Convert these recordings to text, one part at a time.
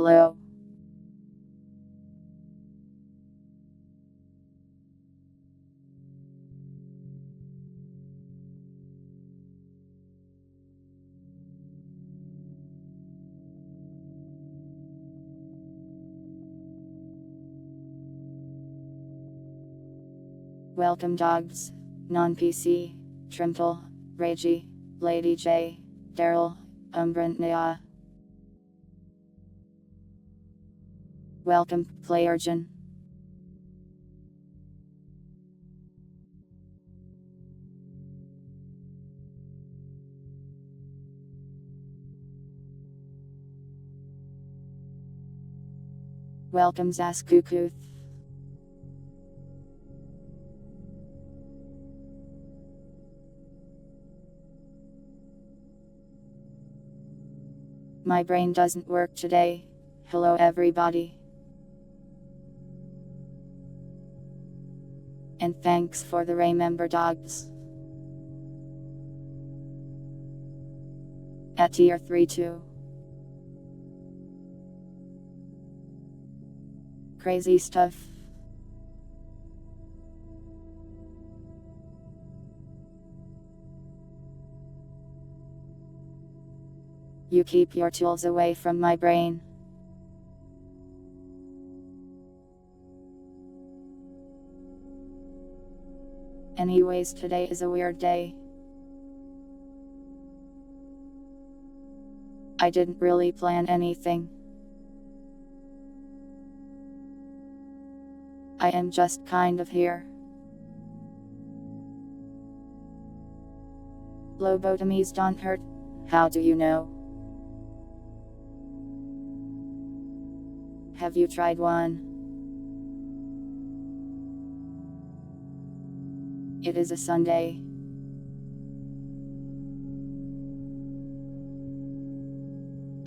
Hello. Welcome dogs, non-PC, Trimple, Ragey, Lady J, Daryl, Umbrantnia. Welcome, Playergen. Welcome, Zaskukuth. My brain doesn't work today. Hello everybody. And thanks for the remember dogs. At tier 3 too. Crazy stuff. You keep your tools away from my brain. Anyways, today is a weird day. I didn't really plan anything. I am just kind of here. Lobotomies don't hurt. How do you know? Have you tried one? It is a Sunday.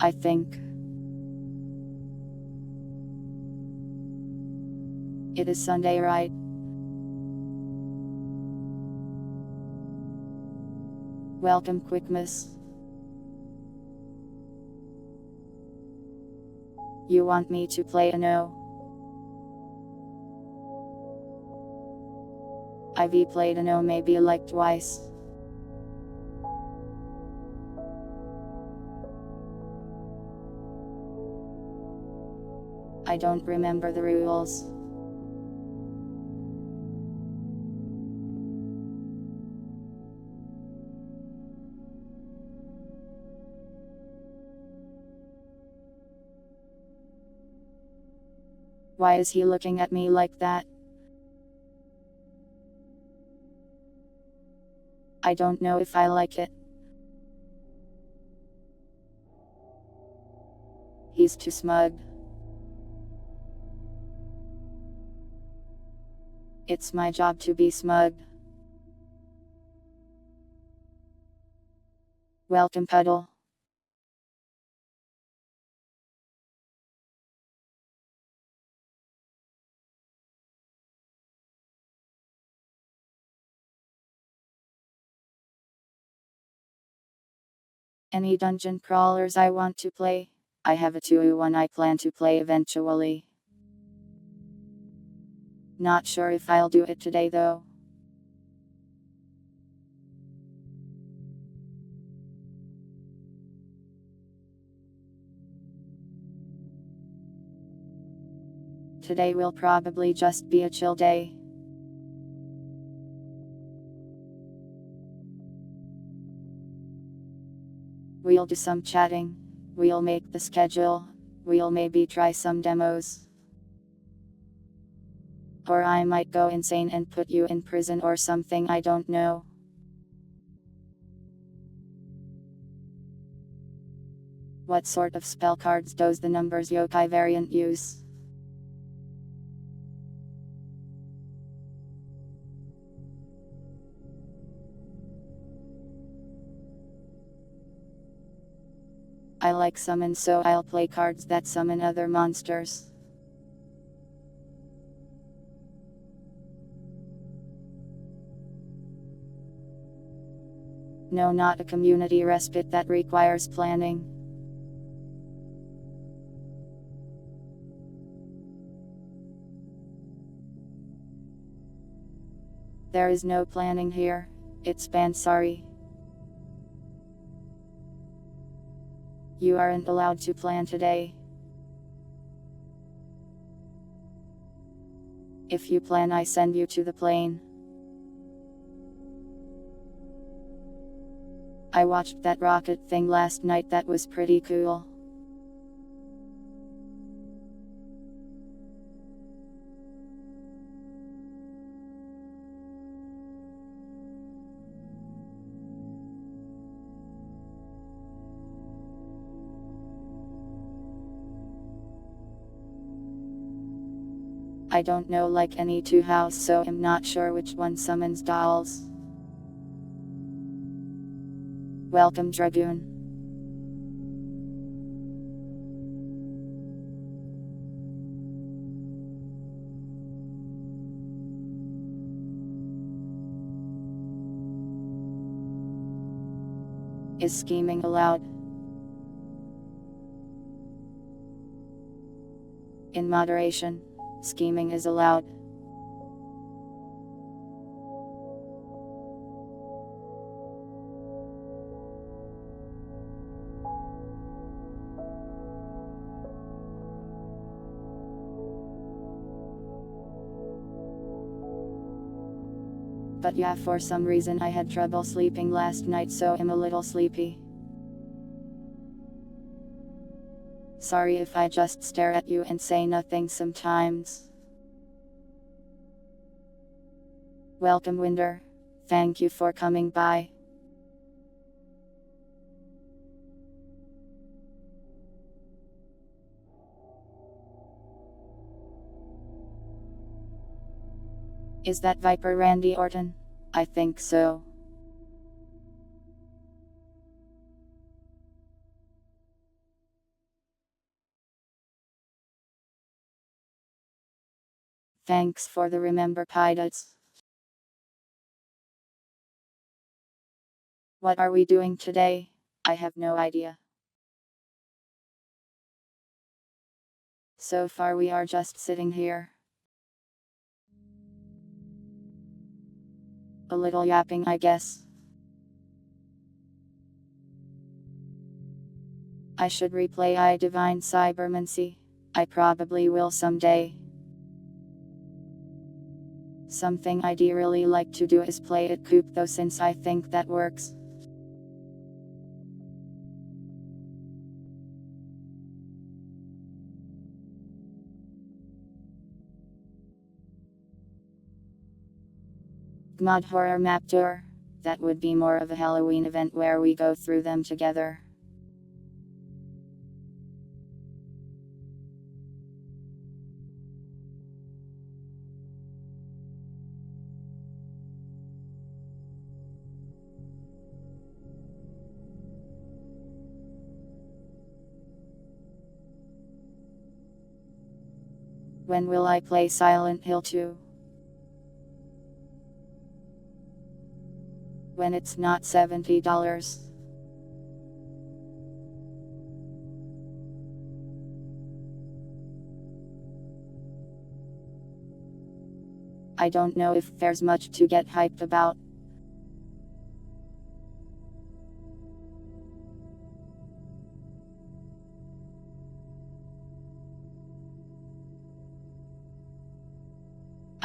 I think. It is Sunday, right? Welcome, Quickmas. You want me to play a no? I've played a no maybe like twice. I don't remember the rules. Why is he looking at me like that? I don't know if I like it. He's too smug. It's my job to be smug. Welcome, Puddle. Any dungeon crawlers I want to play? I have a 2v1 I plan to play eventually. Not sure if I'll do it today though. Today will probably just be a chill day. We'll do some chatting. We'll make the schedule. We'll maybe try some demos. Or I might go insane and put you in prison or something, I don't know. What sort of spell cards does the numbers yokai variant use? I like summon, so I'll play cards that summon other monsters. No, not a community respite that requires planning. There is no planning here. It's banned, sorry. You aren't allowed to plan today. If you plan, I send you to the plane. I watched that rocket thing last night, that was pretty cool. I don't know like any two house, so I'm not sure which one summons dolls. Welcome, Dragoon. Is scheming allowed? In moderation, scheming is allowed. But yeah, for some reason I had trouble sleeping last night, so I'm a little sleepy. Sorry if I just stare at you and say nothing sometimes. Welcome, Winder. Thank you for coming by. Is that Viper Randy Orton? I think so. Thanks for the remember, Pilots. What are we doing today? I have no idea. So far we are just sitting here. A little yapping, I guess. I should replay I Divine Cybermancy. I probably will someday. Something I'd really like to do is play it Coop though, since I think that works. Mod Horror Map Tour. That would be more of a Halloween event where we go through them together. When will I play Silent Hill 2? When it's not $70. I don't know if there's much to get hyped about.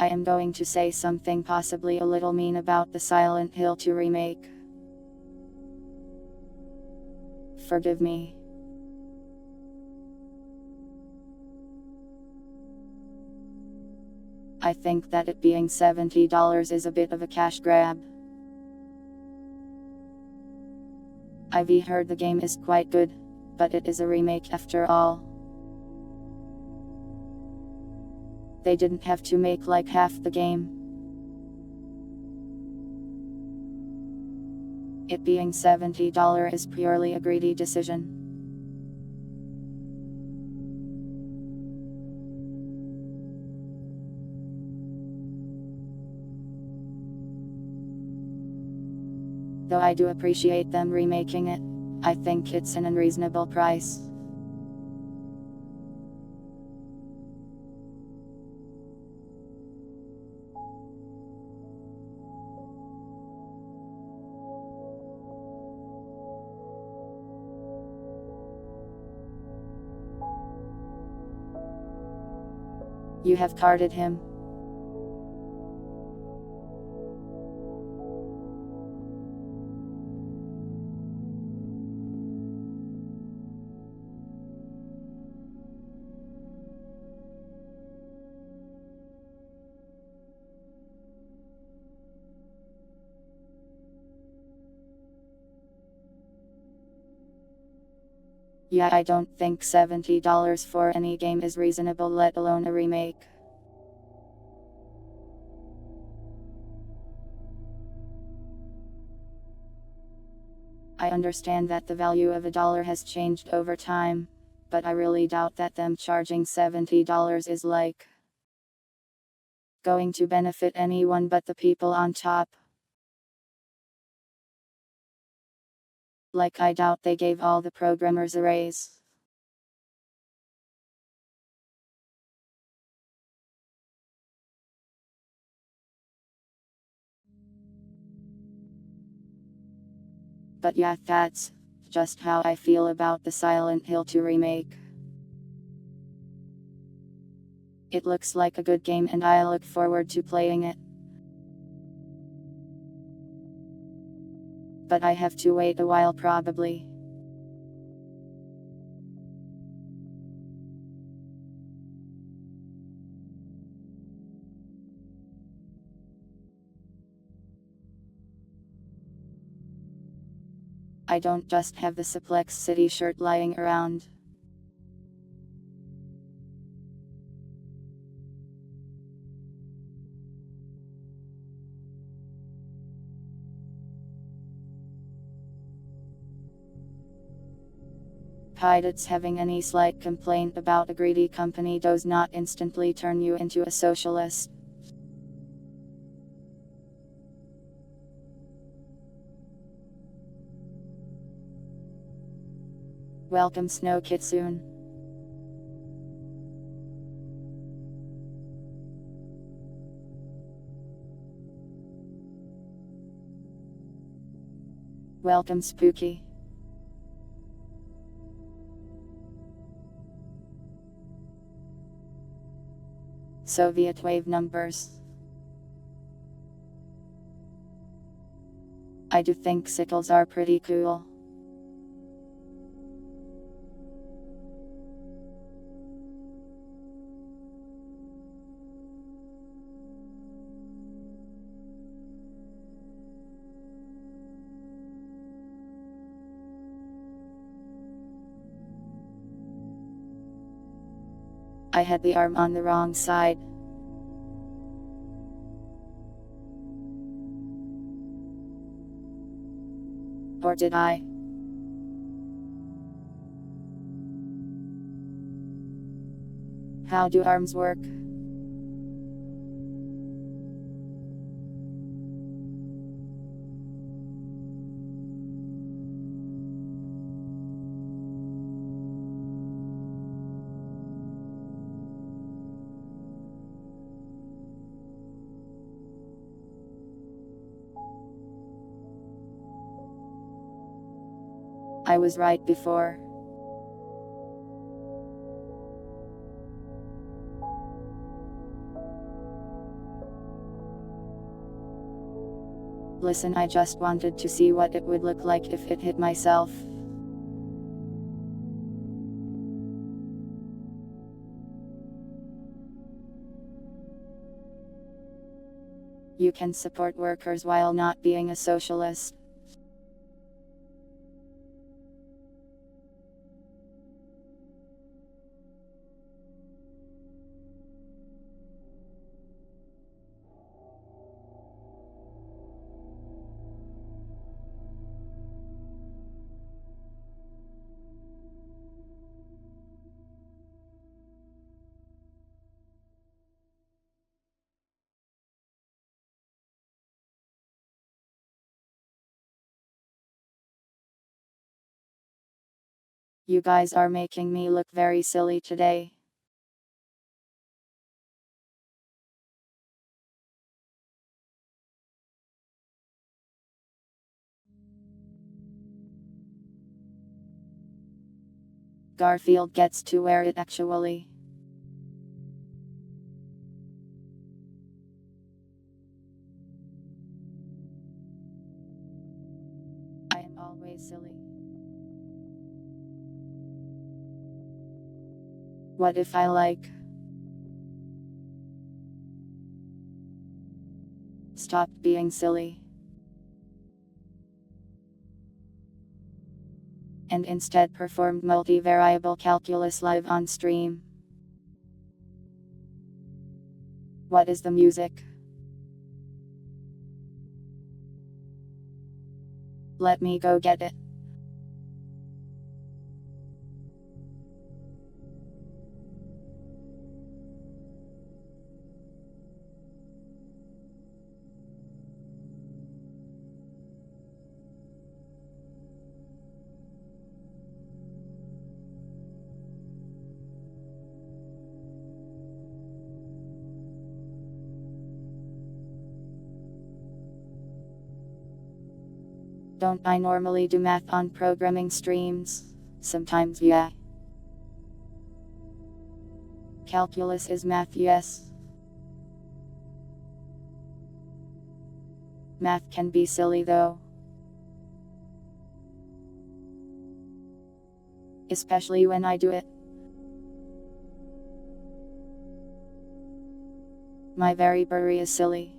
I am going to say something possibly a little mean about the Silent Hill 2 remake. Forgive me. I think that it being $70 is a bit of a cash grab. I've heard the game is quite good, but it is a remake after all. They didn't have to make like half the game. It being $70 is purely a greedy decision. Though I do appreciate them remaking it, I think it's an unreasonable price. You have carded him. Yeah, I don't think $70 for any game is reasonable, let alone a remake. I understand that the value of a dollar has changed over time, but I really doubt that them charging $70 is going to benefit anyone but the people on top. I doubt they gave all the programmers a raise. But yeah, that's just how I feel about the Silent Hill 2 remake. It looks like a good game and I look forward to playing it. But I have to wait a while probably. I don't just have the Suplex City shirt lying around. Pilots having any slight complaint about a greedy company does not instantly turn you into a socialist. Welcome Snow Kitsune. Welcome Spooky. Soviet wave numbers. I do think sickles are pretty cool. I had the arm on the wrong side. Or did I? How do arms work? I was right before. Listen, I just wanted to see what it would look like if it hit myself. You can support workers while not being a socialist. You guys are making me look very silly today. Garfield gets to wear it actually. always silly. What if I stopped being silly and instead performed multivariable calculus live on stream? What is the music? Let me go get it. Don't I normally do math on programming streams? Sometimes, yeah. Calculus is math, yes. Math can be silly though. Especially when I do it. My very bury is silly.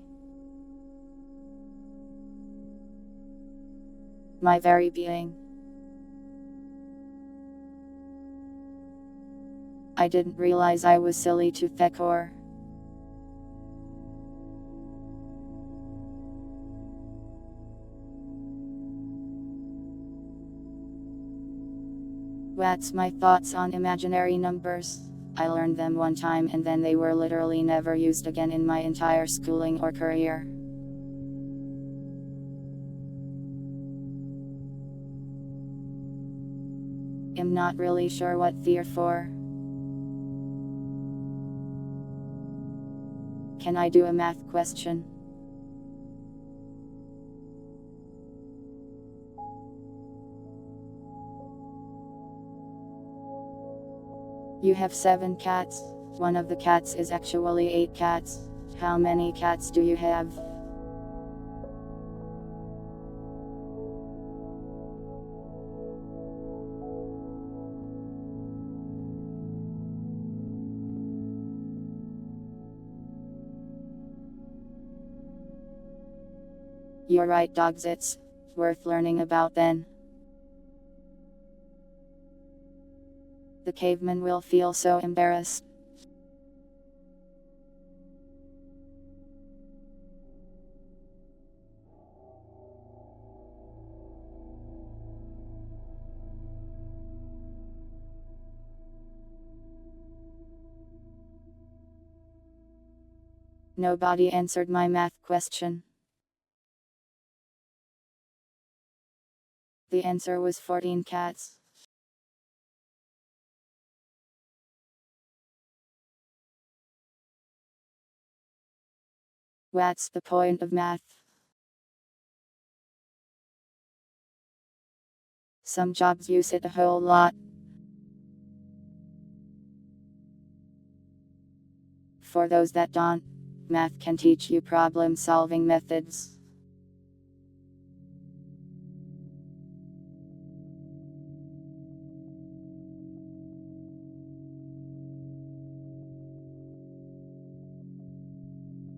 My very being. I didn't realize I was silly to Thekor. What's my thoughts on imaginary numbers? I learned them one time and then they were literally never used again in my entire schooling or career. I'm not really sure what they're for. Can I do a math question? You have 7 cats. One of the cats is actually 8 cats. How many cats do you have? You're right, dogs, it's worth learning about then. The caveman will feel so embarrassed. Nobody answered my math question. The answer was 14 cats. What's the point of math? Some jobs use it a whole lot. For those that don't, math can teach you problem-solving methods.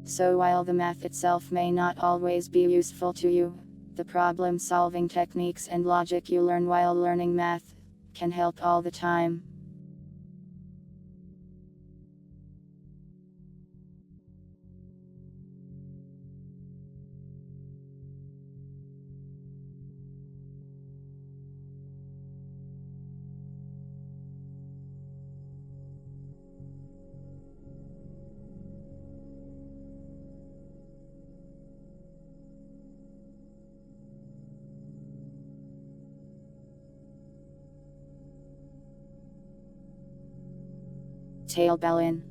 So while the math itself may not always be useful to you, the problem-solving techniques and logic you learn while learning math can help all the time. Tailbellin.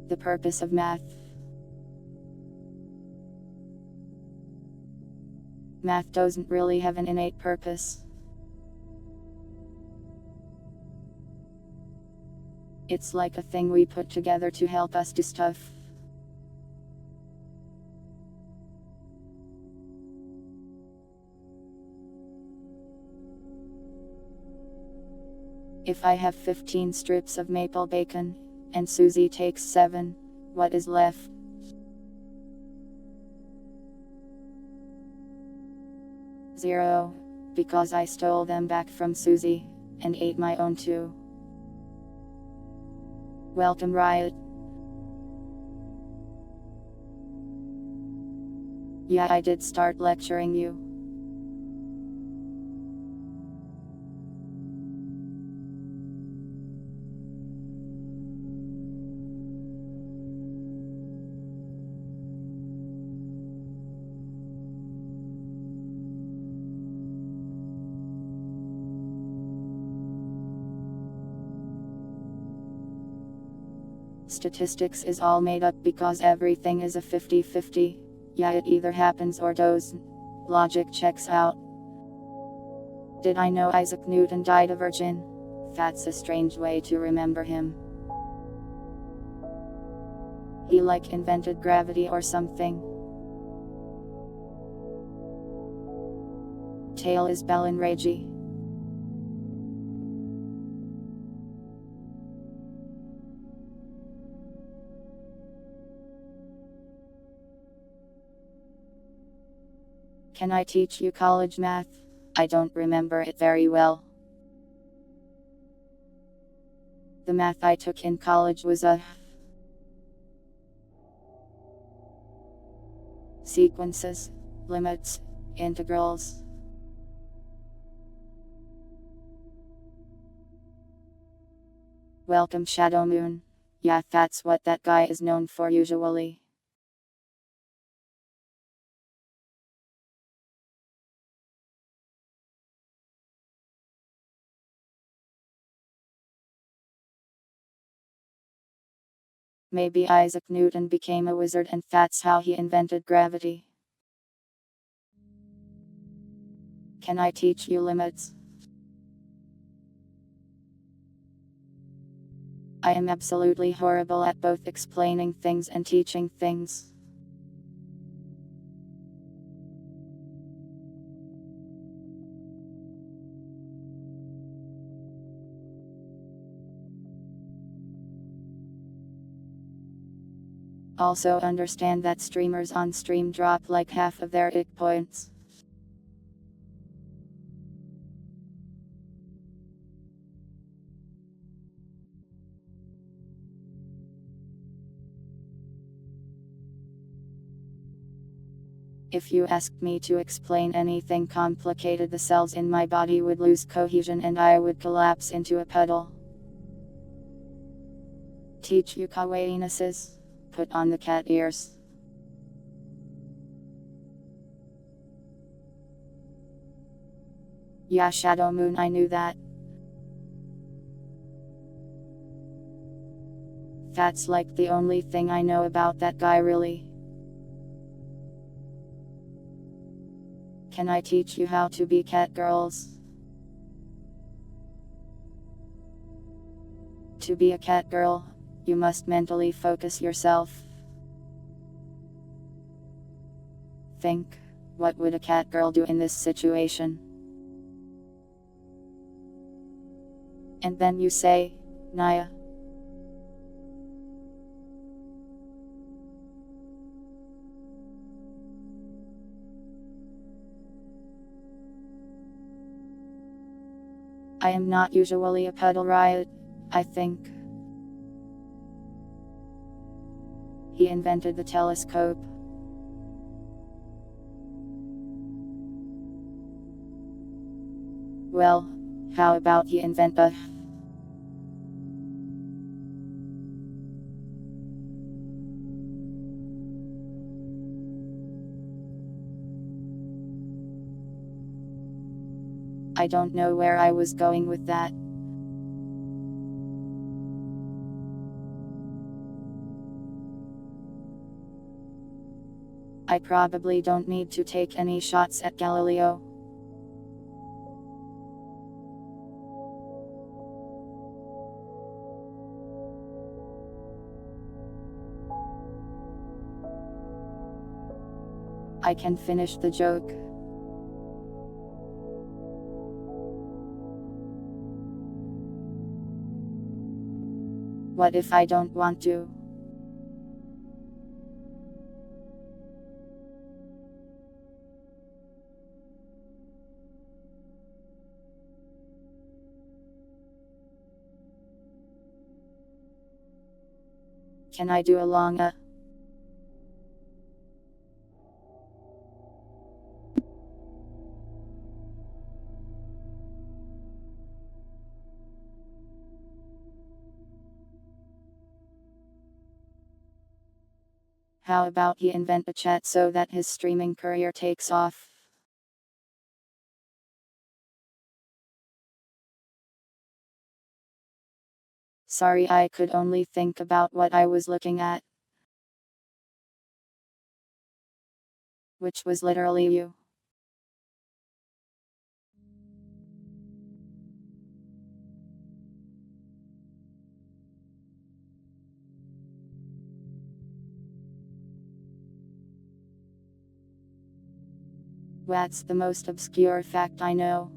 The purpose of math. Math doesn't really have an innate purpose. It's like a thing we put together to help us do stuff. If I have 15 strips of maple bacon, and Susie takes 7, what is left? 0. Because I stole them back from Susie, and ate my own too. Welcome, Riot. Yeah, I did start lecturing you. Statistics is all made up because everything is a 50-50. Yeah, it either happens or doesn't. Logic checks out. Did I know Isaac Newton died a virgin? That's a strange way to remember him. He invented gravity or something. Tail is Bell and Ragey. Can I teach you college math? I don't remember it very well. The math I took in college was sequences, limits, integrals. Welcome, Shadow Moon. Yeah, that's what that guy is known for usually. Maybe Isaac Newton became a wizard and that's how he invented gravity. Can I teach you limits? I am absolutely horrible at both explaining things and teaching things. Also understand that streamers on stream drop like half of their IC points. If you asked me to explain anything complicated, the cells in my body would lose cohesion and I would collapse into a puddle. Teach you kawaiinesses? Put on the cat ears. Yeah, Shadow Moon, I knew that. That's the only thing I know about that guy really. Can I teach you how to be cat girls? To be a cat girl, you must mentally focus yourself. Think, what would a cat girl do in this situation? And then you say, Naya. I am not usually a puddle riot, I think. He invented the telescope. Well, how about he invent a... I don't know where I was going with that. I probably don't need to take any shots at Galileo. I can finish the joke. What if I don't want to? Can I do a longa? How about he invent a chat so that his streaming career takes off? Sorry, I could only think about what I was looking at. Which was literally you. What's the most obscure fact I know?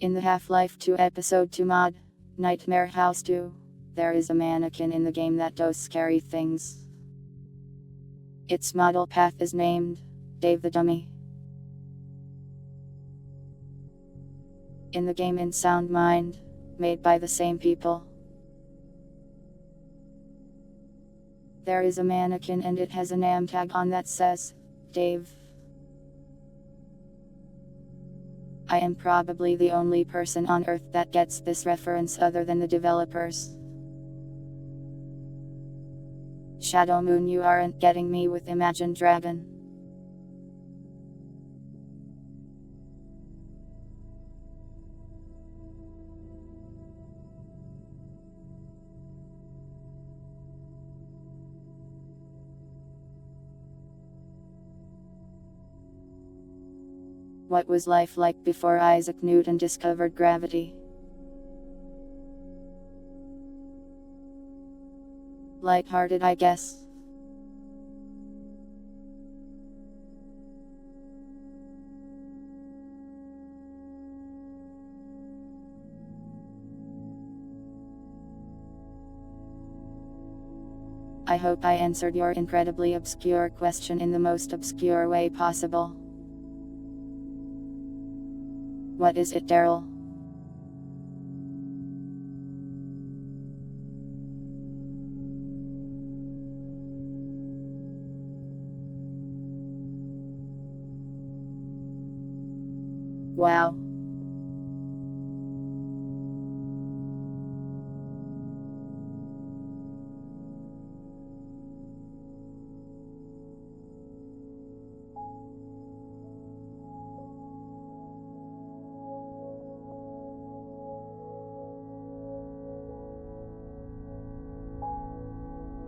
In the Half-Life 2 Episode 2 mod, Nightmare House 2, there is a mannequin in the game that does scary things. Its model path is named Dave the Dummy. In the game In Sound Mind, made by the same people, there is a mannequin and it has a name tag on that says, Dave. I am probably the only person on Earth that gets this reference other than the developers. Shadow Moon, you aren't getting me with Imagine Dragon. What was life like before Isaac Newton discovered gravity? Lighthearted, I guess. I hope I answered your incredibly obscure question in the most obscure way possible. What is it, Daryl? Wow.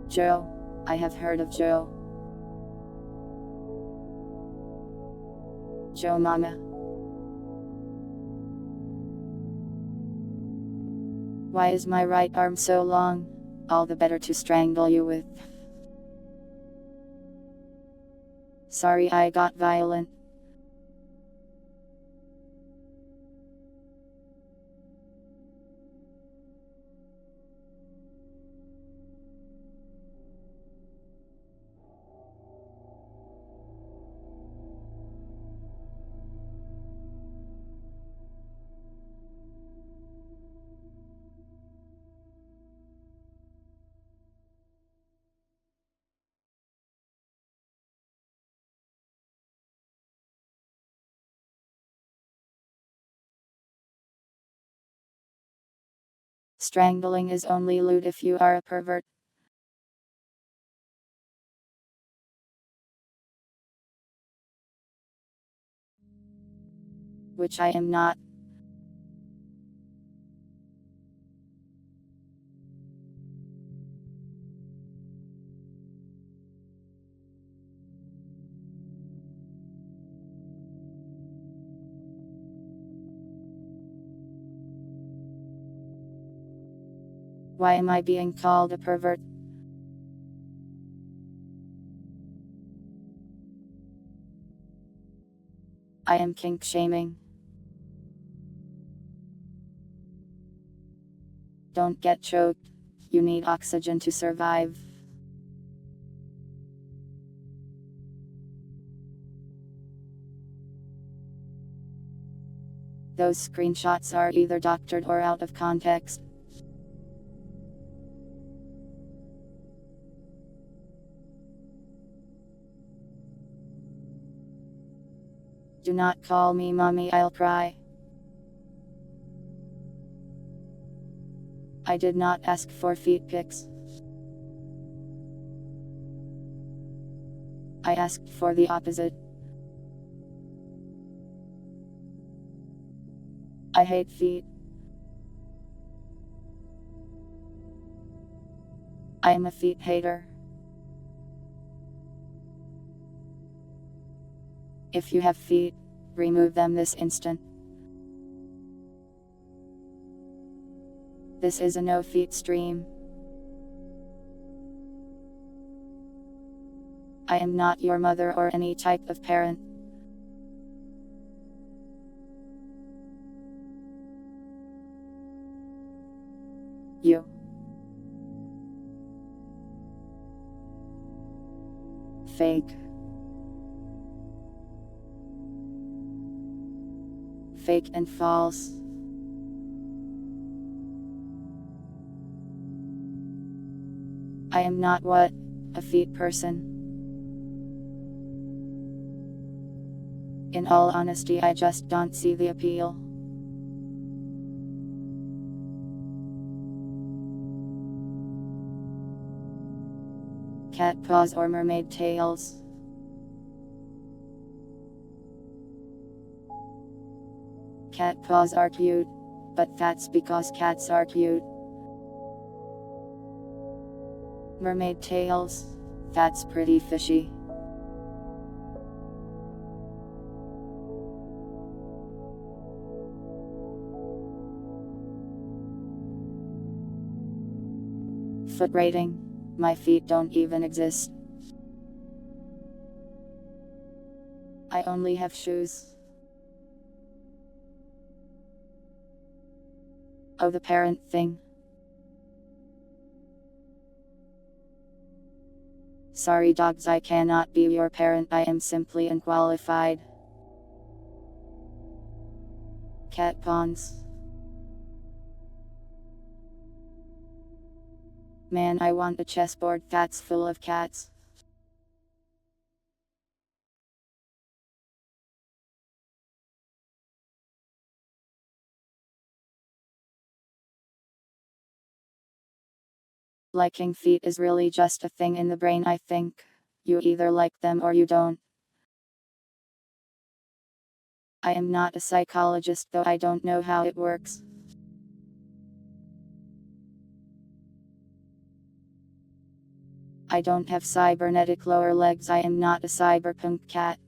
Joe. I have heard of Joe. Joe Mama. Why is my right arm so long? All the better to strangle you with. Sorry I got violent. Strangling is only lewd if you are a pervert. Which I am not. Why am I being called a pervert? I am kink shaming. Don't get choked. You need oxygen to survive. Those screenshots are either doctored or out of context. Do not call me mommy, I'll cry. I did not ask for feet pics. I asked for the opposite. I hate feet. I am a feet hater. If you have feet, remove them this instant. This is a no feet stream. I am not your mother or any type of parent. You. Fake. Fake and false. I am not what? A feet person. In all honesty, I just don't see the appeal. Cat paws or mermaid tails. Cat paws are cute, but that's because cats are cute. Mermaid tails, that's pretty fishy. Foot rating. My feet don't even exist. I only have shoes. Oh, the parent thing. Sorry dogs, I cannot be your parent, I am simply unqualified. Cat pawns. Man, I want a chessboard that's full of cats. Liking feet is really just a thing in the brain, I think. You either like them or you don't. I am not a psychologist, though I don't know how it works. I don't have cybernetic lower legs, I am not a cyberpunk cat.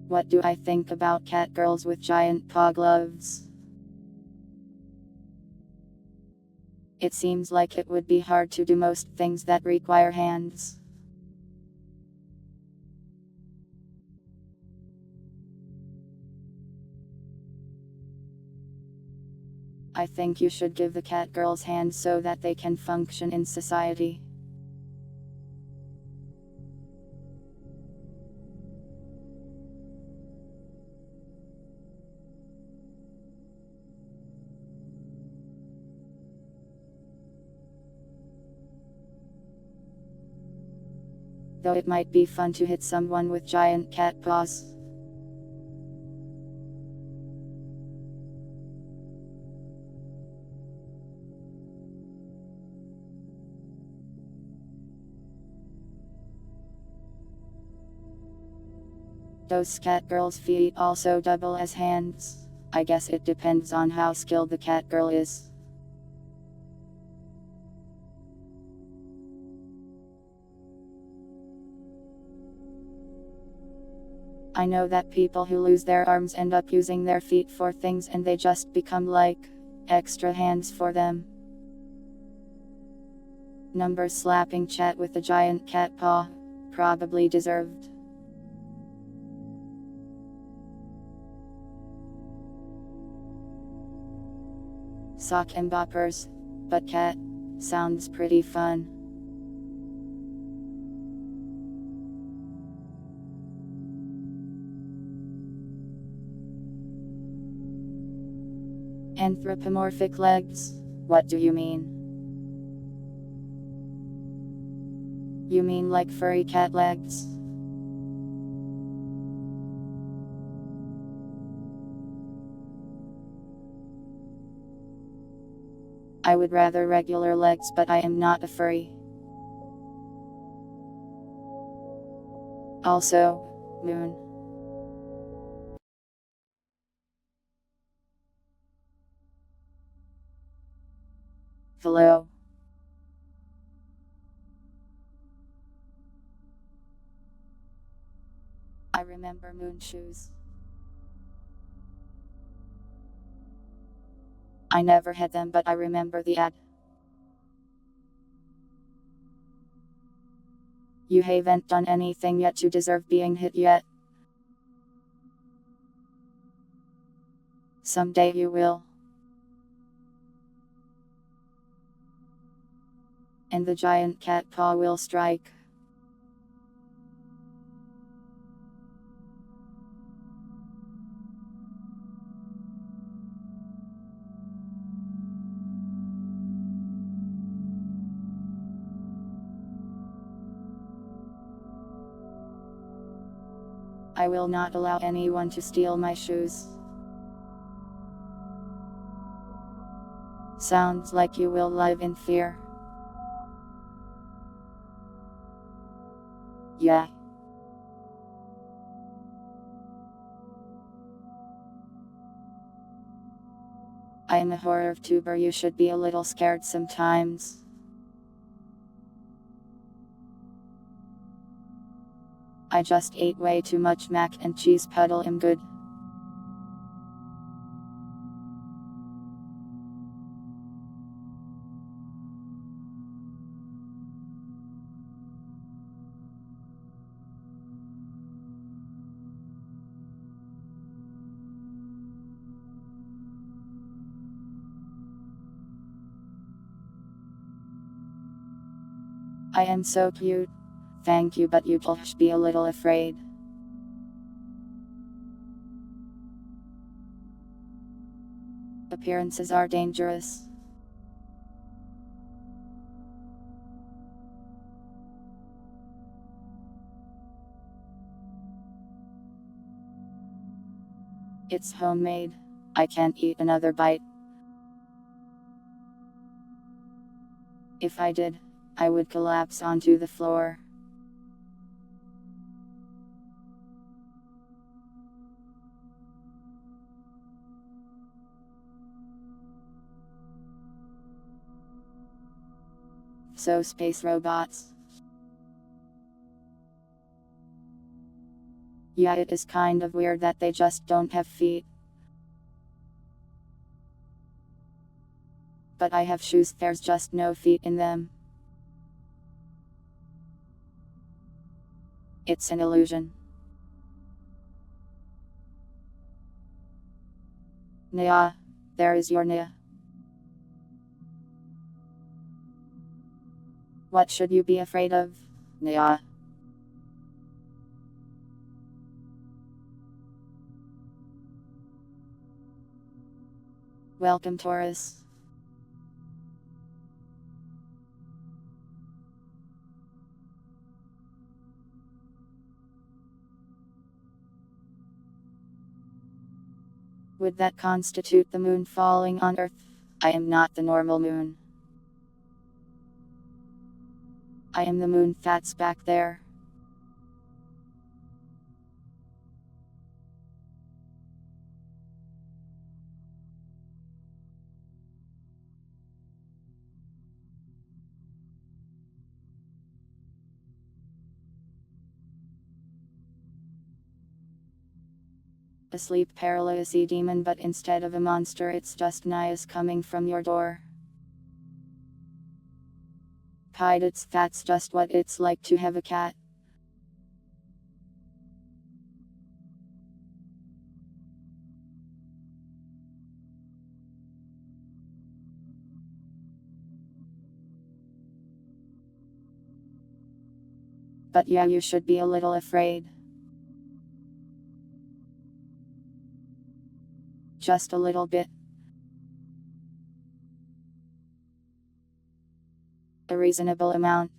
What do I think about cat girls with giant paw gloves? It seems like it would be hard to do most things that require hands. I think you should give the cat girls hands so that they can function in society. Though it might be fun to hit someone with giant cat paws. Those cat girls' feet also double as hands. I guess it depends on how skilled the cat girl is. I know that people who lose their arms end up using their feet for things and they just become like extra hands for them. Number slapping chat with a giant cat paw. Probably deserved. Sock and boppers. But cat. Sounds pretty fun. Anthropomorphic legs? What do you mean? You mean like furry cat legs? I would rather regular legs, but I am not a furry. Also, moon. Hello. I remember moon shoes. I never had them, but I remember the ad. You haven't done anything yet to deserve being hit yet. Someday you will. And the giant cat paw will strike. I will not allow anyone to steal my shoes. Sounds like you will live in fear. Yeah. I am a horror tuber, you should be a little scared sometimes. I just ate way too much mac and cheese puddle, am good. I am so cute. Thank you, but you should be a little afraid. Appearances are dangerous. It's homemade. I can't eat another bite. If I did, I would collapse onto the floor. So space robots. Yeah, it is kind of weird that they just don't have feet. But I have shoes, there's just no feet in them. It's an illusion. Nya, there is your Nya. What should you be afraid of, Nya? Welcome, Taurus. Would that constitute the moon falling on Earth? I am not the normal moon. I am the moon that's back there. a sleep paralysis demon, but instead of a monster, it's just Nias coming from your door. That's just what it's like to have a cat. But yeah, you should be a little afraid. Just a little bit. A reasonable amount.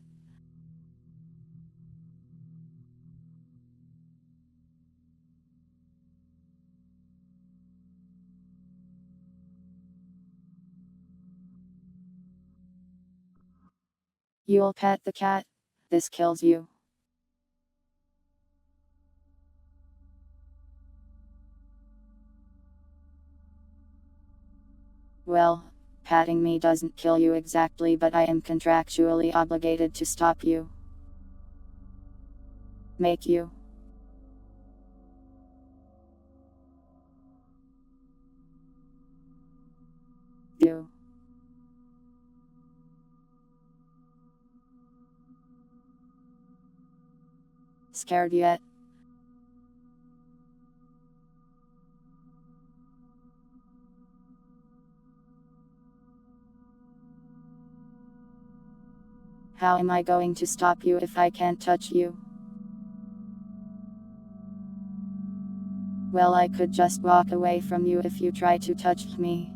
You'll pet the cat. This kills you. Well, patting me doesn't kill you exactly, but I am contractually obligated to stop you. Make you. You. Scared yet? How am I going to stop you if I can't touch you? Well, I could just walk away from you if you try to touch me.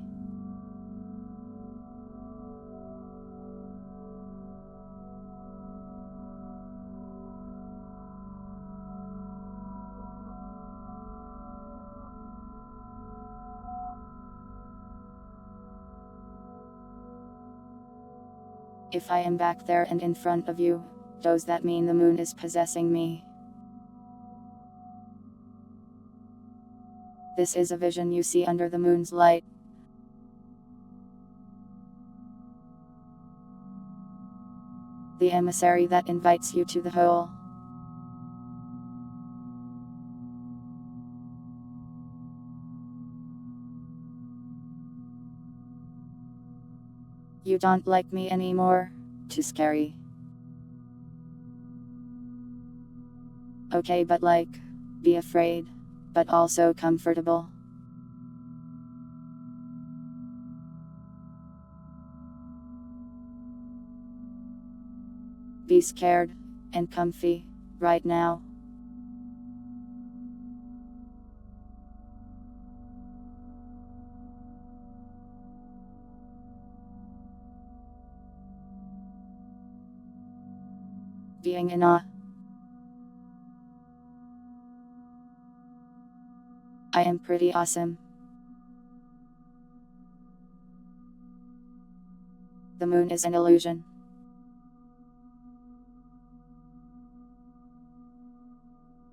If I am back there and in front of you, does that mean the moon is possessing me? This is a vision you see under the moon's light. The emissary that invites you to the hole. You don't like me anymore? Too scary. Okay, but like, be afraid, but also comfortable. Be scared, and comfy, right now. Being in awe. I am pretty awesome. The moon is an illusion.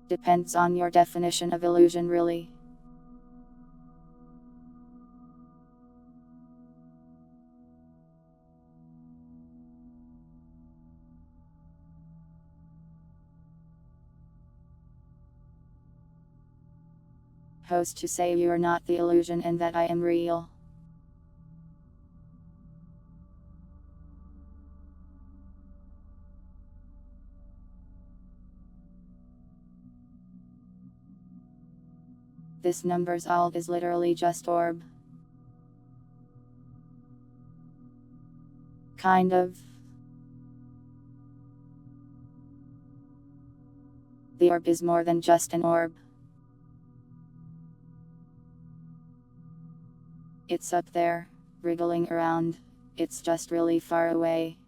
Depends on your definition of illusion, really. Who's to say you are not the illusion and that I am real? This number's alt is literally just orb. Kind of. The orb is more than just an orb. It's up there, wriggling around. It's just really far away.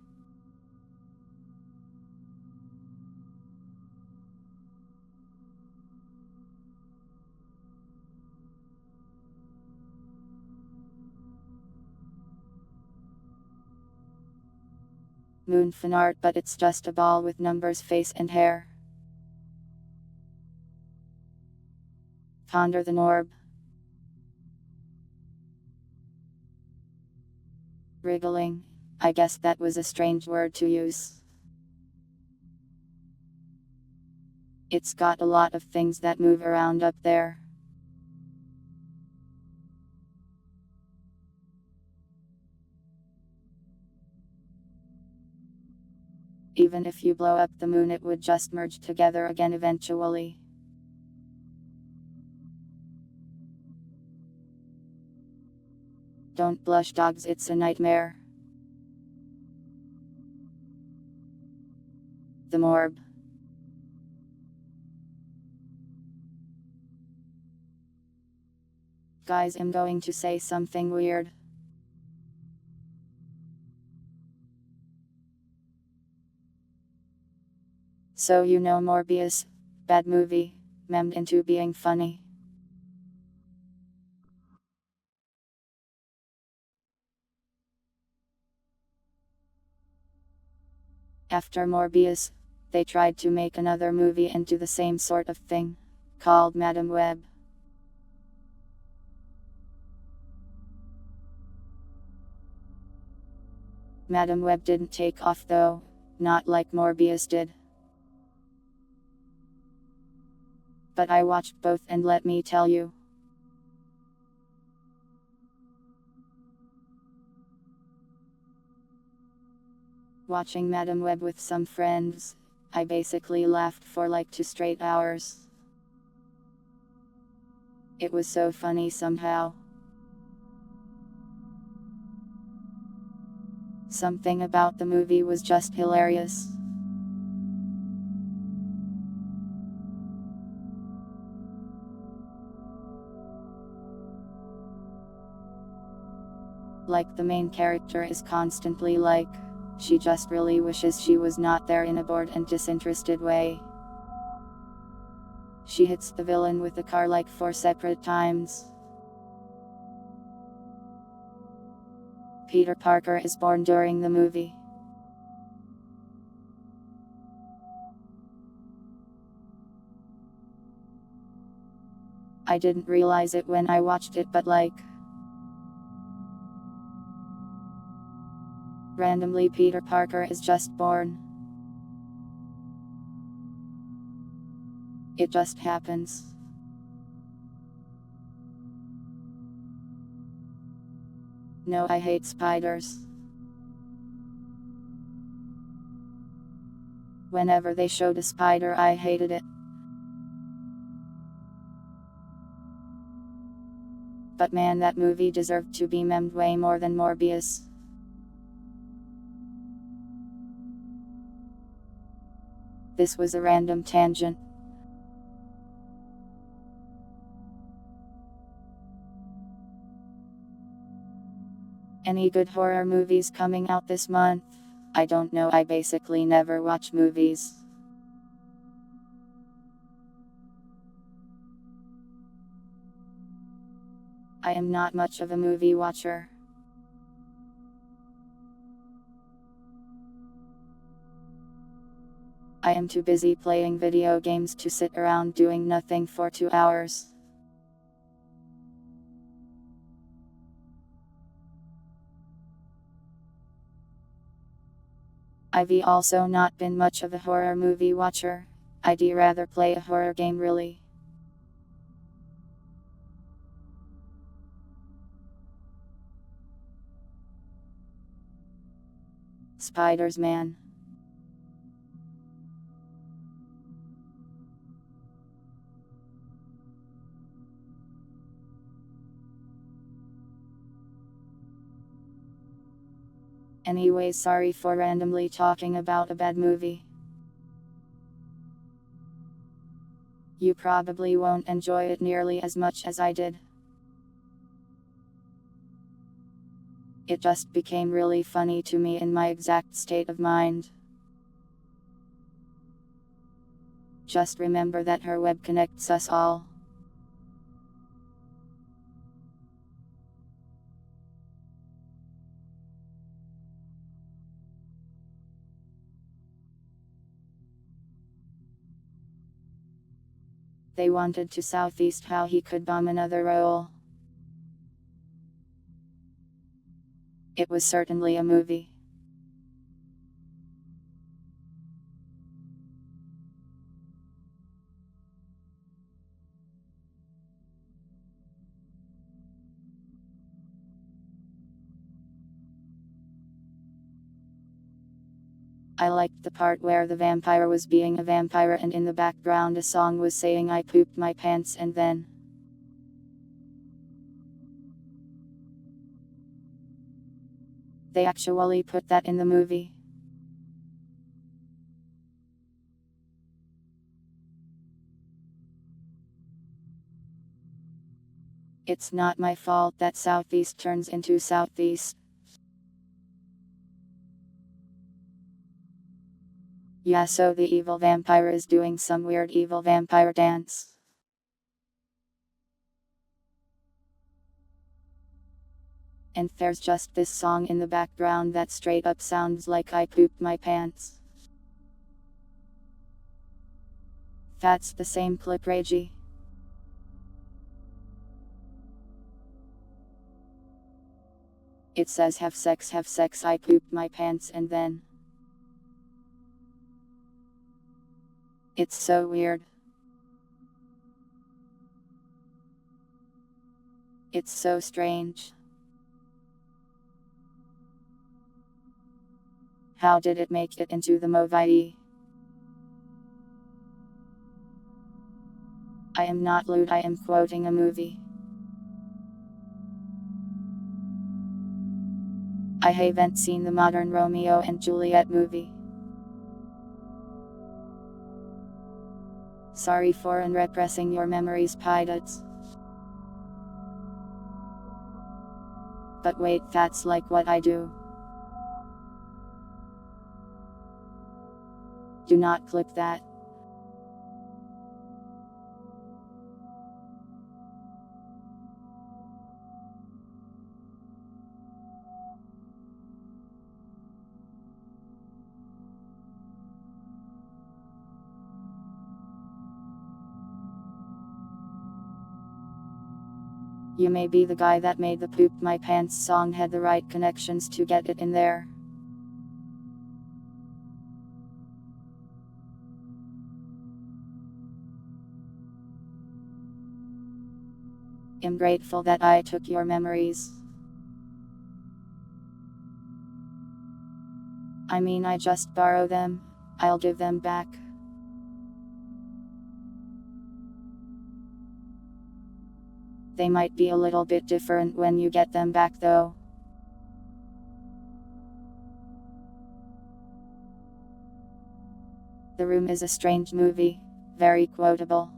Moon fan art, but it's just a ball with numbers, face and hair. Ponder the orb. Wriggling. I guess that was a strange word to use. It's got a lot of things that move around up there. Even if you blow up the moon, it would just merge together again eventually. Don't blush, dogs, it's a nightmare. The Morb. Guys, I'm going to say something weird. So you know Morbius, bad movie, memed into being funny. After Morbius, they tried to make another movie into the same sort of thing, called Madam Web. Madam Web didn't take off though, not like Morbius did. But I watched both and let me tell you. Watching Madam Web with some friends, I basically laughed for like 2 straight hours. It was so funny somehow. Something about the movie was just hilarious. Like the main character is constantly like, she just really wishes she was not there in a bored and disinterested way. She hits the villain with the car like 4 separate times. Peter Parker is born during the movie. I didn't realize it when I watched it, but like, randomly Peter Parker is just born. It just happens. No, I hate spiders. Whenever they showed a spider, I hated it. But man, that movie deserved to be memed way more than Morbius. This was a random tangent. Any good horror movies coming out this month? I don't know, I basically never watch movies. I am not much of a movie watcher. I am too busy playing video games to sit around doing nothing for 2 hours. I've also not been much of a horror movie watcher. I'd rather play a horror game really. Spiders, man. Anyways, sorry for randomly talking about a bad movie. You probably won't enjoy it nearly as much as I did. It just became really funny to me in my exact state of mind. Just remember that her web connects us all. They wanted to southeast how he could bomb another role. It was certainly a movie. I liked the part where the vampire was being a vampire and in the background a song was saying I pooped my pants and then. They actually put that in the movie. It's not my fault that southeast turns into southeast. Yeah, so the evil vampire is doing some weird evil vampire dance. And there's just this song in the background that straight up sounds like I pooped my pants. That's the same clip, Reggie. It says have sex, I pooped my pants and then. It's so weird. It's so strange. How did it make it into the movie? I am not lewd, I am quoting a movie. I haven't seen the modern Romeo and Juliet movie. Sorry for repressing your memories, pirates. But wait, that's like what I do. Do not clip that. You may be the guy that made the Poop My Pants song, had the right connections to get it in there. I'm grateful that I took your memories. I mean, I just borrow them, I'll give them back. They might be a little bit different when you get them back though. The Room is a strange movie, very quotable.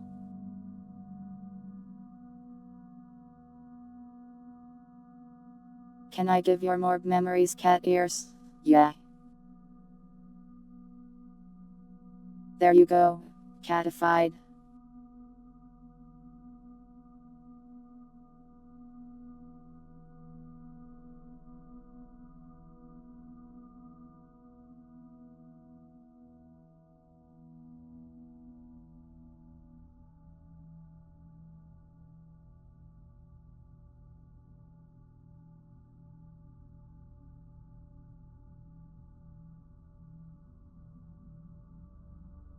Can I give your morgue memories cat ears? Yeah. There you go, catified.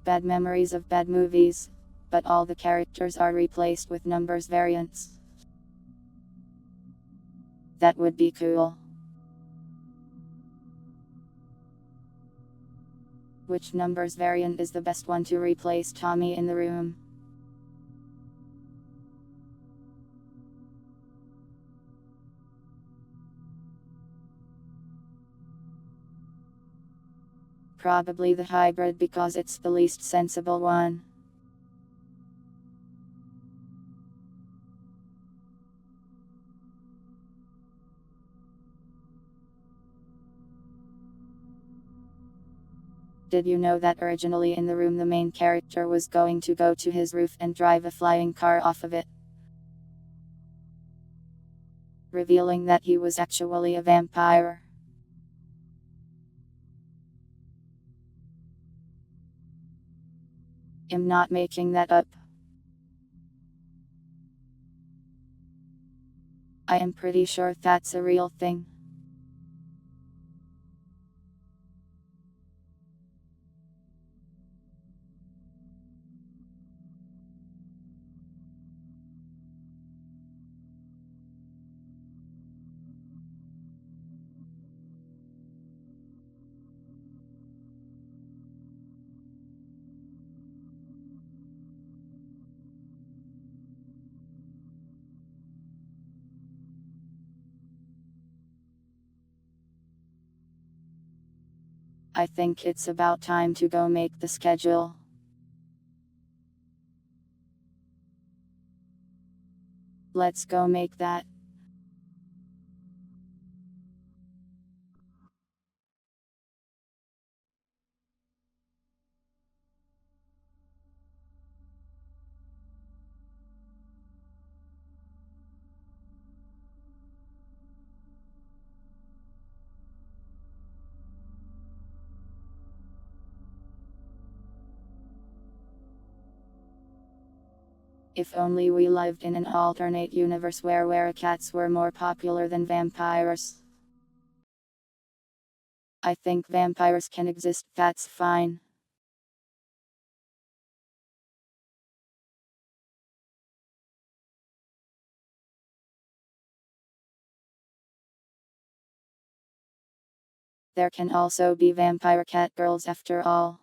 Bad memories of bad movies, but all the characters are replaced with numbers variants. That would be cool. Which numbers variant is the best one to replace Tommy in the Room? Probably the hybrid because it's the least sensible one. Did you know that originally in the Room the main character was going to go to his roof and drive a flying car off of it? Revealing that he was actually a vampire. I'm not making that up. I am pretty sure that's a real thing. I think it's about time to go make the schedule. Let's go make that. If only we lived in an alternate universe where werewolves were more popular than vampires. I think vampires can exist, that's fine. There can also be vampire cat girls after all.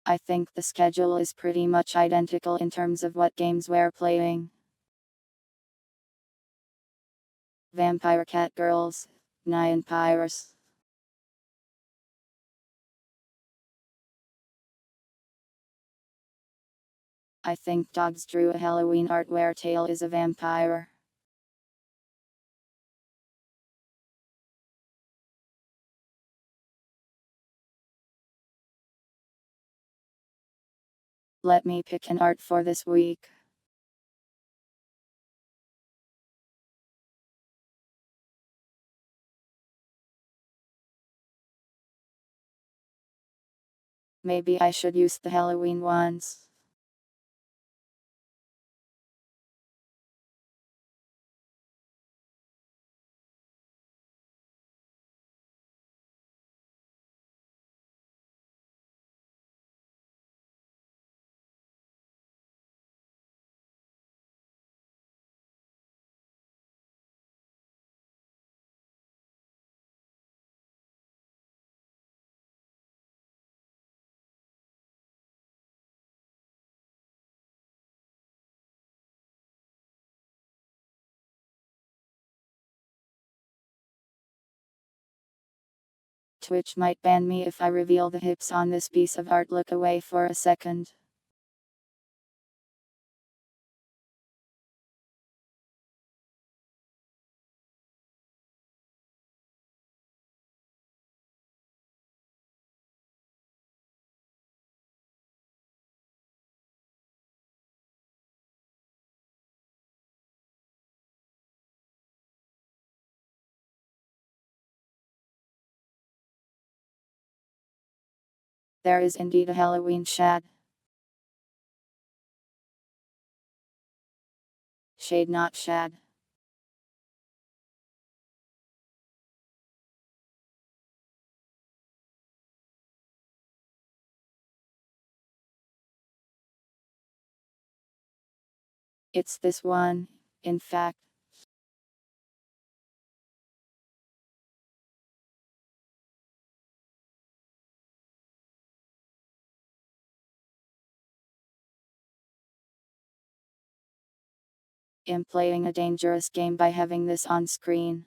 I think the schedule is pretty much identical in terms of what games we're playing. Vampire cat girls, Nyan Pirates. I think dogs drew a Halloween art where Tail is a vampire. Let me pick an art for this week. Maybe I should use the Halloween ones. Twitch might ban me if I reveal the hips on this piece of art. Look away for a second. There is indeed a Halloween shad. Shade, not shad. It's this one, in fact. I'm playing a dangerous game by having this on screen.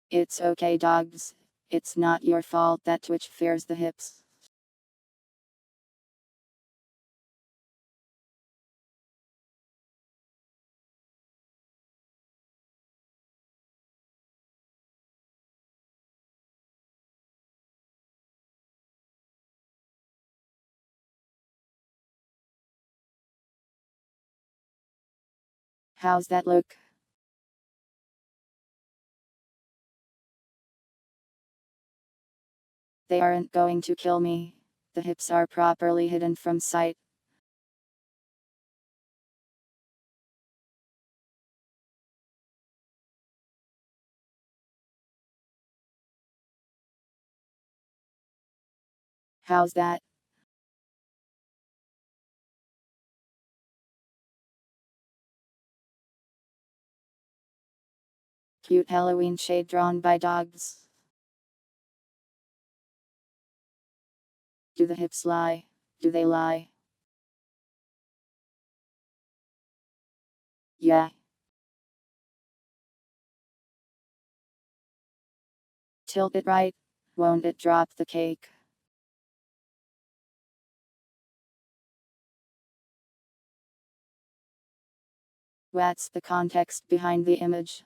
It's okay, dogs. It's not your fault that Twitch fears the hips. How's that look? They aren't going to kill me. The hips are properly hidden from sight. How's that? Cute Halloween shade drawn by dogs. Do the hips lie? Do they lie? Yeah. Tilt it right. Won't it drop the cake? What's the context behind the image?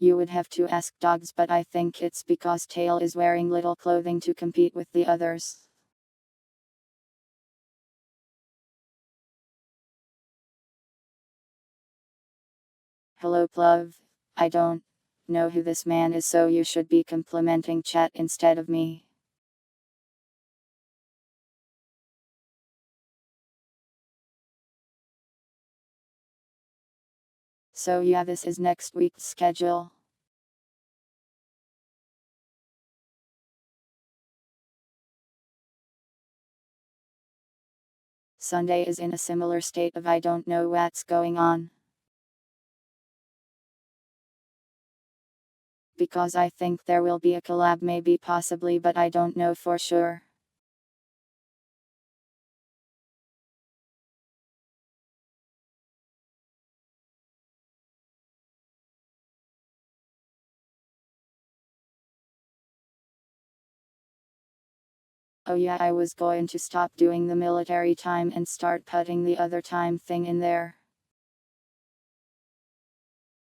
You would have to ask dogs, but I think it's because Tail is wearing little clothing to compete with the others. Hello, Plov. I don't know who this man is, so you should be complimenting chat instead of me. So yeah, this is next week's schedule. Sunday is in a similar state of I don't know what's going on. Because I think there will be a collab, maybe possibly, but I don't know for sure. Oh yeah, I was going to stop doing the military time and start putting the other time thing in there.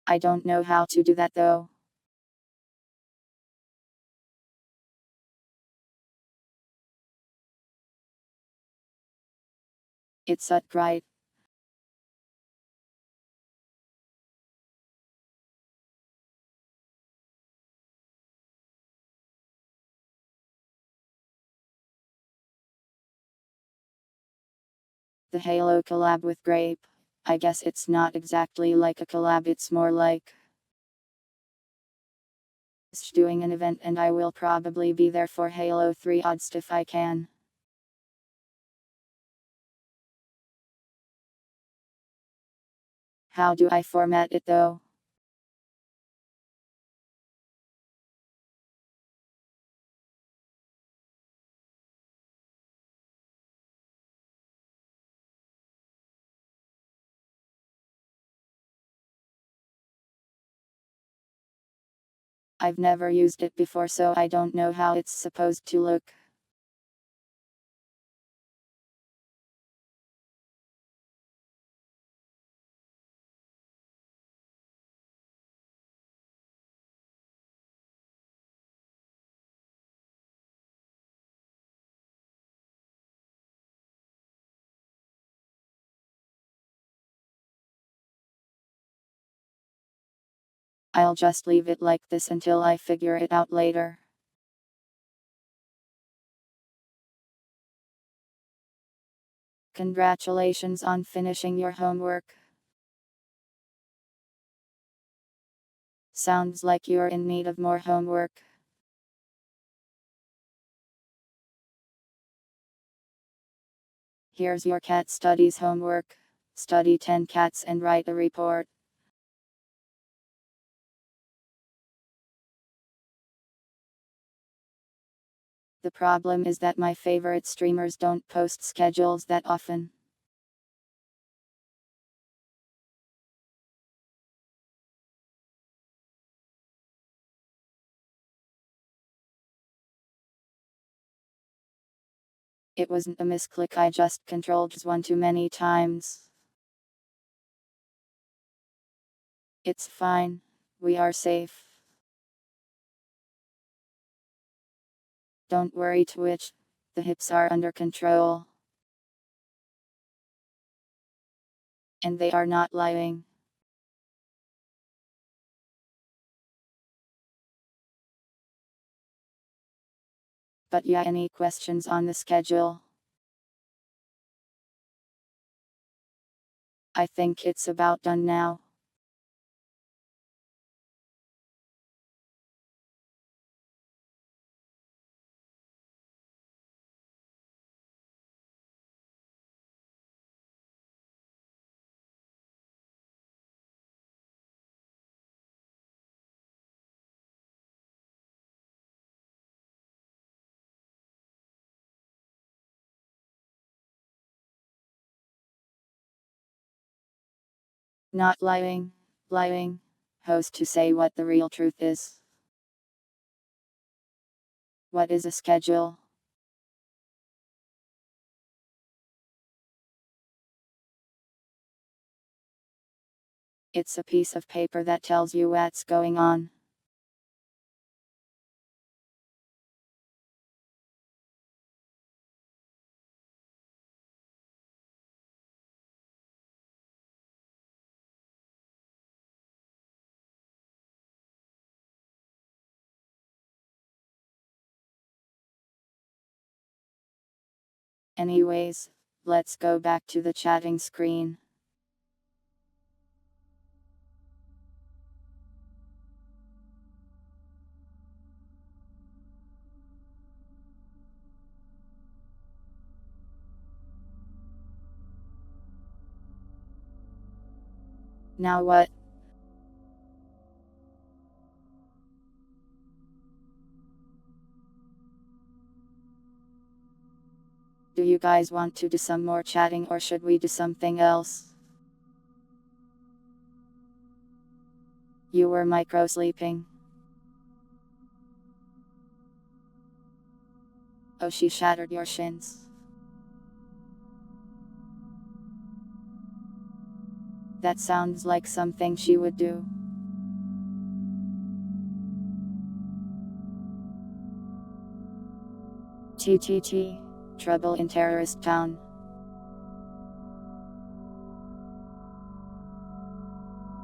I don't know how to do that though. It's not right. The Halo collab with Grape. I guess it's not exactly like a collab, it's more like doing an event, and I will probably be there for Halo 3 odds if I can. How do I format it though? I've never used it before, so I don't know how it's supposed to look. I'll just leave it like this until I figure it out later. Congratulations on finishing your homework. Sounds like you're in need of more homework. Here's your cat studies homework. Study 10 cats and write a report. The problem is that my favorite streamers don't post schedules that often. It wasn't a misclick, I just controlled one too many times. It's fine. We are safe. Don't worry, Twitch. The hips are under control. And they are not lying. But yeah, any questions on the schedule? I think it's about done now. Not lying, lying. Host to say what the real truth is. What is a schedule? It's a piece of paper that tells you what's going on. Anyways, let's go back to the chatting screen. Now what? Do you guys want to do some more chatting or should we do something else? You were micro sleeping. Oh, she shattered your shins. That sounds like something she would do. TTT. Trouble in terrorist town.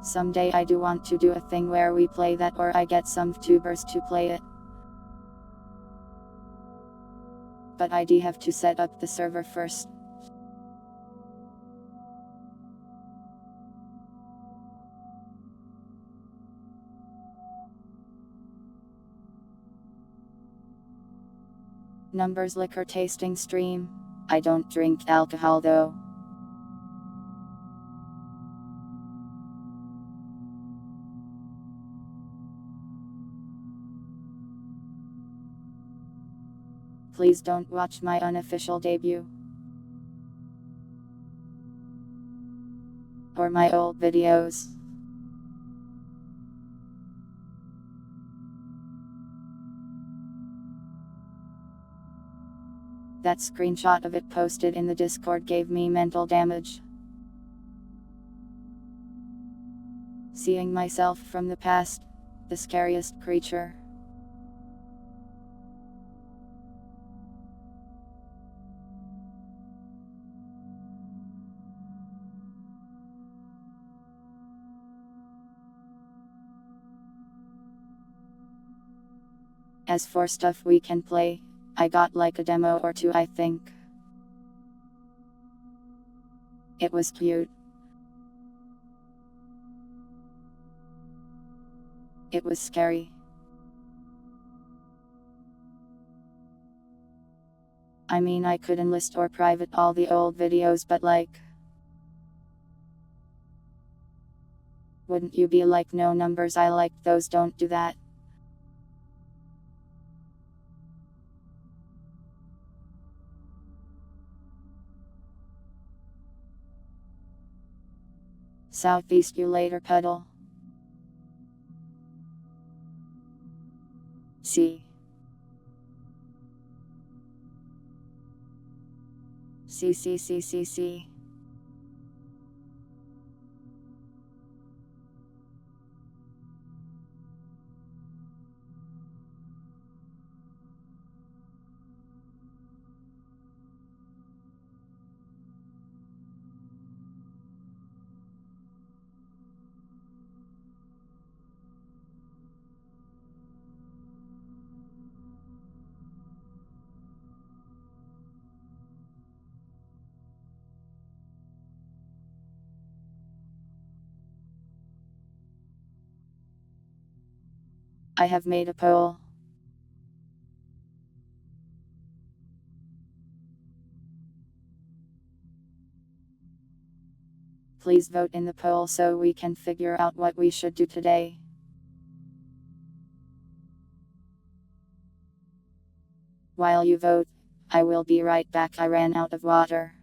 Someday I do want to do a thing where we play that or I get some tubers to play it. But I'd have to set up the server first. Numbers liquor tasting stream. I don't drink alcohol though. Please don't watch my unofficial debut. Or my old videos. That screenshot of it posted in the Discord gave me mental damage. Seeing myself from the past, the scariest creature. As for stuff we can play, I got like a demo or two I think. It was cute. It was scary. I mean I could enlist or private all the old videos but like... Wouldn't you be like no numbers I liked those, don't do that. Southeast you later puddle. C. C C C C C. I have made a poll. Please vote in the poll so we can figure out what we should do today. While you vote, I will be right back. I ran out of water.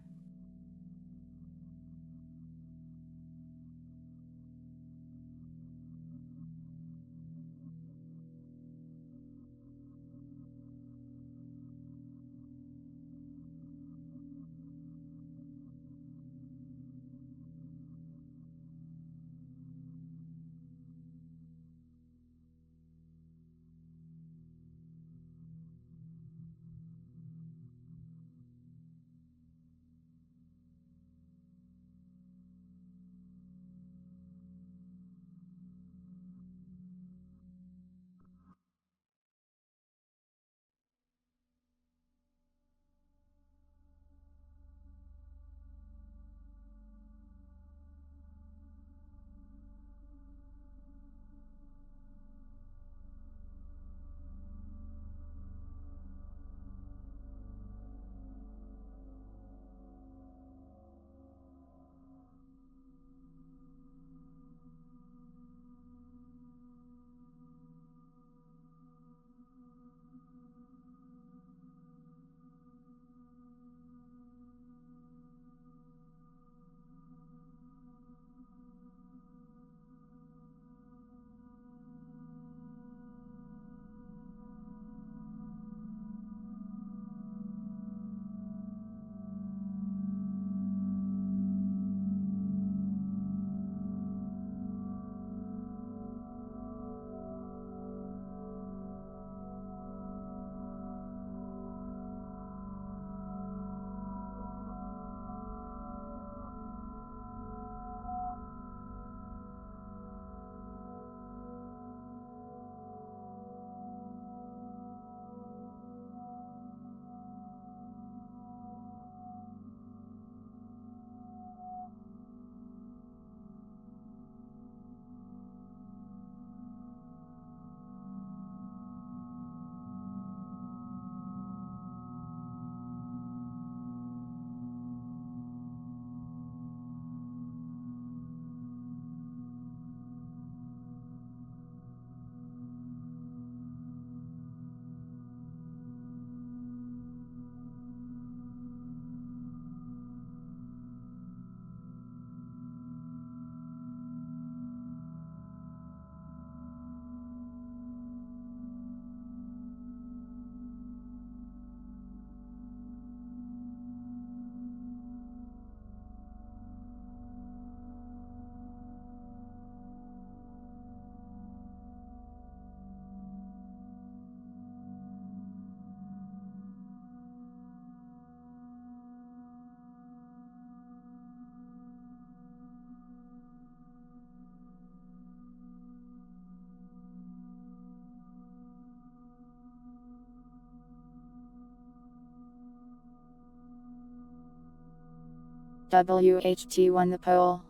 WHT won the poll.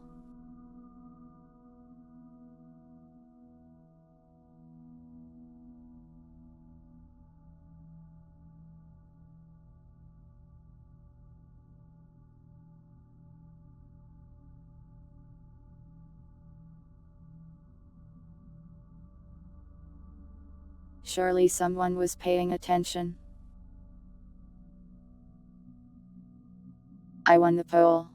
Surely someone was paying attention. I won the poll.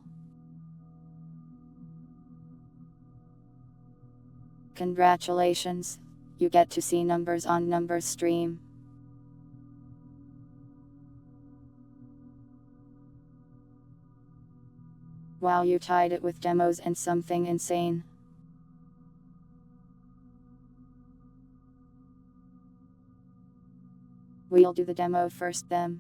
Congratulations, you get to see numbers on Numbers stream. Wow, you tied it with demos and something insane. We'll do the demo first then.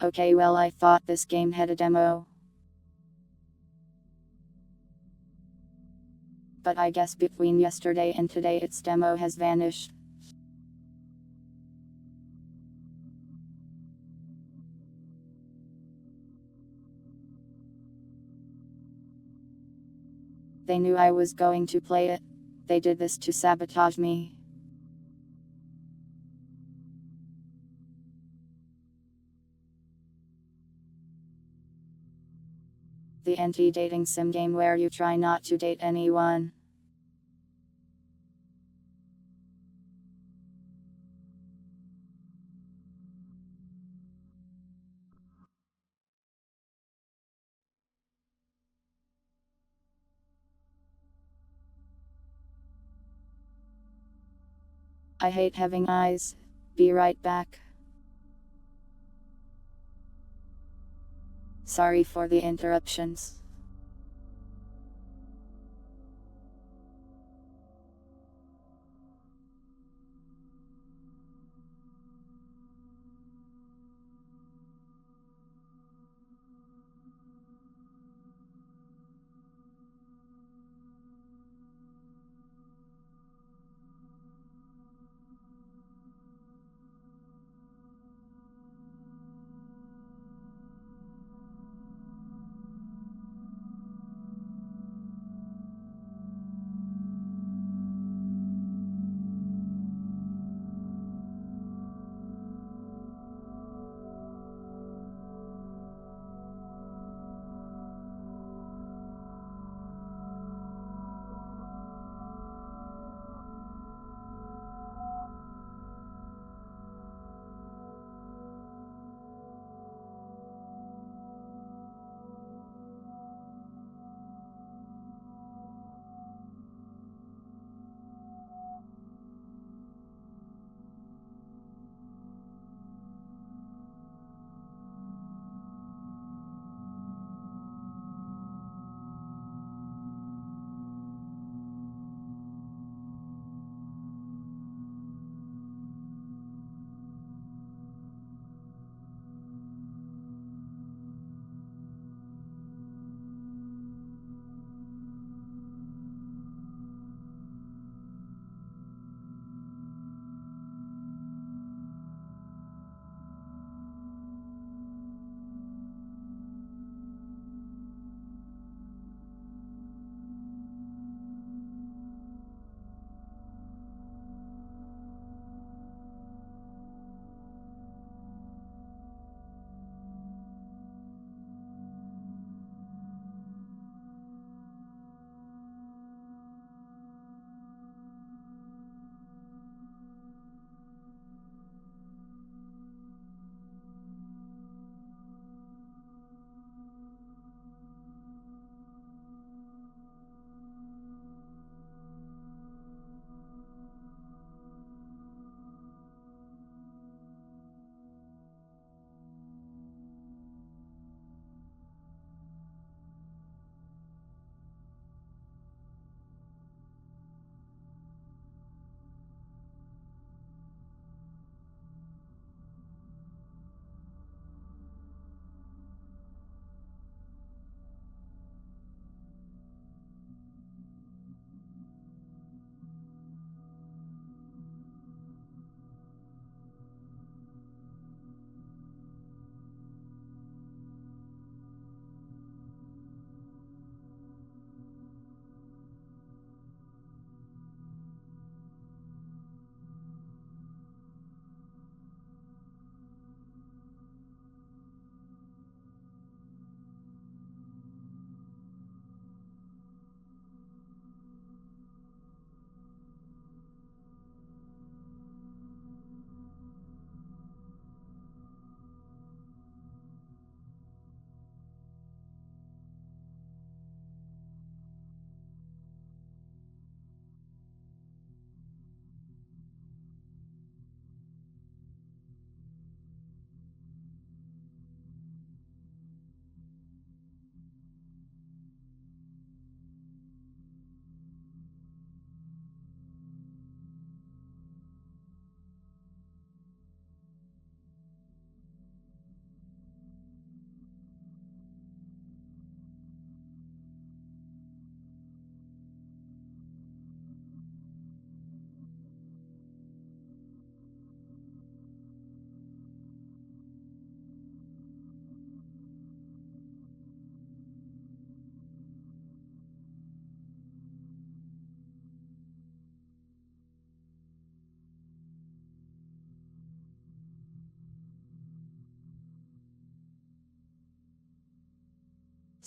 Okay, well, I thought this game had a demo. But I guess between yesterday and today its demo has vanished. They knew I was going to play it. They did this to sabotage me. The anti-dating sim game where you try not to date anyone. I hate having eyes. Be right back. Sorry for the interruptions.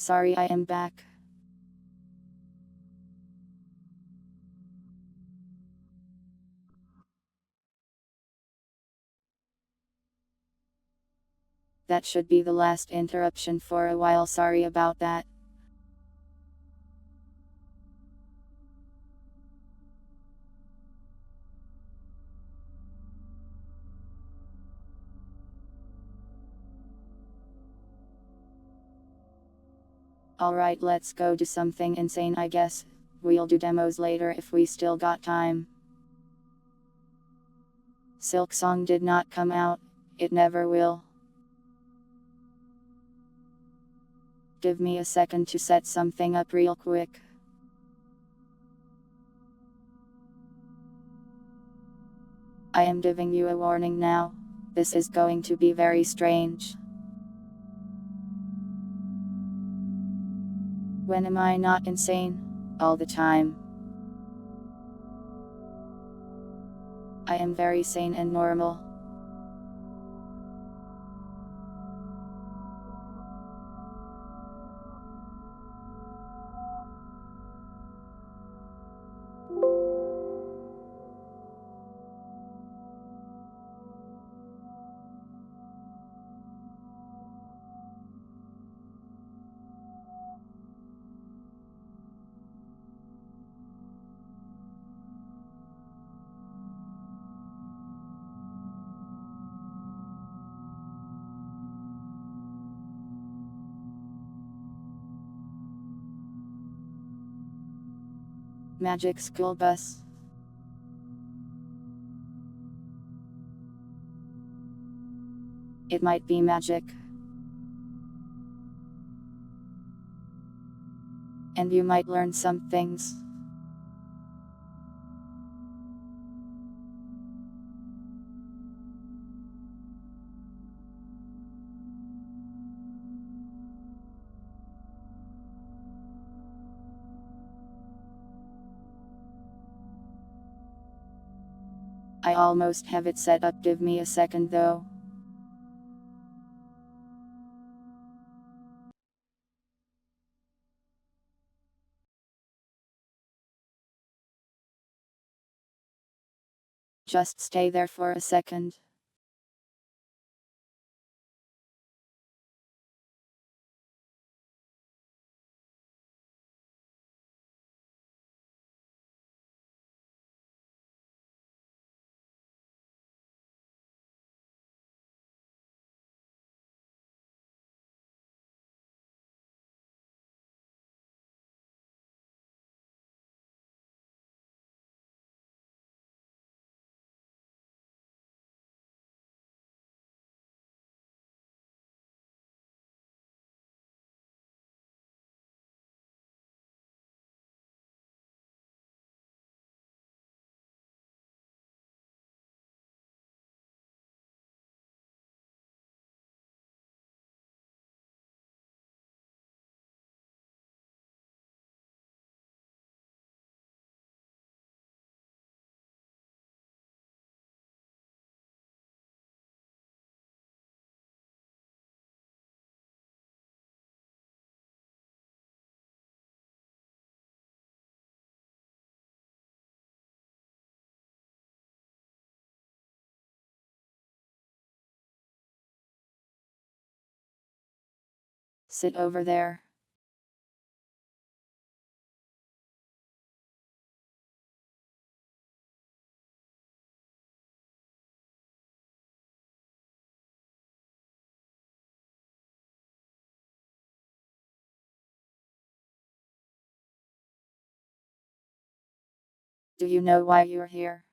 Sorry, I am back. That should be the last interruption for a while, sorry about that. Alright, let's go do something insane, I guess. We'll do demos later if we still got time. Silk Song did not come out, it never will. Give me a second to set something up real quick. I am giving you a warning now. This is going to be very strange. When am I not insane? All the time. I am very sane and normal. Magic school bus. It might be magic. And you might learn some things. I almost have it set up, give me a second though. Just stay there for a second. Sit over there. Do you know why you're here?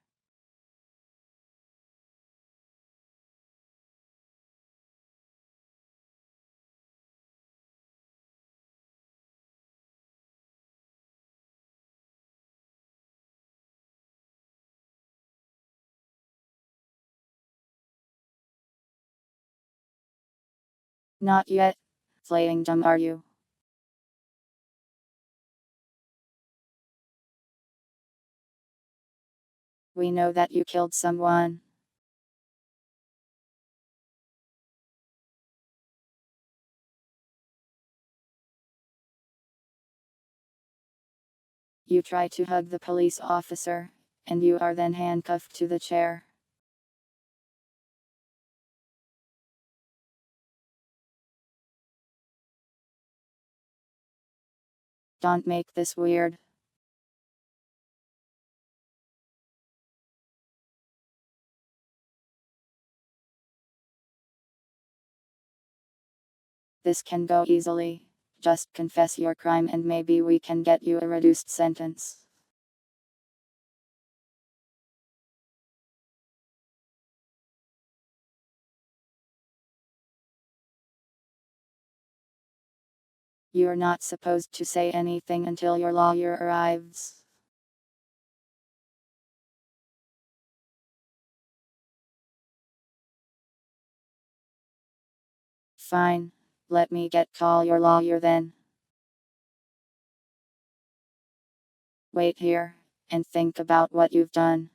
Not yet. Playing dumb, are you? We know that you killed someone. You try to hug the police officer, and you are then handcuffed to the chair. Don't make this weird. This can go easily. Just confess your crime and maybe we can get you a reduced sentence. You're not supposed to say anything until your lawyer arrives. Fine. Let me call your lawyer then. Wait here, and think about what you've done.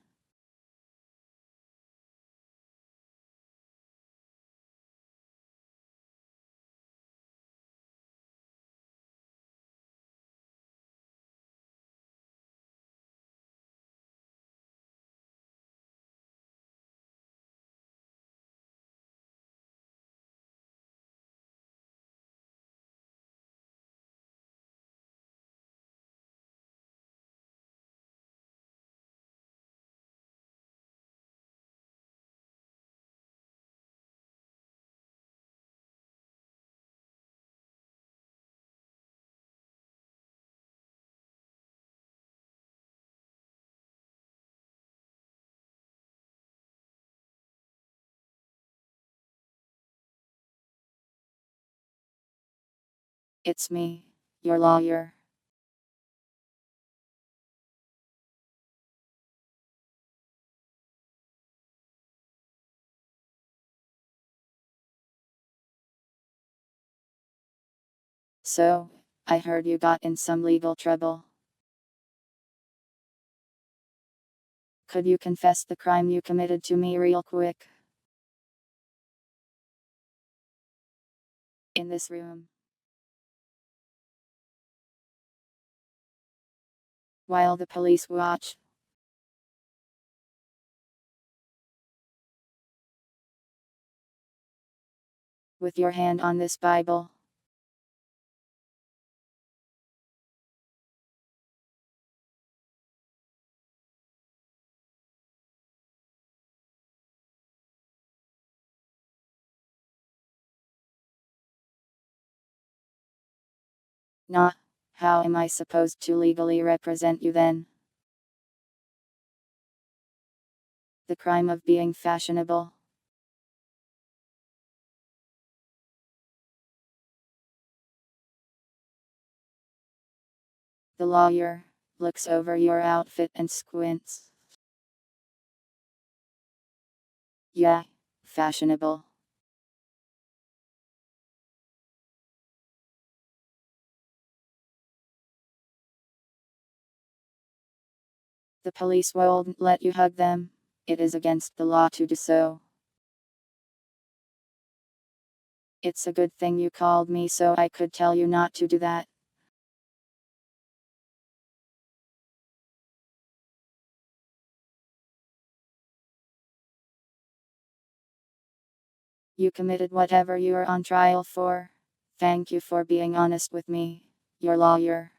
It's me, your lawyer. So, I heard you got in some legal trouble. Could you confess the crime you committed to me real quick? In this room. While the police watch. With your hand on this Bible. Nah. How am I supposed to legally represent you then? The crime of being fashionable. The lawyer looks over your outfit and squints. Yeah, fashionable. The police won't let you hug them. It is against the law to do so. It's a good thing you called me so I could tell you not to do that. You committed whatever you are on trial for. Thank you for being honest with me, your lawyer.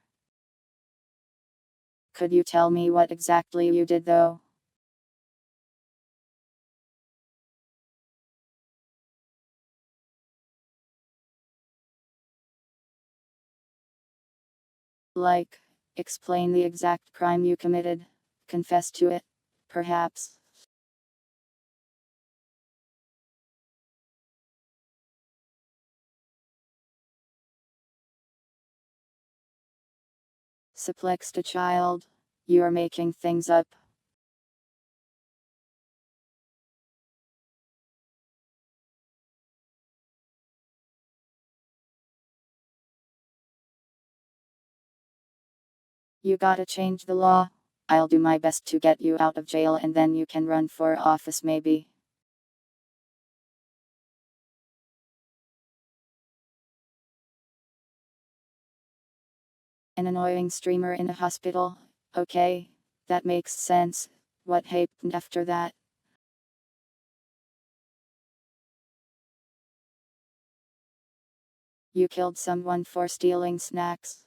Could you tell me what exactly you did though? Like, explain the exact crime you committed. Confess to it, perhaps. Suplexed a child. You are making things up. You gotta change the law. I'll do my best to get you out of jail and then you can run for office maybe. An annoying streamer in a hospital. Okay, that makes sense. What happened after that? You killed someone for stealing snacks.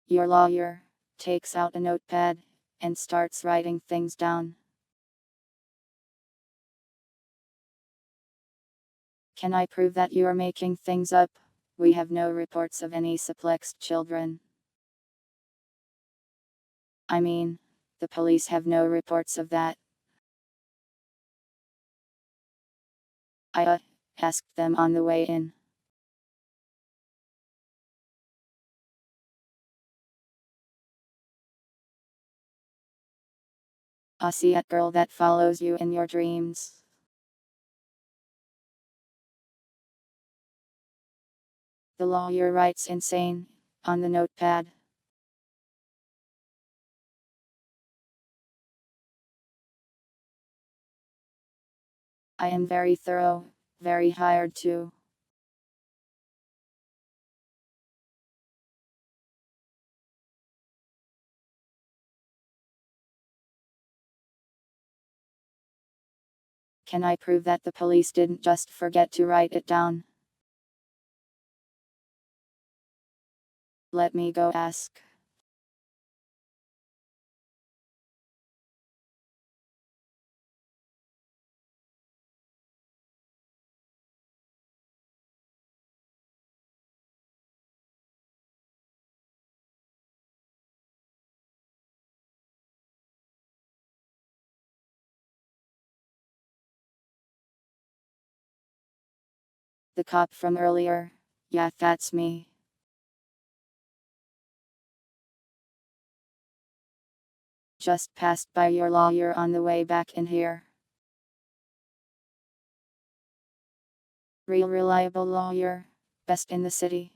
Your lawyer takes out a notepad and starts writing things down. Can I prove that you are making things up? We have no reports of any suplexed children. I mean, the police have no reports of that. I asked them on the way in. I see a girl that follows you in your dreams. The lawyer writes insane on the notepad. I am very thorough, very hired too. Can I prove that the police didn't just forget to write it down? Let me go ask. The cop from earlier. Yeah, that's me. Just passed by your lawyer on the way back in here. Real reliable lawyer. Best in the city.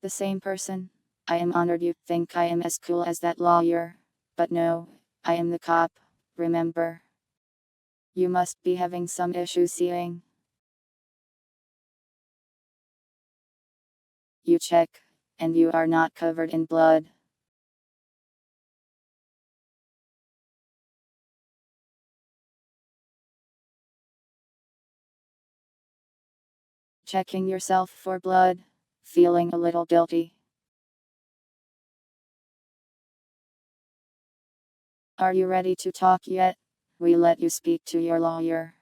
The same person. I am honored you think I am as cool as that lawyer. But no, I am the cop, remember? You must be having some issues seeing. You check, and you are not covered in blood. Checking yourself for blood, feeling a little guilty. Are you ready to talk yet? We let you speak to your lawyer.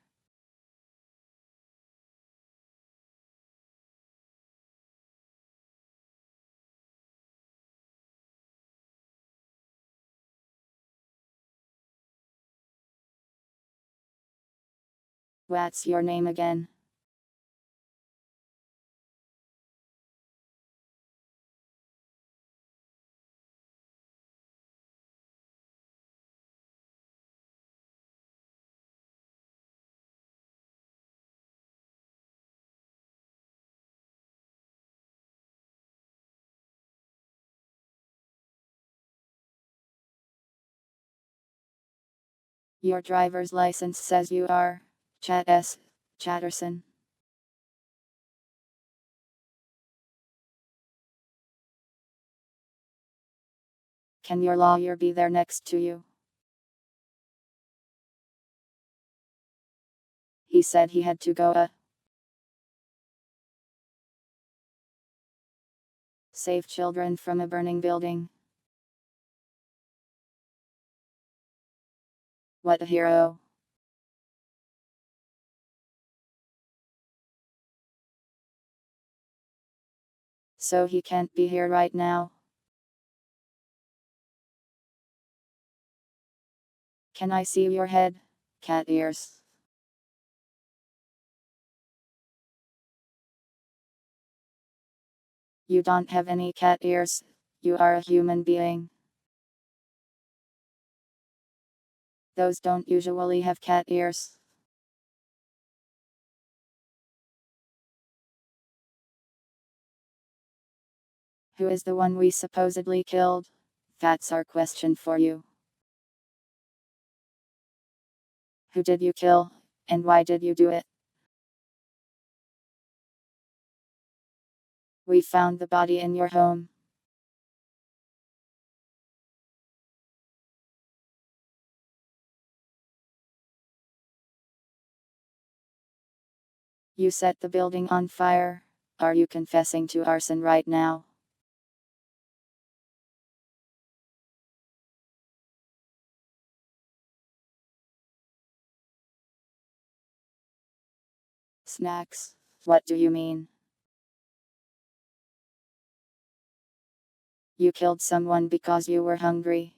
What's your name again? Your driver's license says you are Chad S. Chatterson. Can your lawyer be there next to you? He said he had to go save children from a burning building. What a hero. So he can't be here right now. Can I see your head? Cat ears. You don't have any cat ears. You are a human being. Those don't usually have cat ears. Who is the one we supposedly killed? That's our question for you. Who did you kill, and why did you do it? We found the body in your home. You set the building on fire. Are you confessing to arson right now? Snacks? What do you mean? You killed someone because you were hungry.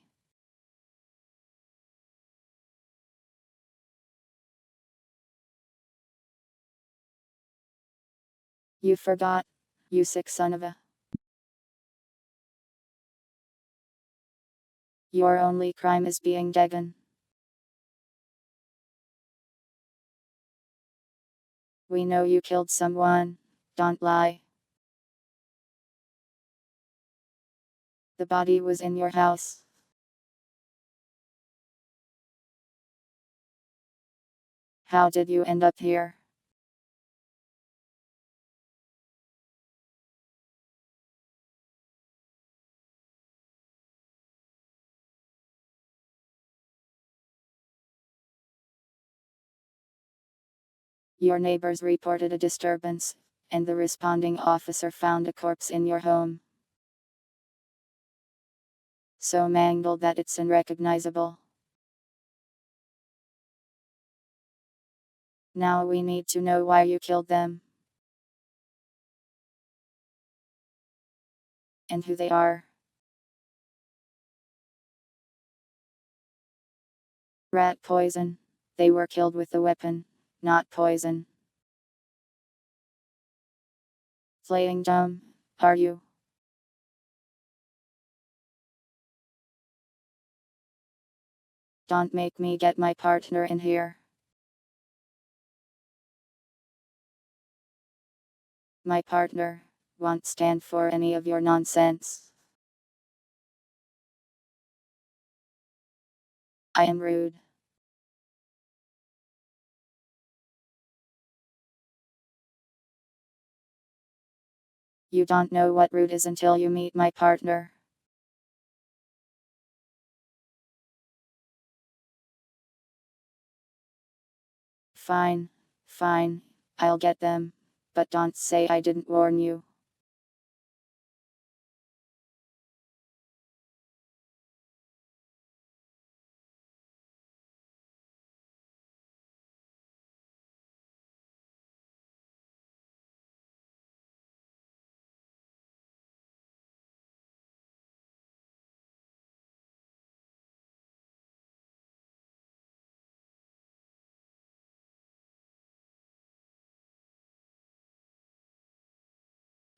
You forgot. You sick son of a. Your only crime is being Degan. We know you killed someone. Don't lie. The body was in your house. How did you end up here? Your neighbors reported a disturbance, and the responding officer found a corpse in your home. So mangled that it's unrecognizable. Now we need to know why you killed them. And who they are. Rat poison. They were killed with a weapon, not poison. Playing dumb, are you? Don't make me get my partner in here. My partner won't stand for any of your nonsense. I am rude. You don't know what rude is until you meet my partner. Fine, fine, I'll get them. But don't say I didn't warn you.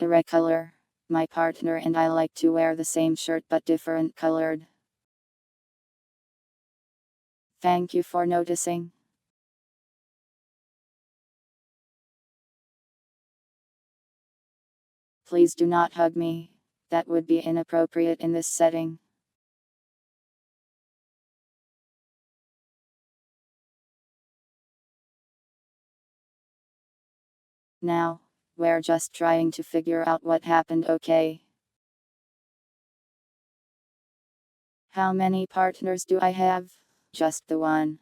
The color. My partner and I like to wear the same shirt but different colored. Thank you for noticing. Please do not hug me. That would be inappropriate in this setting. Now, we're just trying to figure out what happened, okay? How many partners do I have? Just the one.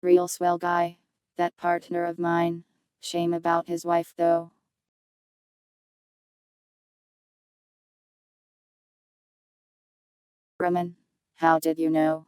Real swell guy. That partner of mine. Shame about his wife though. Roman, how did you know?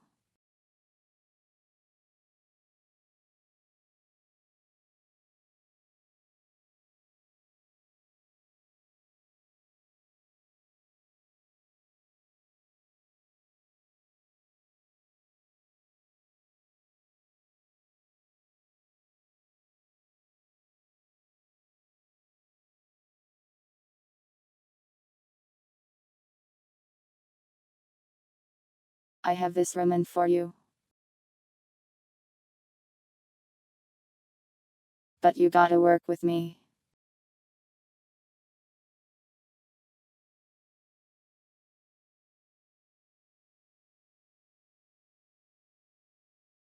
I have this Roman for you. But you gotta work with me.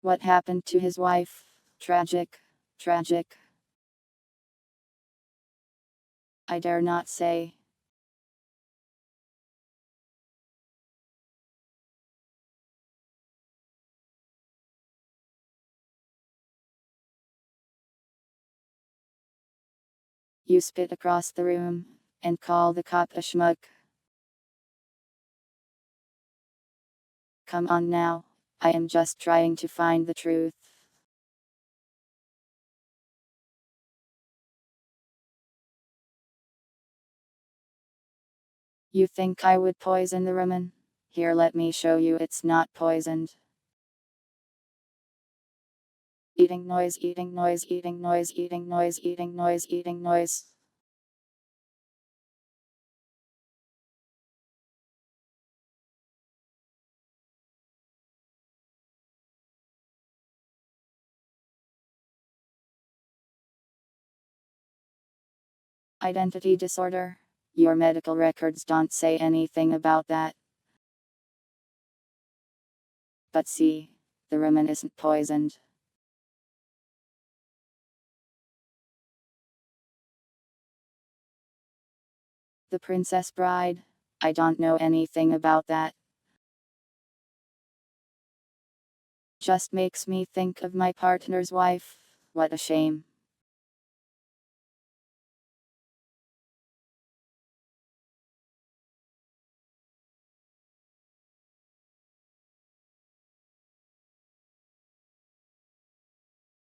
What happened to his wife? Tragic. Tragic. I dare not say. You spit across the room and call the cop a schmuck. Come on now. I am just trying to find the truth. You think I would poison the woman? Here, let me show you it's not poisoned. Eating noise, eating noise, eating noise, eating noise, eating noise, eating noise. Identity disorder. Your medical records don't say anything about that. But see, the woman isn't poisoned. The Princess Bride? I don't know anything about that. Just makes me think of my partner's wife. What a shame.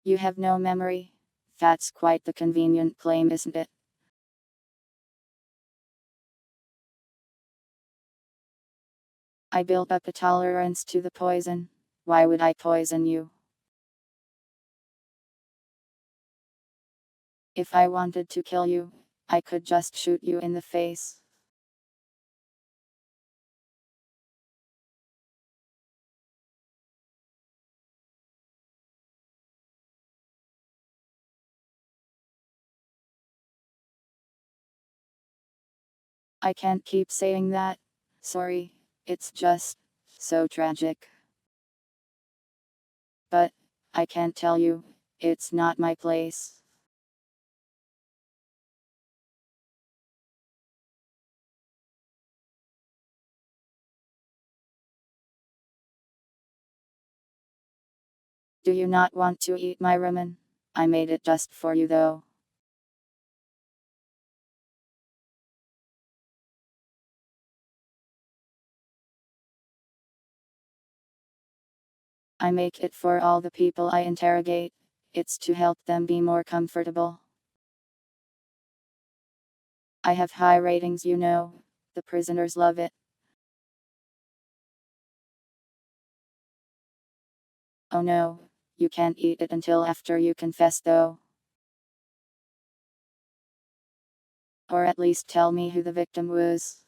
You have no memory? That's quite the convenient claim, isn't it? I built up a tolerance to the poison. Why would I poison you? If I wanted to kill you, I could just shoot you in the face. I can't keep saying that. Sorry, it's just so tragic. But I can't tell you, it's not my place. Do you not want to eat my ramen? I made it just for you though. I make it for all the people I interrogate. It's to help them be more comfortable. I have high ratings, you know. The prisoners love it. Oh no, you can't eat it until after you confess though. Or at least tell me who the victim was.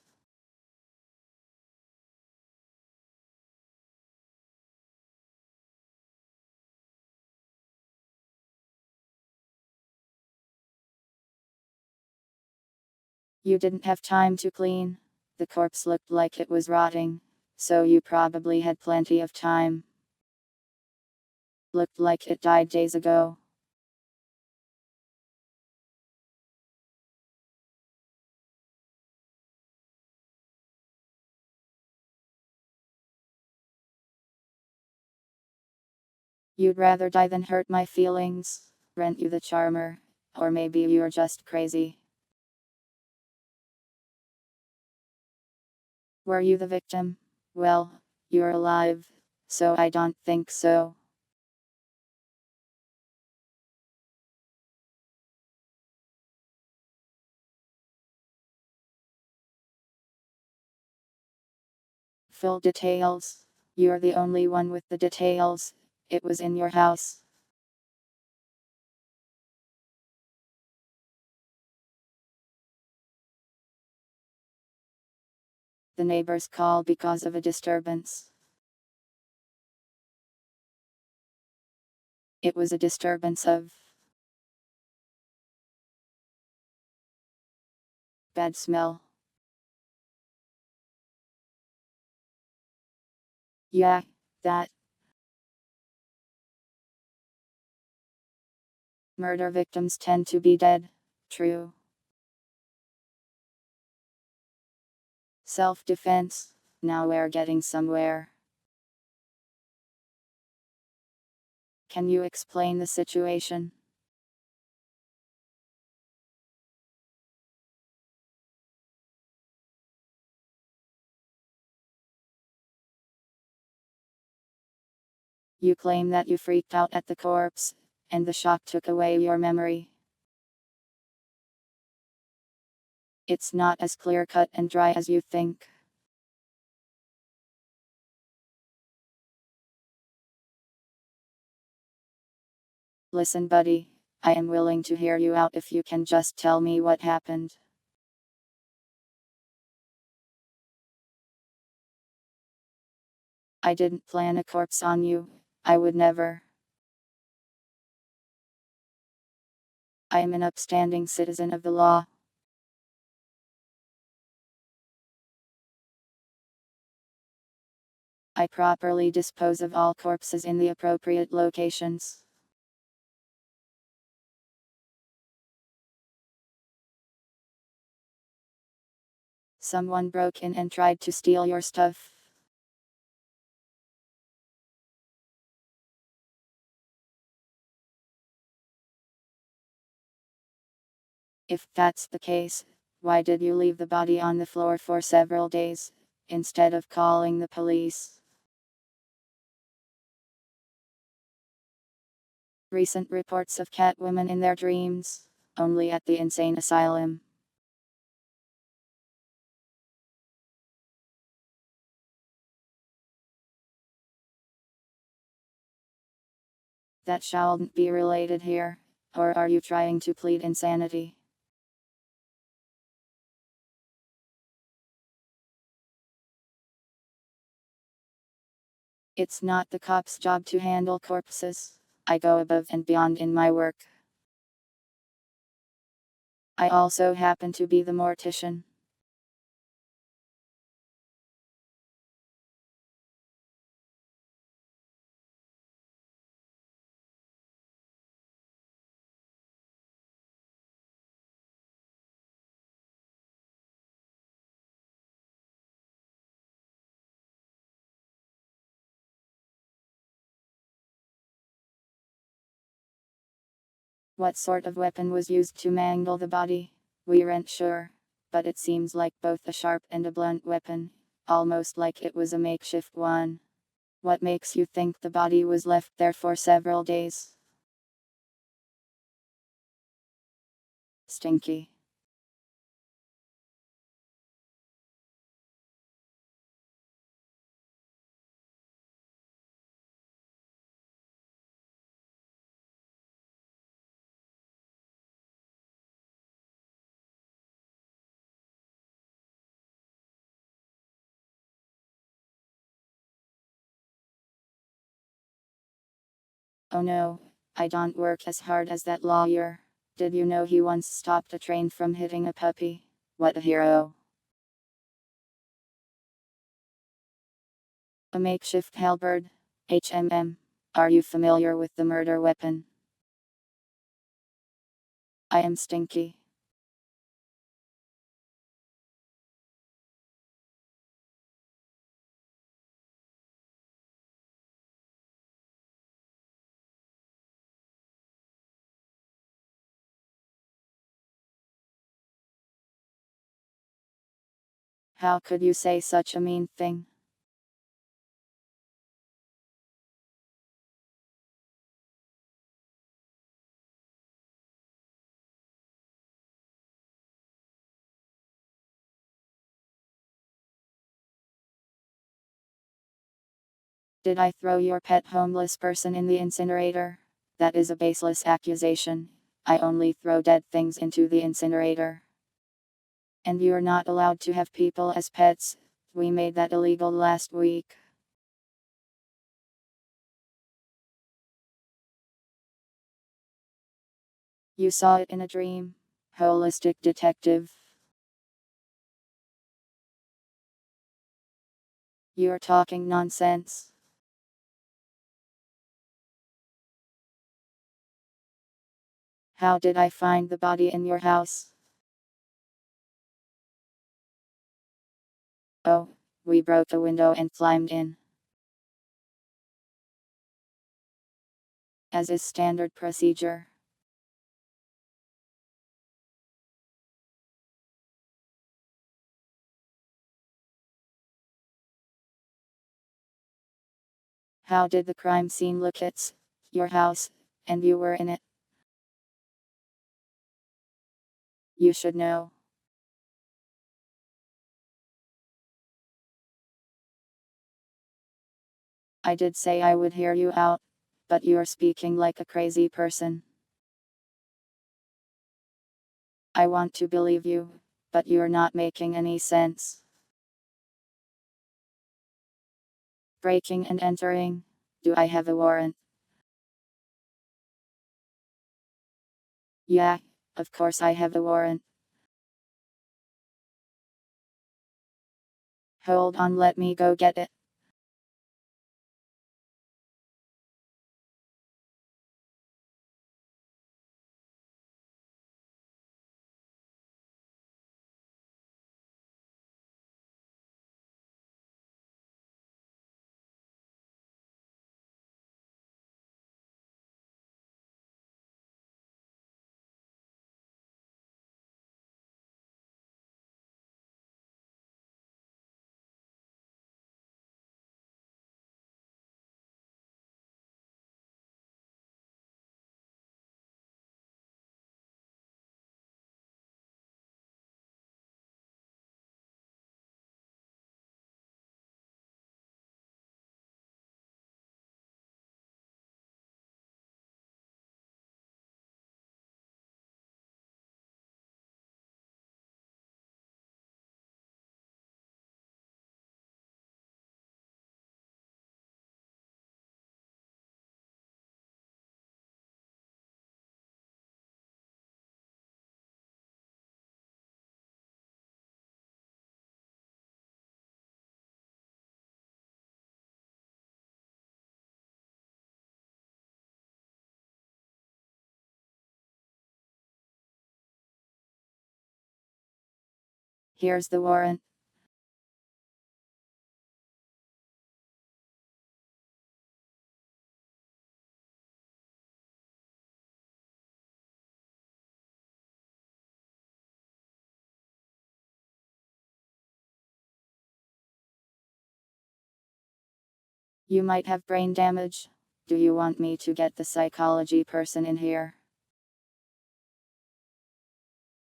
You didn't have time to clean. The corpse looked like it was rotting, so you probably had plenty of time. Looked like it died days ago. You'd rather die than hurt my feelings. Rent you the charmer. Or maybe you're just crazy. Were you the victim? Well, you're alive, so I don't think so. Full details. You're the only one with the details. It was in your house. The neighbors called because of a disturbance. It was a disturbance of Bad smell. Yeah, that. Murder victims tend to be dead. True. Self-defense. Now we're getting somewhere. Can you explain the situation? You claim that you freaked out at the corpse, and the shock took away your memory. It's not as clear-cut and dry as you think. Listen, buddy, I am willing to hear you out if you can just tell me what happened. I didn't plan a corpse on you. I would never. I am an upstanding citizen of the law. I properly dispose of all corpses in the appropriate locations. Someone broke in and tried to steal your stuff. If that's the case, why did you leave the body on the floor for several days, instead of calling the police? Recent reports of Catwomen in their dreams, only at the insane asylum. That shouldn't be related here, or are you trying to plead insanity? It's not the cop's job to handle corpses. I go above and beyond in my work. I also happen to be the mortician. What sort of weapon was used to mangle the body? We aren't sure, but it seems like both a sharp and a blunt weapon, almost like it was a makeshift one. What makes you think the body was left there for several days? Stinky. Oh no, I don't work as hard as that lawyer. Did you know he once stopped a train from hitting a puppy? What a hero. A makeshift halberd. HMM. Are you familiar with the murder weapon? I am Stinky. How could you say such a mean thing? Did I throw your pet homeless person in the incinerator? That is a baseless accusation. I only throw dead things into the incinerator. And you're not allowed to have people as pets. We made that illegal last week. You saw it in a dream. Holistic detective. You're talking nonsense. How did I find the body in your house? Oh, we broke a window and climbed in. As is standard procedure. How did the crime scene look? It's your house, and you were in it. You should know. I did say I would hear you out, but you're speaking like a crazy person. I want to believe you, but you're not making any sense. Breaking and entering. Do I have a warrant? Yeah, of course I have a warrant. Hold on, let me go get it. Here's the warrant. You might have brain damage. Do you want me to get the psychology person in here?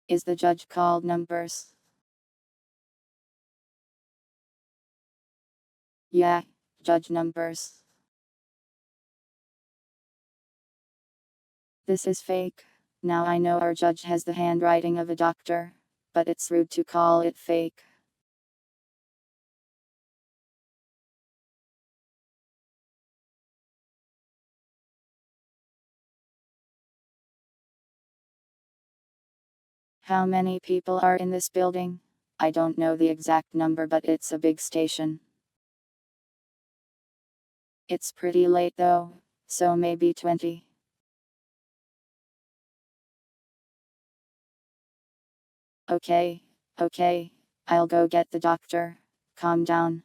Is the judge called numbers? Yeah, judge numbers. This is fake. Now I know our judge has the handwriting of a doctor, but it's rude to call it fake. How many people are in this building? I don't know the exact number, but it's a big station. It's pretty late though, so maybe 20. Okay, okay, I'll go get the doctor. Calm down.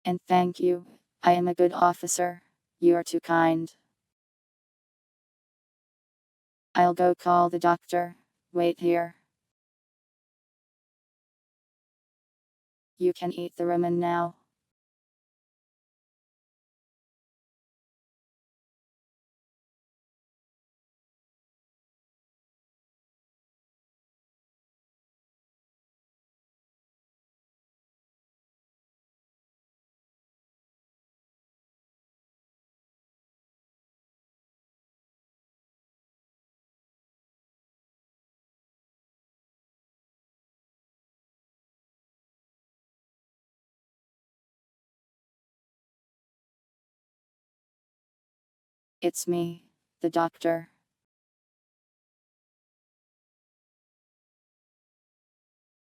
And thank you. I am a good officer. You're too kind. I'll go call the doctor. Wait here. You can eat the ramen now. It's me, the doctor.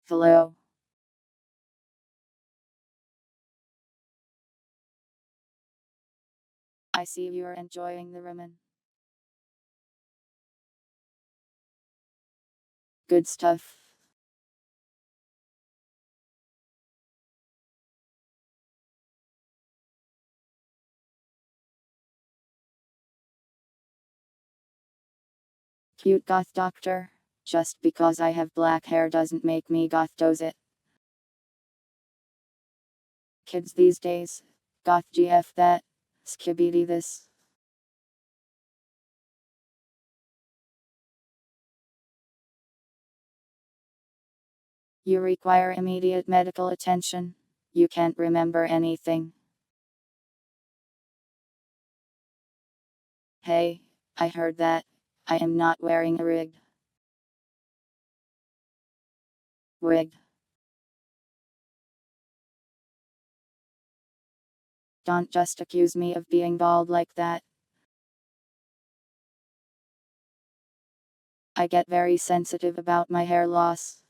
Hello. I see you're enjoying the ramen. Good stuff. Cute goth doctor. Just because I have black hair doesn't make me goth, does it? Kids these days. Goth GF that. Skibidi this. You require immediate medical attention. You can't remember anything. Hey, I heard that. I am not wearing a wig. Don't just accuse me of being bald like that. I get very sensitive about my hair loss.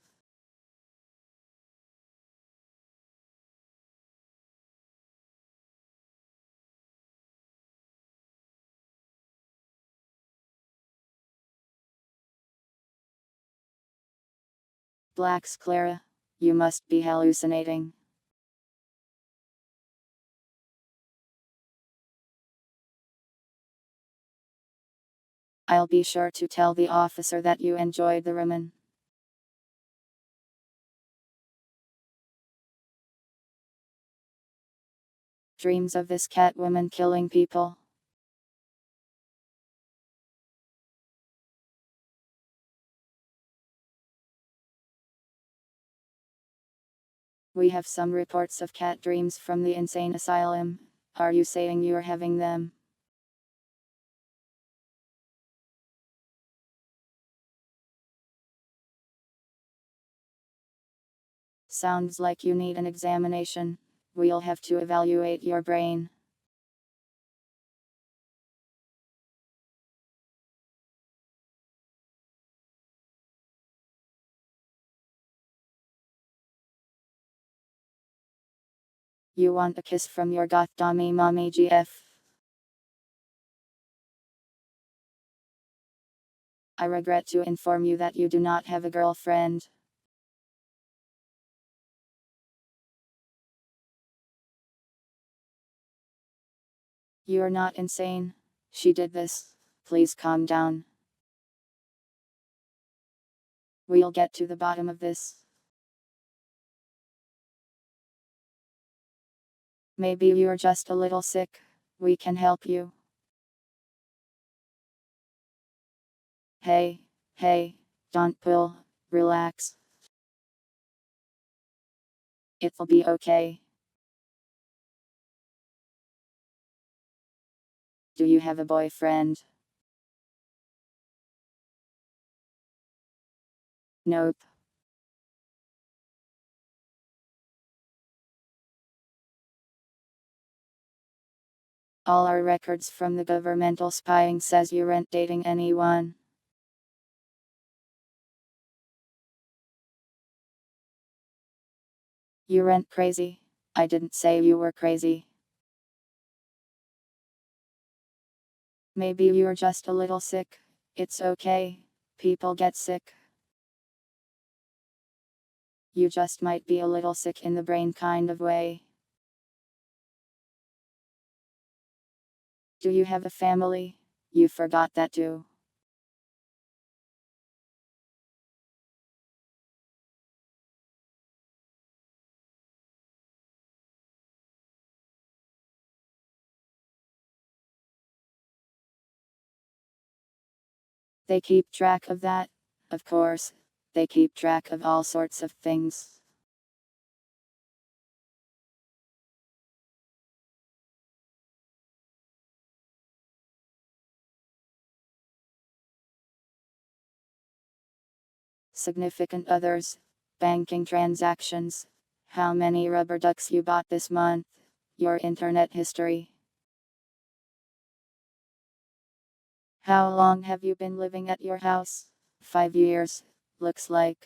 Blacks Clara. You must be hallucinating. I'll be sure to tell the officer that you enjoyed the ramen. Dreams of this Catwoman killing people. We have some reports of cat dreams from the insane asylum. Are you saying you're having them? Sounds like you need an examination. We'll have to evaluate your brain. You want a kiss from your goth dummy mommy GF? I regret to inform you that you do not have a girlfriend. You're not insane. She did this. Please calm down. We'll get to the bottom of this. Maybe you're just a little sick. We can help you. Hey, don't pull. Relax. It'll be okay. Do you have a boyfriend? Nope. All our records from the governmental spying says you aren't dating anyone. You aren't crazy. I didn't say you were crazy. Maybe you're just a little sick. It's okay. People get sick. You just might be a little sick in the brain kind of way. Do you have a family? You forgot that too. They keep track of that. Of course. They keep track of all sorts of things. Significant others. Banking transactions. How many rubber ducks you bought this month. Your internet history. How long have you been living at your house? 5 years. Looks like.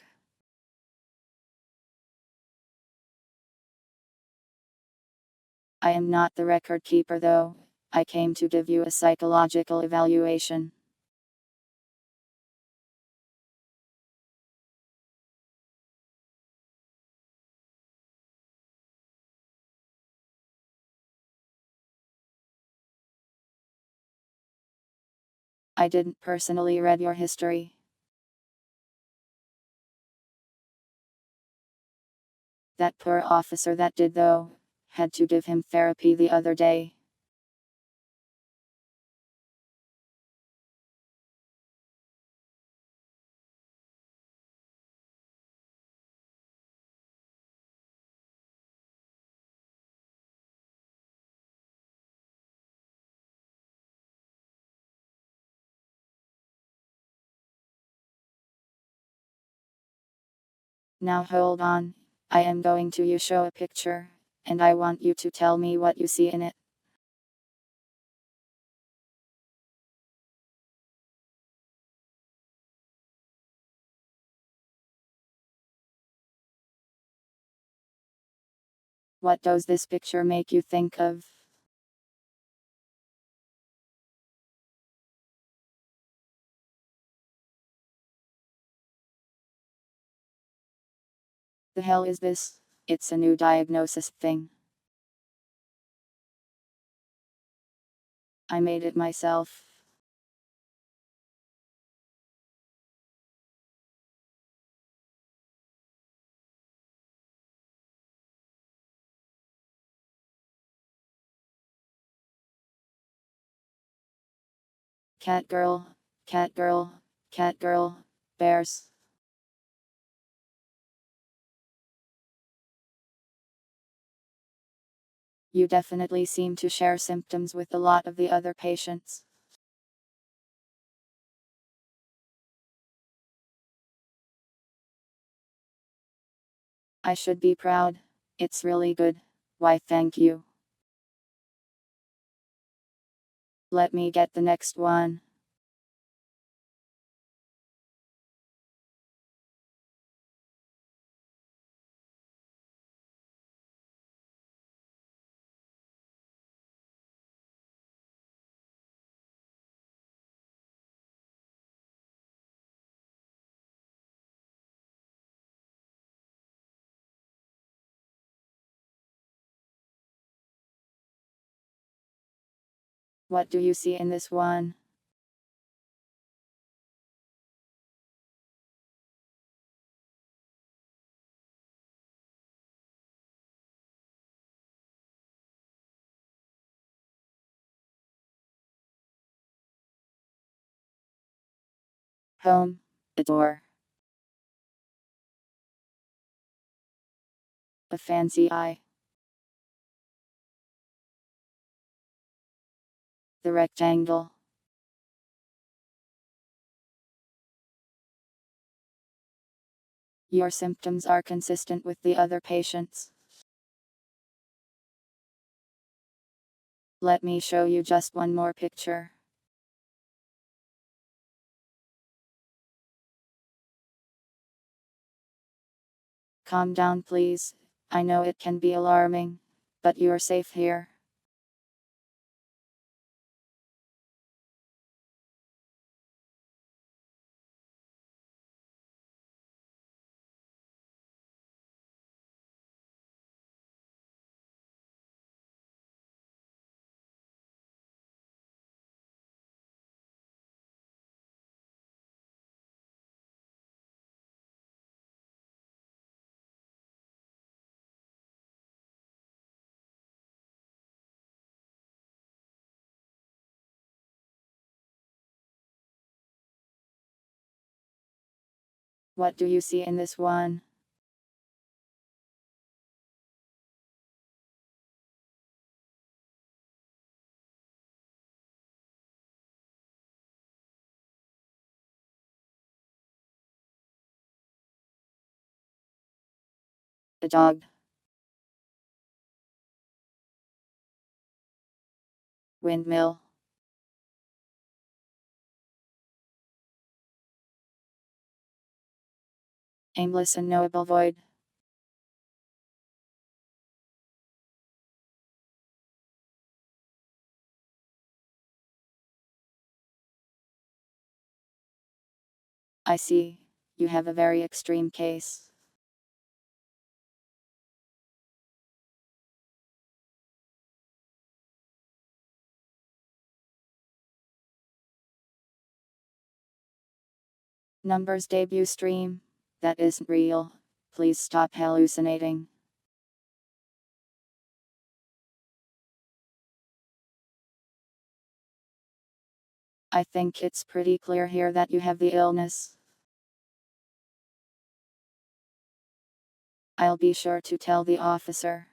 I am not the record keeper though. I came to give you a psychological evaluation. I didn't personally read your history. That poor officer that did though. Had to give him therapy the other day. Now hold on. I am going to show a picture, and I want you to tell me what you see in it. What does this picture make you think of? The hell is this? It's a new diagnosis thing. I made it myself. Cat girl, cat girl, cat girl, bears. You definitely seem to share symptoms with a lot of the other patients. I should be proud. It's really good. Why, thank you. Let me get the next one. What do you see in this one? Home, a door, a fancy eye, the rectangle. Your symptoms are consistent with the other patients. Let me show you just one more picture. Calm down, please. I know it can be alarming, but you're safe here. What do you see in this one? A dog, windmill, aimless and knowable void. I see. You have a very extreme case. Numbers debut stream. That isn't real. Please stop hallucinating. I think it's pretty clear here that you have the illness. I'll be sure to tell the officer.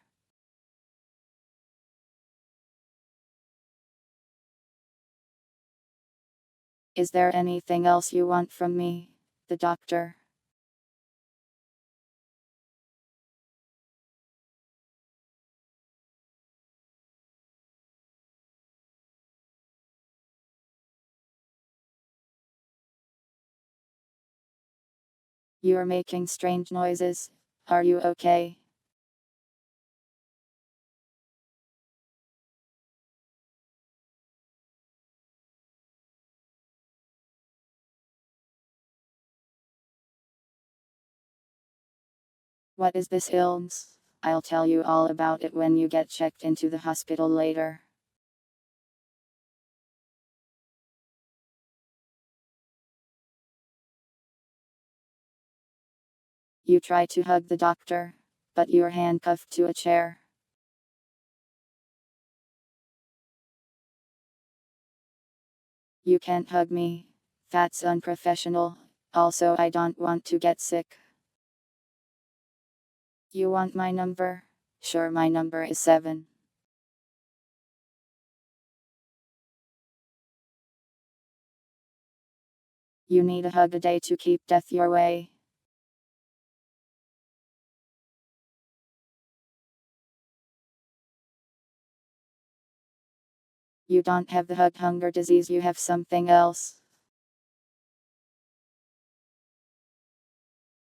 Is there anything else you want from me, the doctor? You are making strange noises. Are you okay? What is this illness? I'll tell you all about it when you get checked into the hospital later. You try to hug the doctor, but you're handcuffed to a chair. You can't hug me. That's unprofessional. Also, I don't want to get sick. You want my number? Sure, my number is 7. You need a hug a day to keep death your way. You don't have the hug hunger disease, you have something else.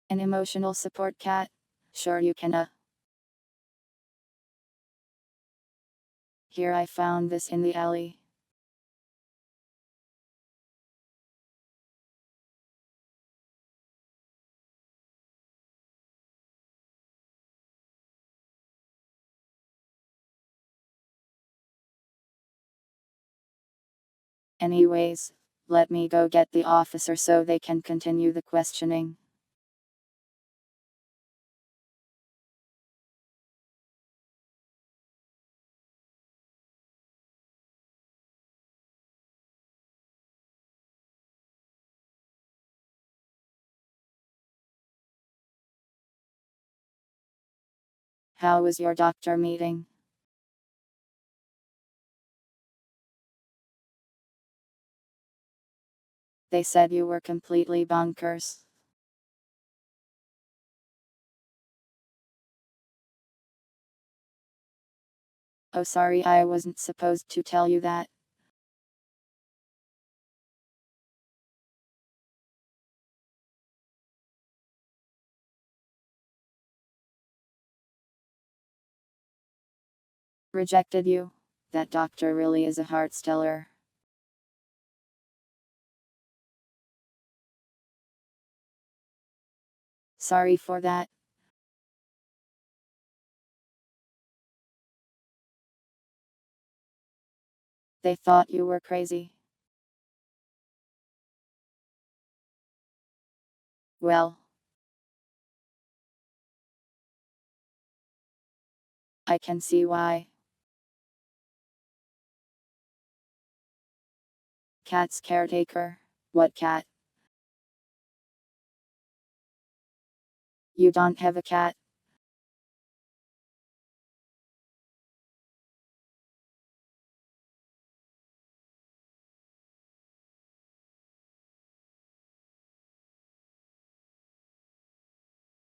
An emotional support cat? Sure, you can. Here, I found this in the alley. Anyways, let me go get the officer so they can continue the questioning. How was your doctor meeting? They said you were completely bonkers. Oh, sorry, I wasn't supposed to tell you that. Rejected you? That doctor really is a heart stealer. Sorry for that. They thought you were crazy. Well, I can see why. Cat's caretaker. What cat? You don't have a cat?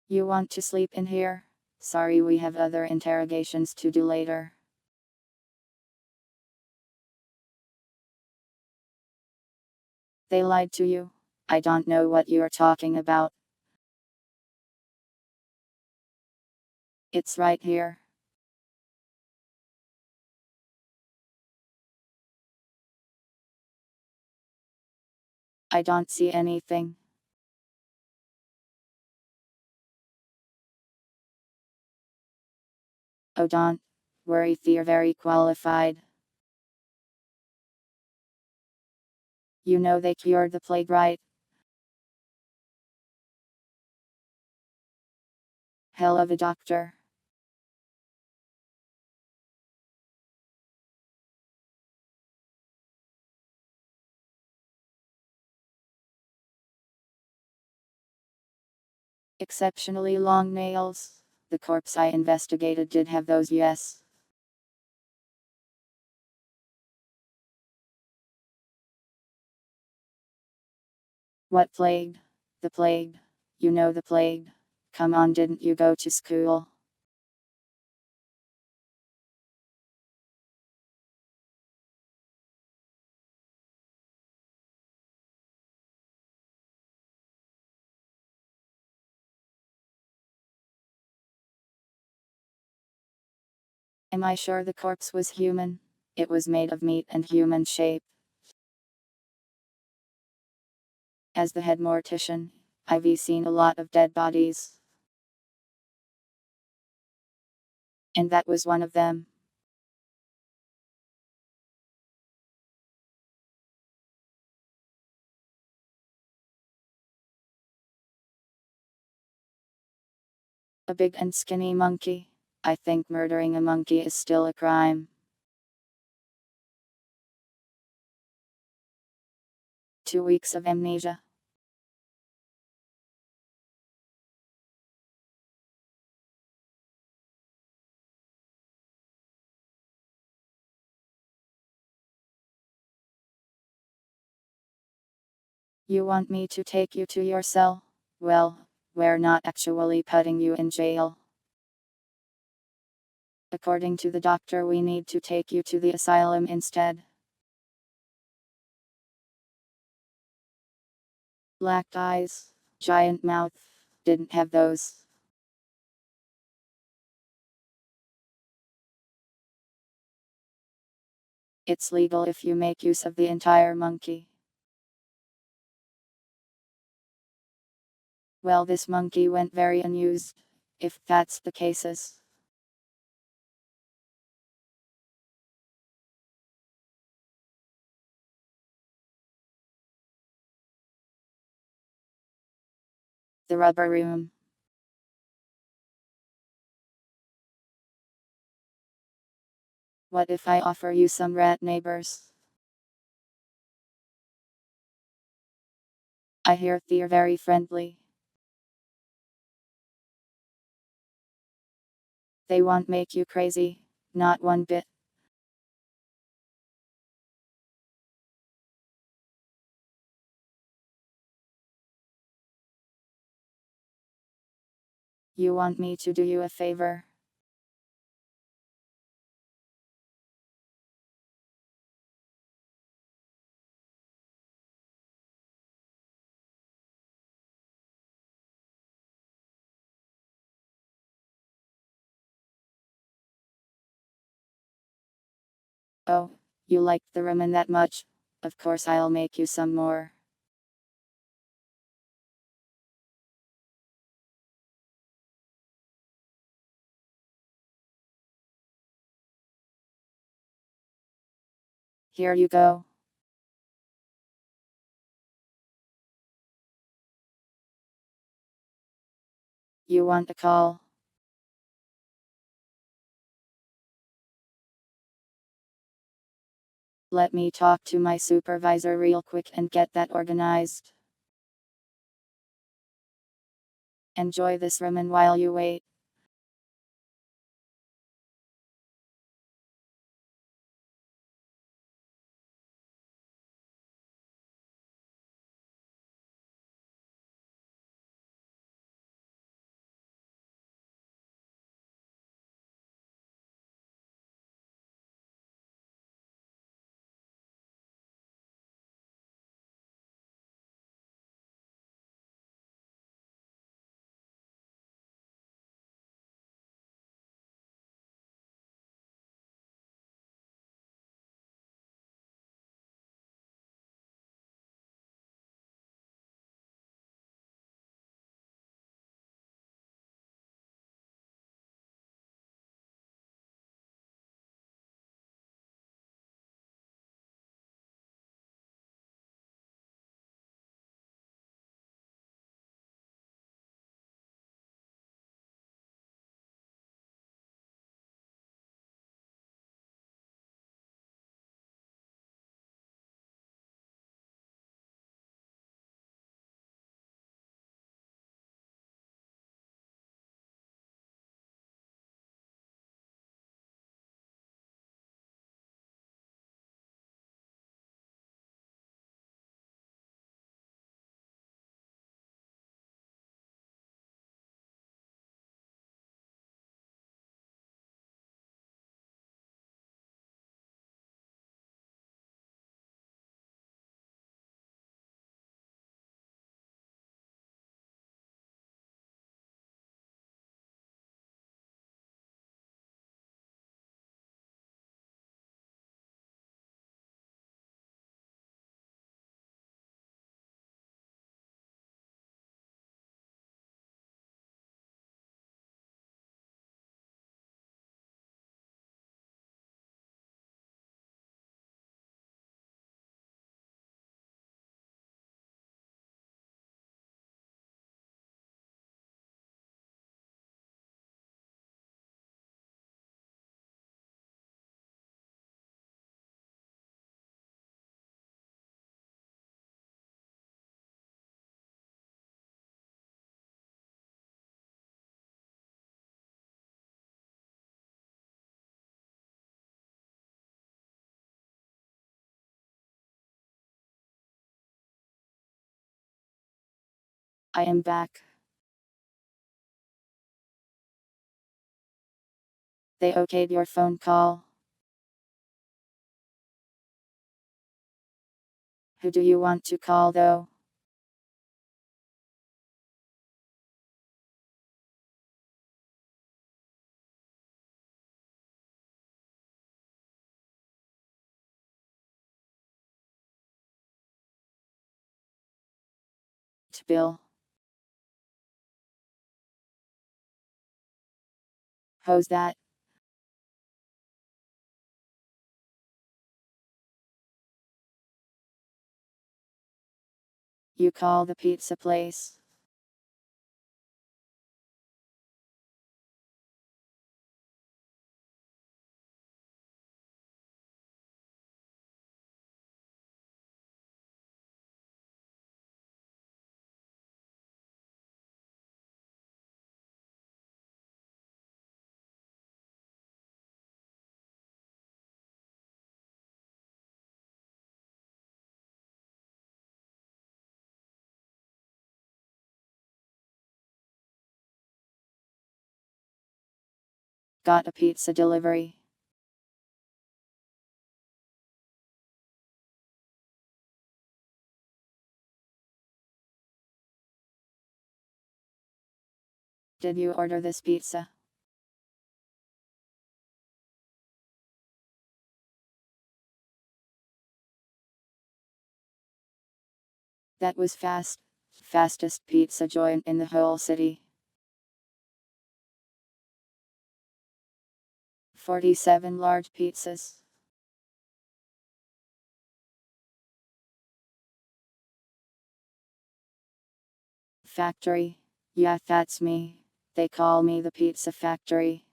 You want to sleep in here? Sorry, we have other interrogations to do later. They lied to you. I don't know what you're talking about. It's right here. I don't see anything. Oh, don't worry, they're very qualified. You know they cured the plague, right? Hell of a doctor. Exceptionally long nails. The corpse I investigated did have those, yes. What plague? The plague. You know the plague. Come on, didn't you go to school? Am I sure the corpse was human? It was made of meat and human shape. As the head mortician, I've seen a lot of dead bodies. And that was one of them. A big and skinny monkey. I think murdering a monkey is still a crime. 2 weeks of amnesia. You want me to take you to your cell? Well, we're not actually putting you in jail. According to the doctor, we need to take you to the asylum instead. Black eyes, giant mouth, didn't have those. It's legal if you make use of the entire monkey. Well, this monkey went very unused, if that's the cases. The rubber room. What if I offer you some rat neighbors? I hear they're very friendly. They won't make you crazy, not one bit. You want me to do you a favor? Oh, you liked the ramen that much? Of course I'll make you some more. Here you go. You want a call? Let me talk to my supervisor real quick and get that organized. Enjoy this ramen while you wait. I am back. They okayed your phone call. Who do you want to call though? To Bill. Who's that? You call the pizza place. Got a pizza delivery. Did you order this pizza? That was fast. Fastest pizza joint in the whole city. 47 large pizzas. Factory. Yeah, that's me. They call me the Pizza Factory.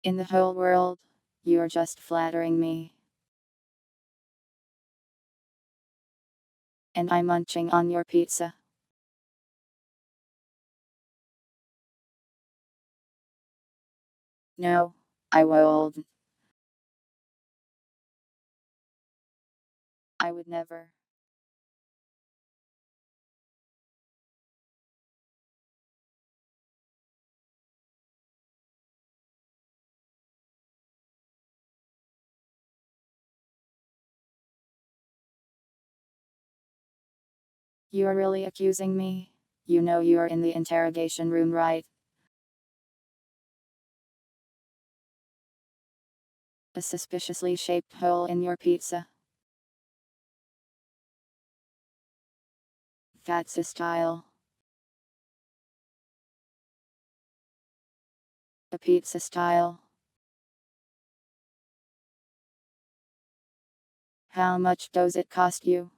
In the whole world, you're just flattering me. And I'm munching on your pizza. No, I won't. I would never. You're really accusing me? You know you're in the interrogation room, right? A suspiciously shaped hole in your pizza. That's a style. A pizza style. How much does it cost you?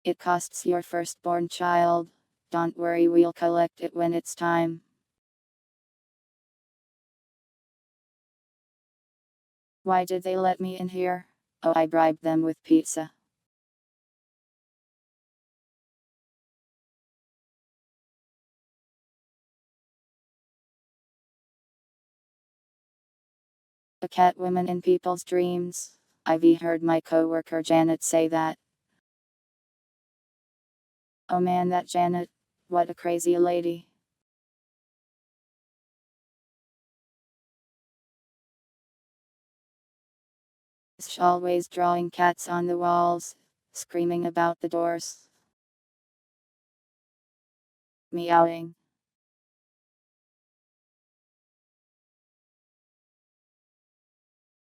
It costs your firstborn child. Don't worry, we'll collect it when it's time. Why did they let me in here? Oh, I bribed them with pizza. A catwoman in people's dreams. I've heard my coworker Janet say that. Oh man, that Janet. What a crazy lady. She's always drawing cats on the walls, screaming about the doors, meowing.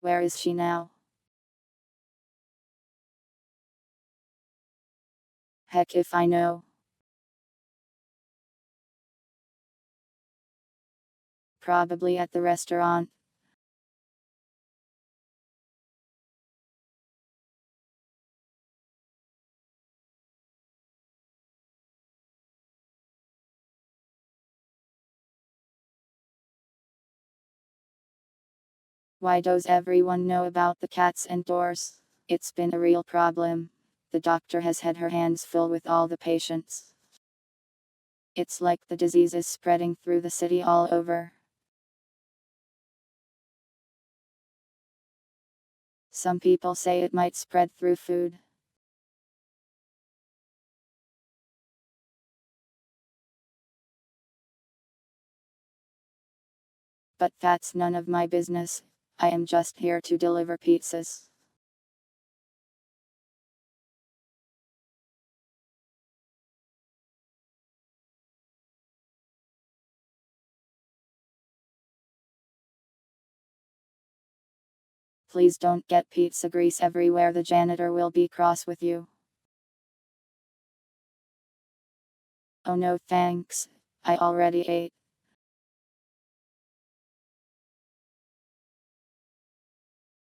Where is she now? Heck if I know. Probably at the restaurant. Why does everyone know about the cats indoors? It's been a real problem. The doctor has had her hands full with all the patients. It's like the disease is spreading through the city all over. Some people say it might spread through food. But that's none of my business. I am just here to deliver pizzas. Please don't get pizza grease everywhere, the janitor will be cross with you. Oh no thanks, I already ate.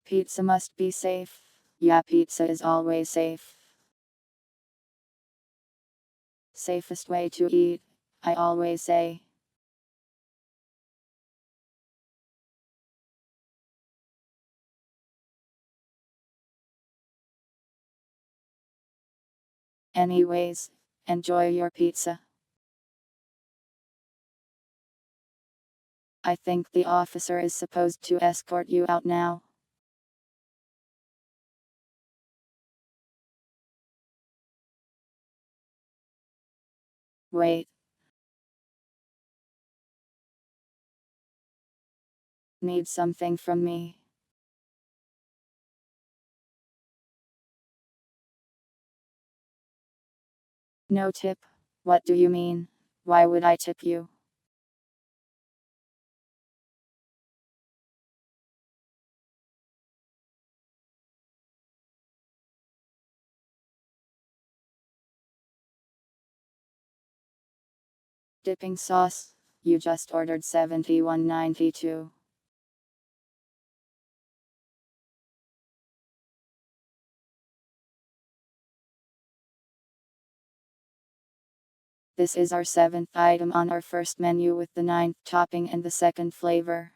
Pizza must be safe. Yeah, pizza is always safe. Safest way to eat, I always say. Anyways, enjoy your pizza. I think the officer is supposed to escort you out now. Wait. Need something from me? No tip? What do you mean? Why would I tip you? Dipping sauce? You just ordered 71.92. This is our 7th item on our first menu with the 9th topping and the 2nd flavor.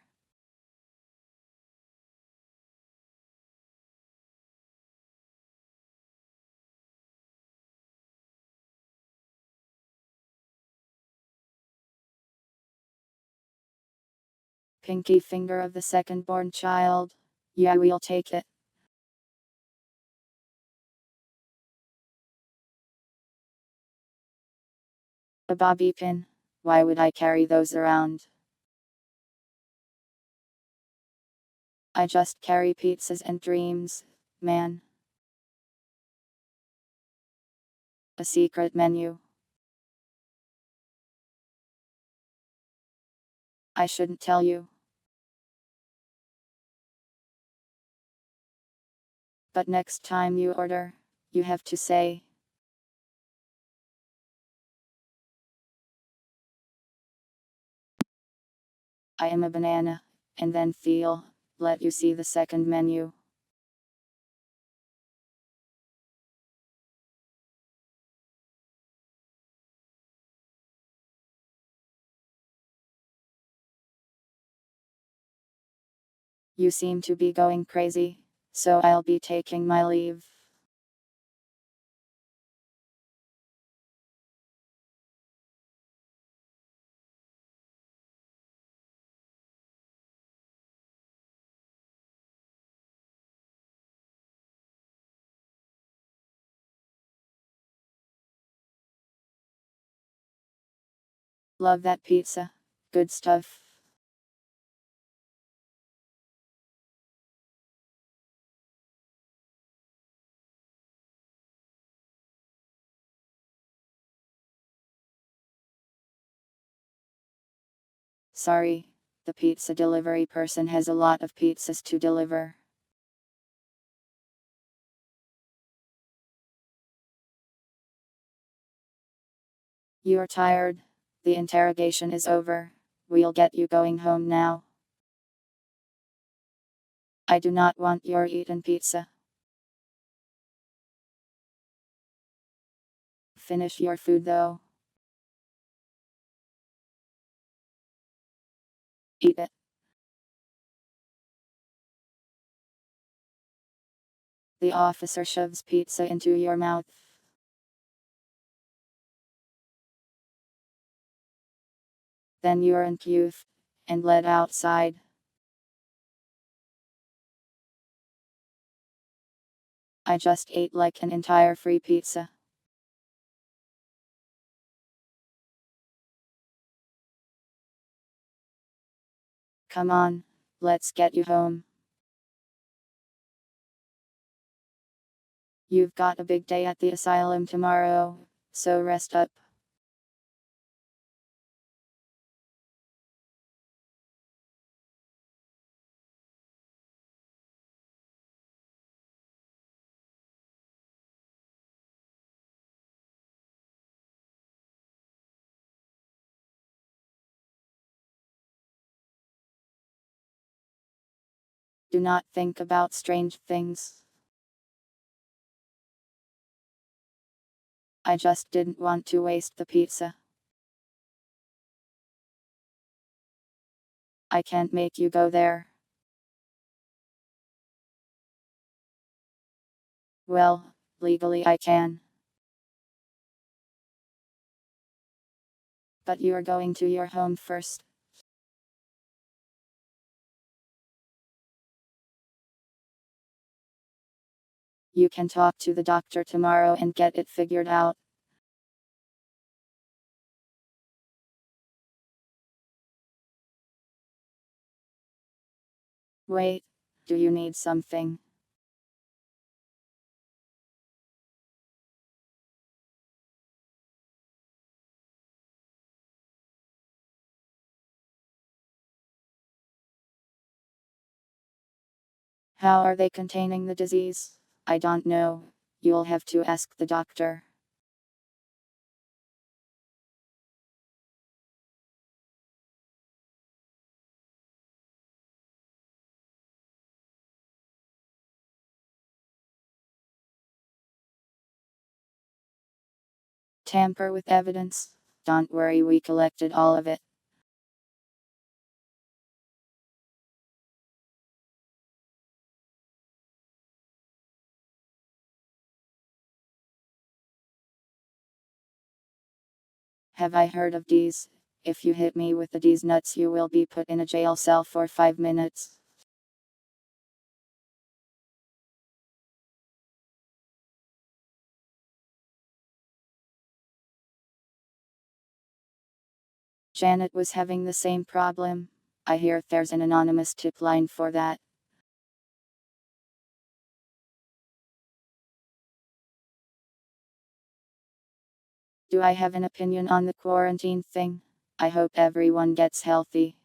Pinky finger of the second born child. Yeah, we'll take it. A bobby pin. Why would I carry those around? I just carry pizzas and dreams, man. A secret menu. I shouldn't tell you. But next time you order, you have to say, I am a banana, and then let you see the second menu. You seem to be going crazy, so I'll be taking my leave. Love that pizza. Good stuff. Sorry, the pizza delivery person has a lot of pizzas to deliver. You're tired. The interrogation is over. We'll get you going home now. I do not want your eaten pizza. Finish your food though. Eat it. The officer shoves pizza into your mouth. Then you're uncuved and led outside. I just ate like an entire free pizza. Come on, let's get you home. You've got a big day at the asylum tomorrow, so rest up. Do not think about strange things. I just didn't want to waste the pizza. I can't make you go there. Well, legally I can. But you're going to your home first. You can talk to the doctor tomorrow and get it figured out. Wait, do you need something? How are they containing the disease? I don't know. You'll have to ask the doctor. Tamper with evidence? Don't worry, we collected all of it. Have I heard of D's? If you hit me with the D's nuts, you will be put in a jail cell for 5 minutes. Janet was having the same problem. I hear there's an anonymous tip line for that. Do I have an opinion on the quarantine thing? I hope everyone gets healthy.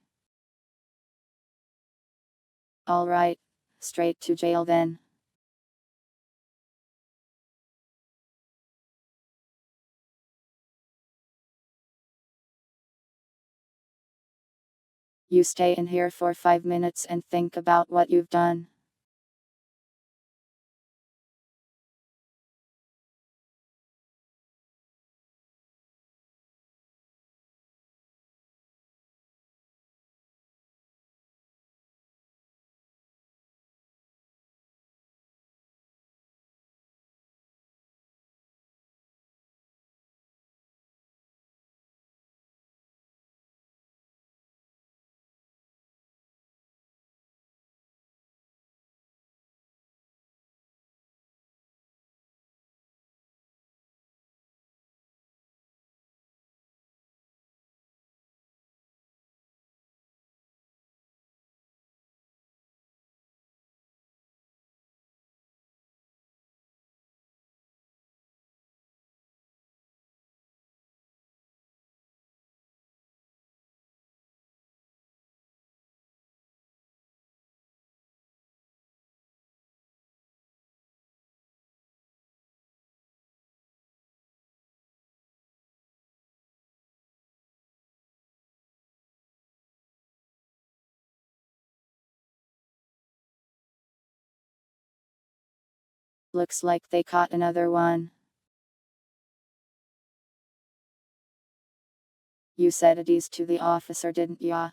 Alright, straight to jail then. You stay in here for 5 minutes and think about what you've done. Looks like they caught another one. You said D's to the officer, didn't ya?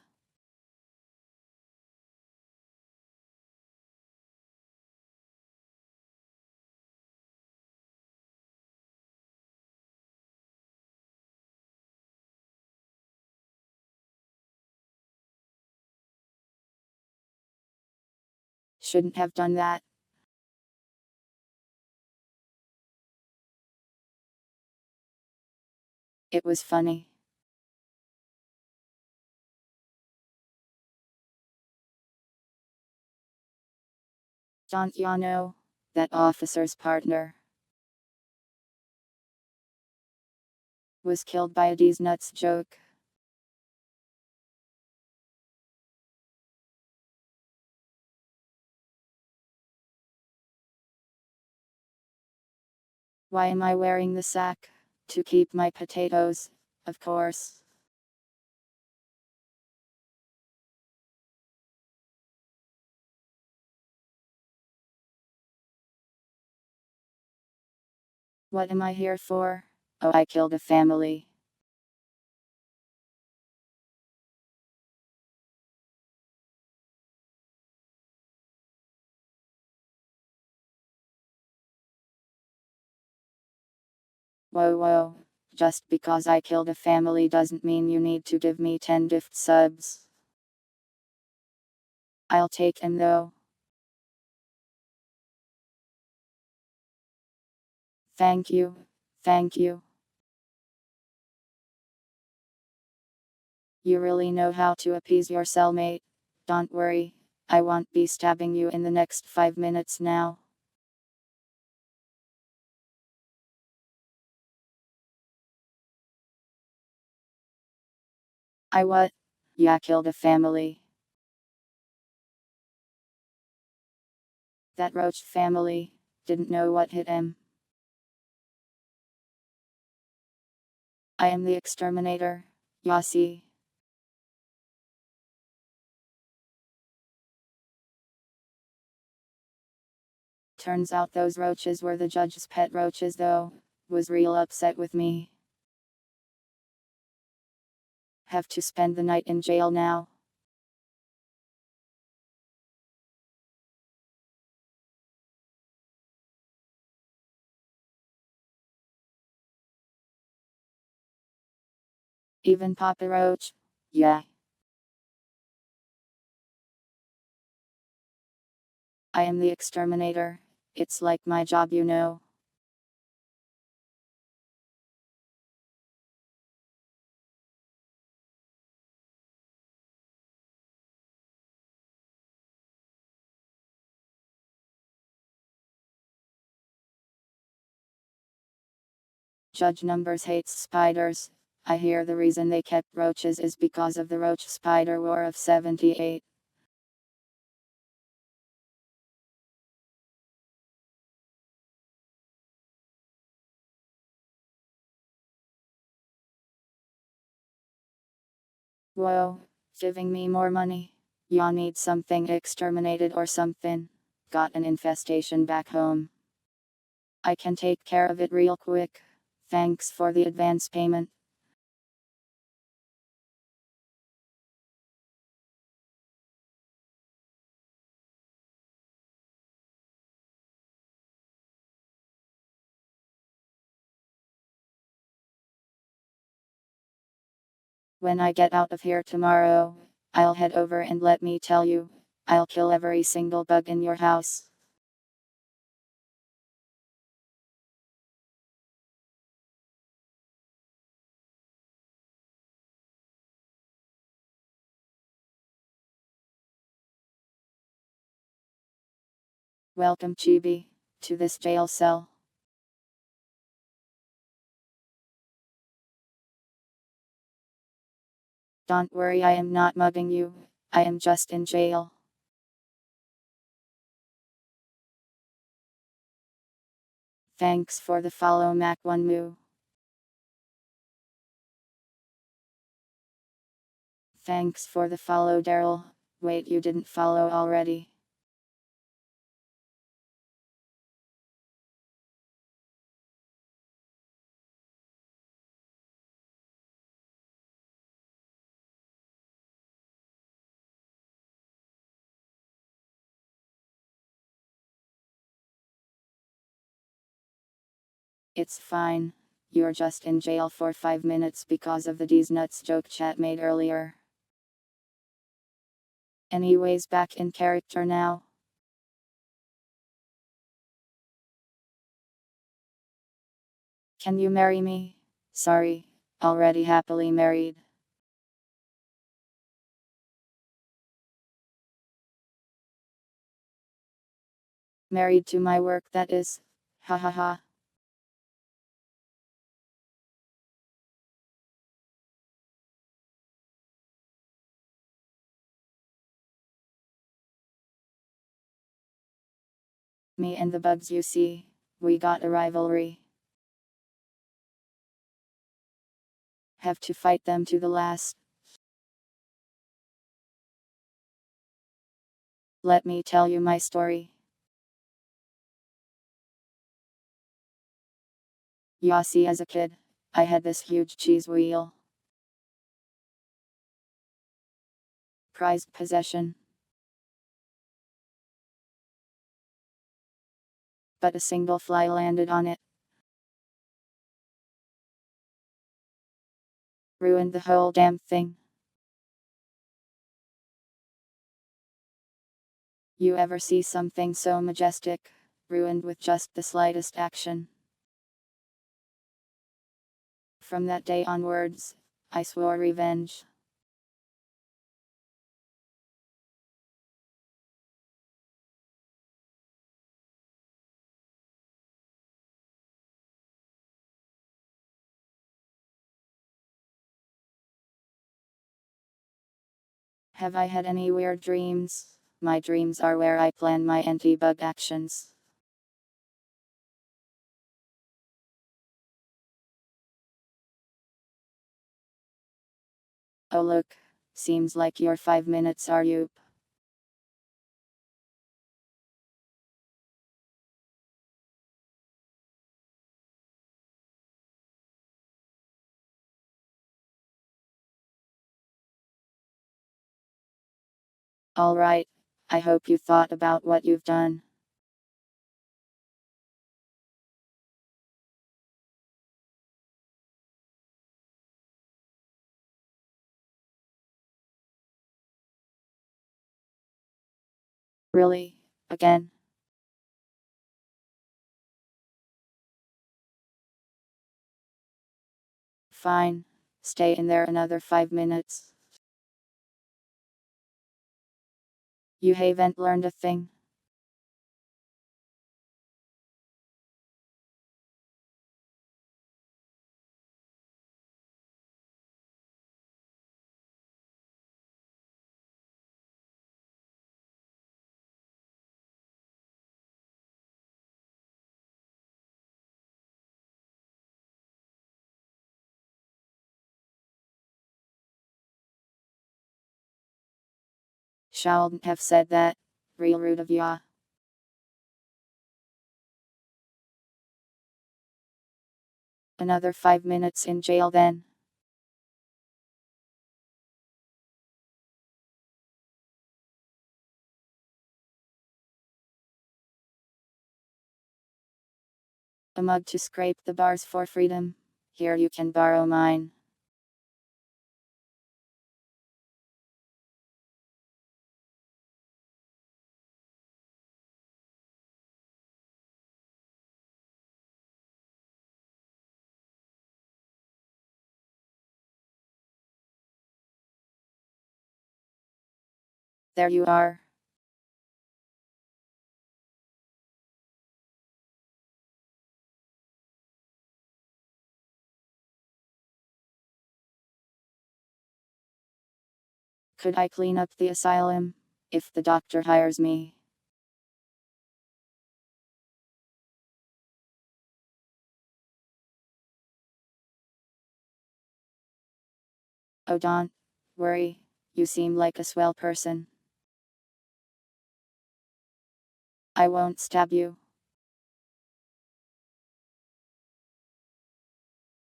Shouldn't have done that. It was funny. Don't ya know? That officer's partner was killed by a D's nuts joke. Why am I wearing the sack? To keep my potatoes, of course. What am I here for? Oh, I killed a family. Whoa, whoa. Just because I killed a family doesn't mean you need to give me 10 gift subs. I'll take him though. Thank you. Thank you. You really know how to appease your cellmate. Don't worry, I won't be stabbing you in the next 5 minutes now. I what? Yeah, killed a family. That roach family didn't know what hit him. I am the exterminator. Yossi. Turns out those roaches were the judge's pet roaches though. Was real upset with me. Have to spend the night in jail now. Even Papa Roach? Yeah. I am the exterminator. It's like my job, you know. Judge Numbers hates spiders. I hear the reason they kept roaches is because of the roach spider war of 78. Whoa, giving me more money. Y'all need something exterminated or something. Got an infestation back home. I can take care of it real quick. Thanks for the advance payment. When I get out of here tomorrow, I'll head over and let me tell you, I'll kill every single bug in your house. Welcome, Chibi, to this jail cell. Don't worry, I am not mugging you. I am just in jail. Thanks for the follow, Mac1Moo. Thanks for the follow, Daryl. Wait, you didn't follow already. It's fine. You're just in jail for 5 minutes because of the D's nuts joke chat made earlier. Anyways, back in character now. Can you marry me? Sorry, already happily married. Married to my work, that is. Ha ha ha. Me and the bugs, you see. We got a rivalry. Have to fight them to the last. Let me tell you my story. You see, as a kid, I had this huge cheese wheel. Prized possession. But a single fly landed on it. Ruined the whole damn thing. You ever see something so majestic, ruined with just the slightest action? From that day onwards, I swore revenge. Have I had any weird dreams? My dreams are where I plan my anti-bug actions. Oh look, seems like your 5 minutes are up. Alright, I hope you thought about what you've done. Really? Again? Fine. Stay in there another 5 minutes. You haven't learned a thing. Shouldn't have said that. Real rude of ya. Another 5 minutes in jail then. A mug to scrape the bars for freedom. Here, you can borrow mine. There you are. Could I clean up the asylum? If the doctor hires me. Oh, don't worry. You seem like a swell person. I won't stab you.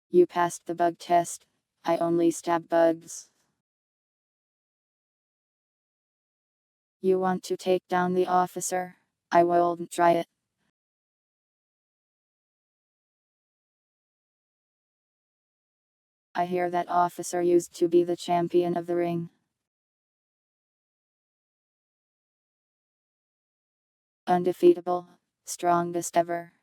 You passed the bug test. I only stab bugs. You want to take down the officer? I won't try it. I hear that officer used to be the champion of the ring. Undefeatable. Strongest ever.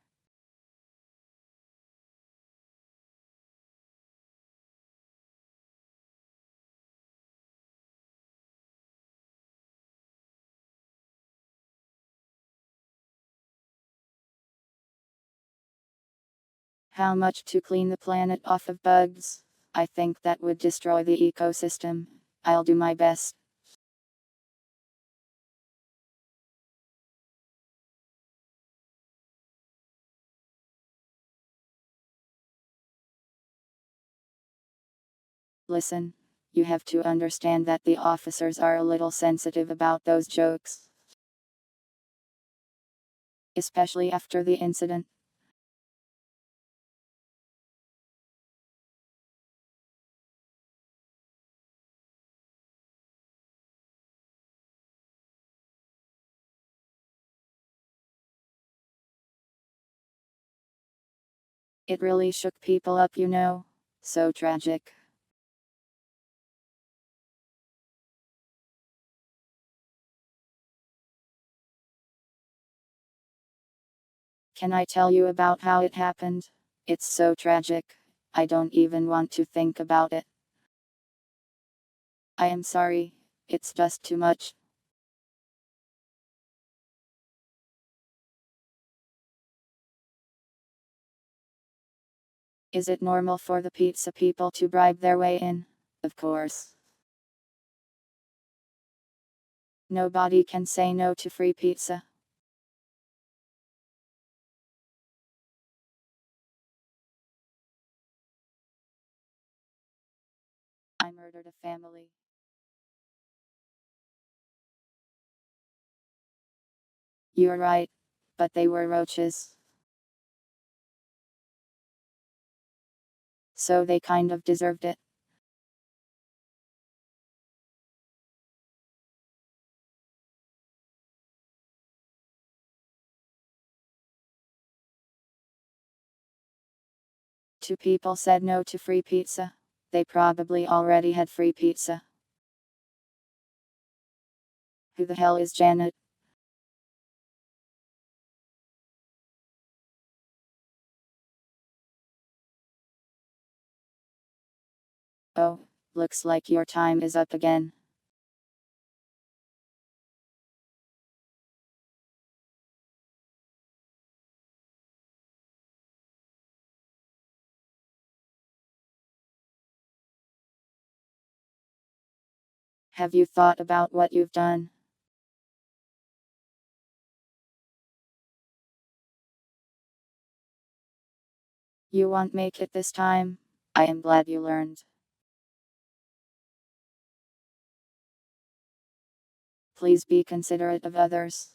How much to clean the planet off of bugs? I think that would destroy the ecosystem. I'll do my best. Listen, you have to understand that the officers are a little sensitive about those jokes. Especially after the incident. It really shook people up, you know. So tragic. Can I tell you about how it happened? It's so tragic. I don't even want to think about it. I am sorry. It's just too much. Is it normal for the pizza people to bribe their way in? Of course. Nobody can say no to free pizza. I murdered a family. You're right. But they were roaches. So they kind of deserved it. Two people said no to free pizza. They probably already had free pizza. Who the hell is Janet? Oh, looks like your time is up again. Have you thought about what you've done? You won't make it this time. I am glad you learned. Please be considerate of others.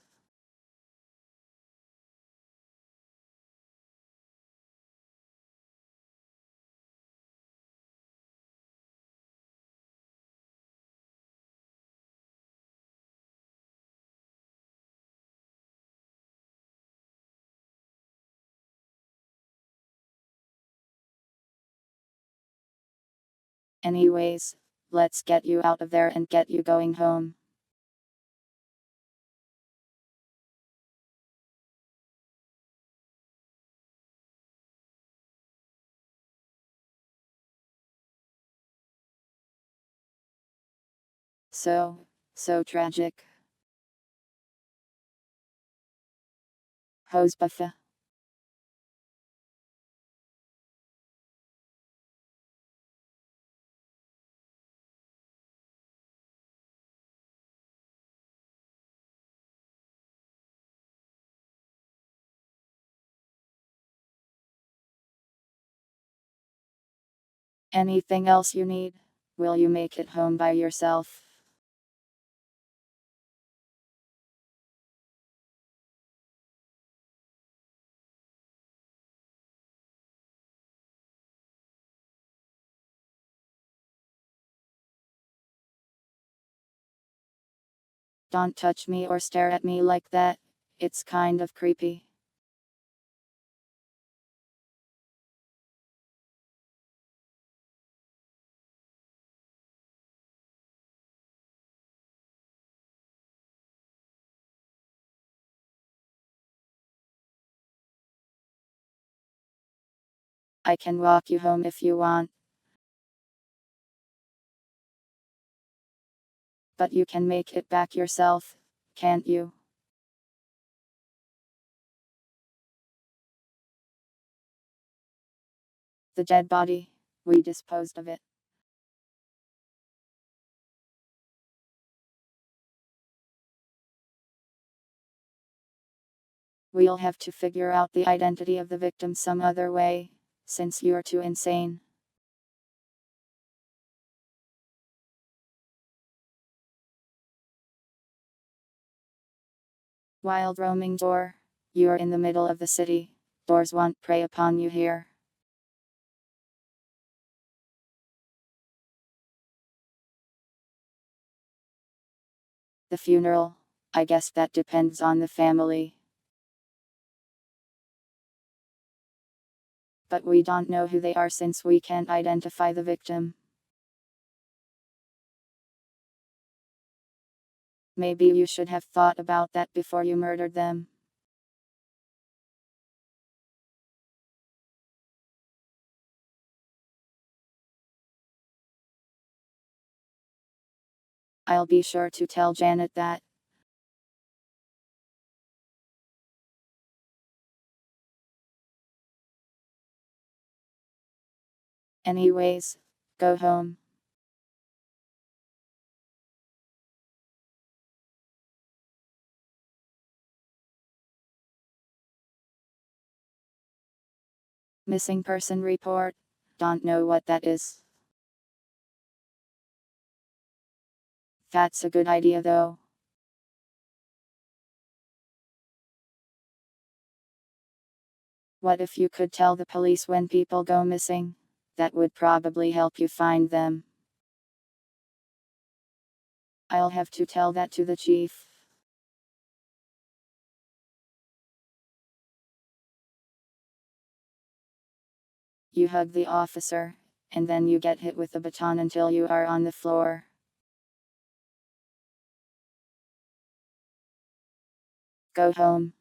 Anyways, let's get you out of there and get you going home. So tragic. Hose buffer. Anything else you need? Will you make it home by yourself? Don't touch me or stare at me like that. It's kind of creepy. I can walk you home if you want. But you can make it back yourself, can't you? The dead body. We disposed of it. We'll have to figure out the identity of the victim some other way, since you're too insane. Wild roaming door. You're in the middle of the city. Doors won't prey upon you here. The funeral. I guess that depends on the family. But we don't know who they are since we can't identify the victim. Maybe you should have thought about that before you murdered them. I'll be sure to tell Janet that. Anyways, go home. Missing person report. Don't know what that is. That's a good idea though. What if you could tell the police when people go missing? That would probably help you find them. I'll have to tell that to the chief. You hug the officer, and then you get hit with a baton until you are on the floor. Go home.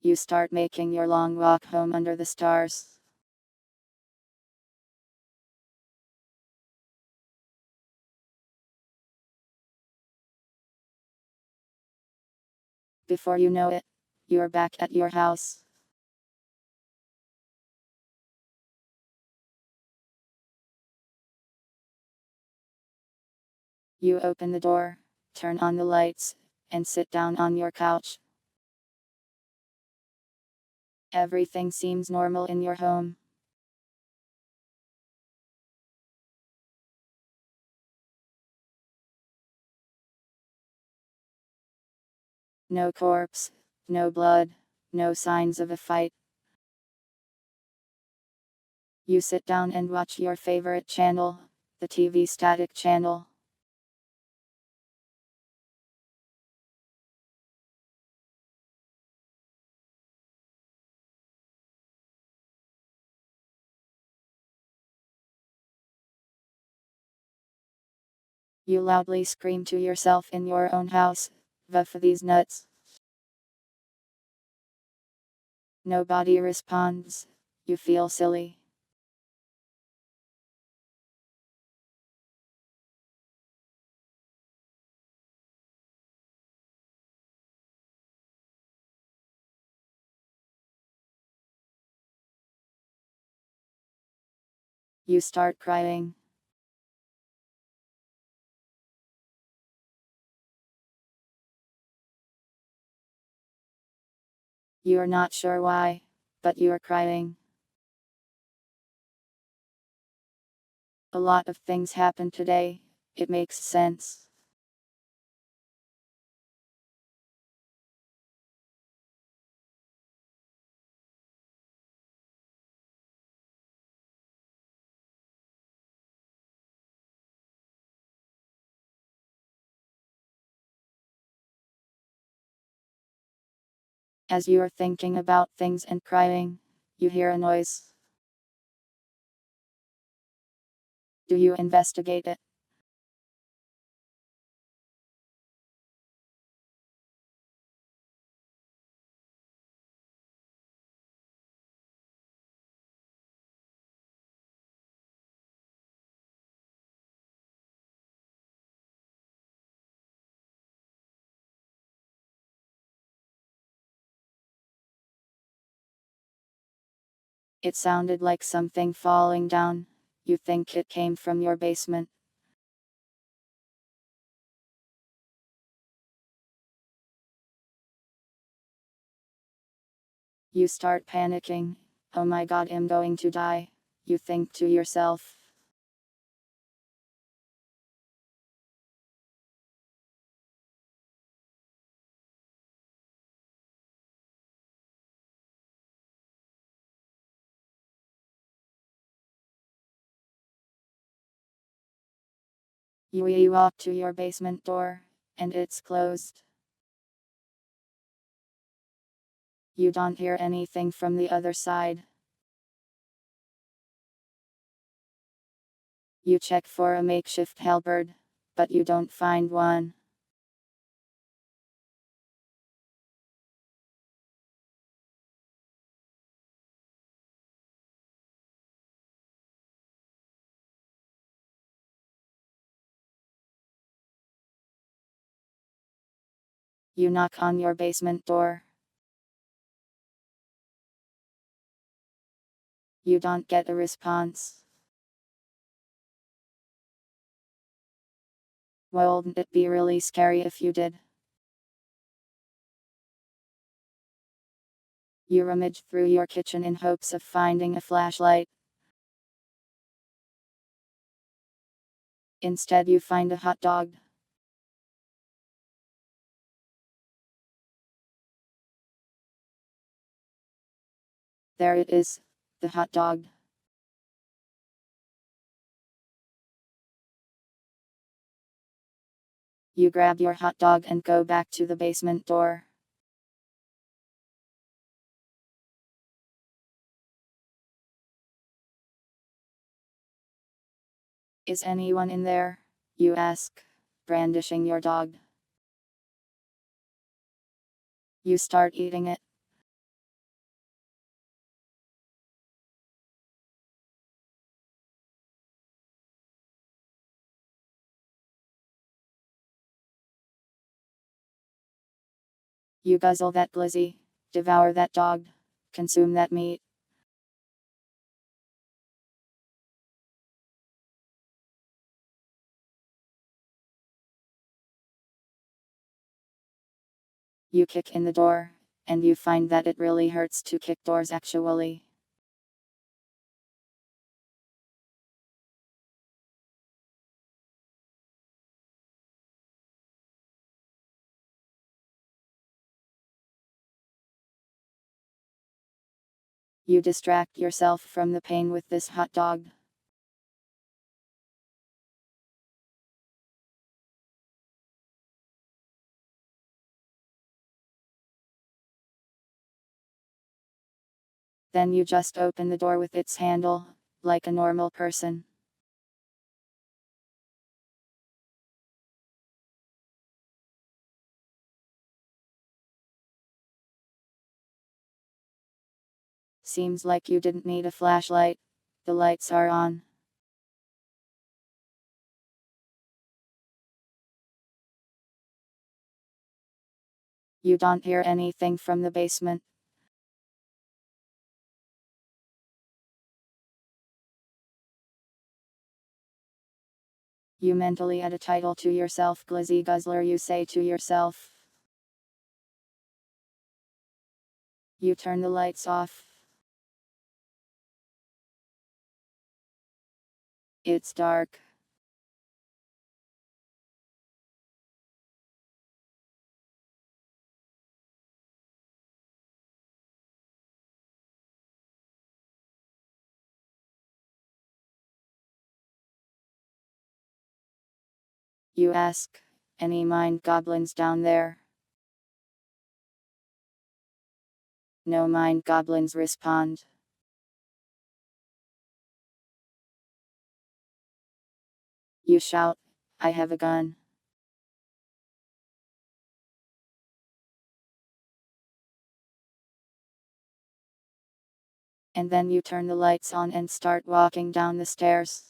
You start making your long walk home under the stars. Before you know it, you're back at your house. You open the door, turn on the lights, and sit down on your couch. Everything seems normal in your home. No corpse, no blood, no signs of a fight. You sit down and watch your favorite channel, the TV static channel. You loudly scream to yourself in your own house, "Vuh for these nuts." Nobody responds. You feel silly. You start crying. You're not sure why, but you're crying. A lot of things happened today, it makes sense. As you're thinking about things and crying, you hear a noise. Do you investigate it? It sounded like something falling down. You think it came from your basement. You start panicking. Oh my god, I'm going to die. You think to yourself. You walk to your basement door, and it's closed. You don't hear anything from the other side. You check for a makeshift halberd, but you don't find one. You knock on your basement door. You don't get a response. Wouldn't it be really scary if you did? You rummage through your kitchen in hopes of finding a flashlight. Instead, you find a hot dog. There it is, the hot dog. You grab your hot dog and go back to the basement door. Is anyone in there? You ask, brandishing your dog. You start eating it. You guzzle that glizzy, devour that dog, consume that meat. You kick in the door, and you find that it really hurts to kick doors actually. You distract yourself from the pain with this hot dog. Then you just open the door with its handle, like a normal person. Seems like you didn't need a flashlight. The lights are on. You don't hear anything from the basement. You mentally add a title to yourself, Glizzy Guzzler, you say to yourself. You turn the lights off. It's dark. You ask, any mind goblins down there? No mind goblins respond. You shout, I have a gun. And then you turn the lights on and start walking down the stairs.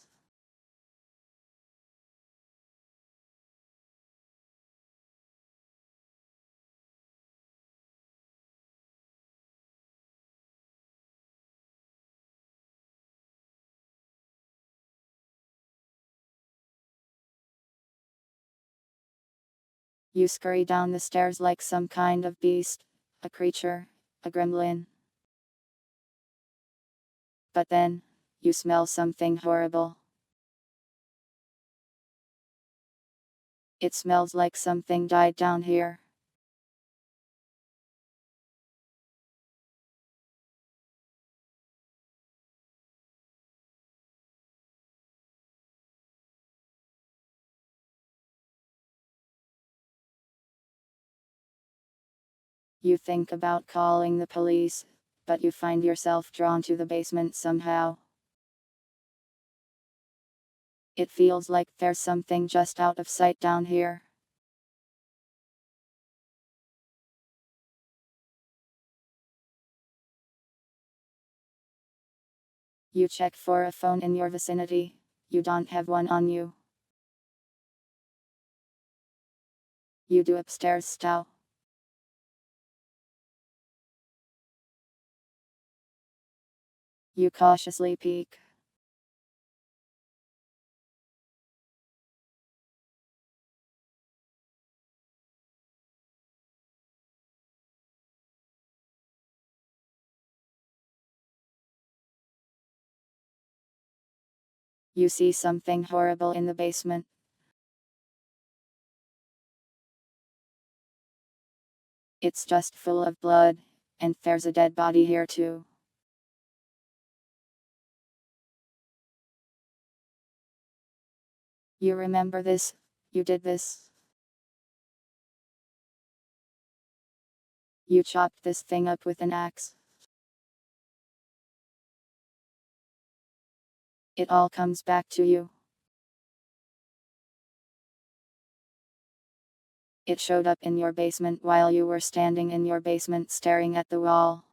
You scurry down the stairs like some kind of beast, a creature, a gremlin. But then, you smell something horrible. It smells like something died down here. You think about calling the police, but you find yourself drawn to the basement somehow. It feels like there's something just out of sight down here. You check for a phone in your vicinity. You don't have one on you. You do upstairs style. You cautiously peek. You see something horrible in the basement. It's just full of blood, and there's a dead body here too. You remember this? You did this. You chopped this thing up with an axe. It all comes back to you. It showed up in your basement while you were standing in your basement staring at the wall.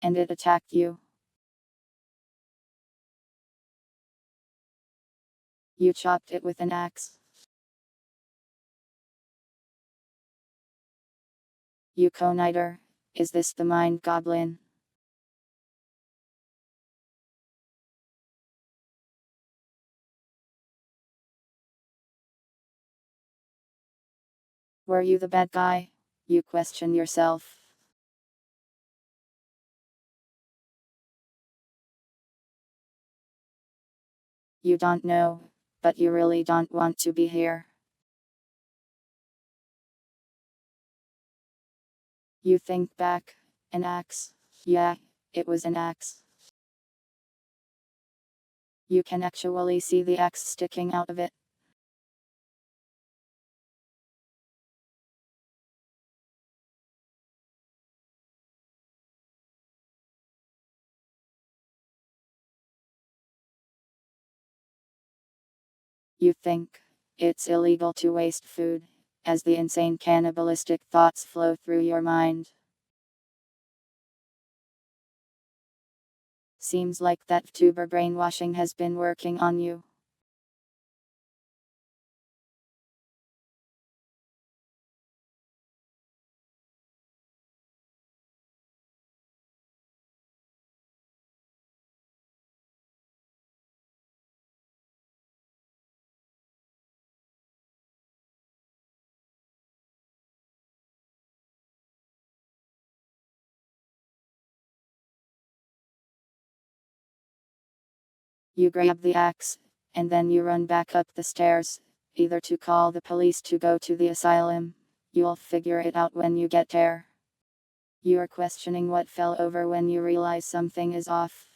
And it attacked you. You chopped it with an axe. You connider. Is this the mind goblin? Were you the bad guy? You question yourself. You don't know, but you really don't want to be here. You think back. An axe. Yeah, it was an axe. You can actually see the axe sticking out of it. You think it's illegal to waste food, as the insane cannibalistic thoughts flow through your mind. Seems like that tuber brainwashing has been working on you. You grab the axe, and then you run back up the stairs, either to call the police to go to the asylum. You'll figure it out when you get there. You're questioning what fell over when you realize something is off.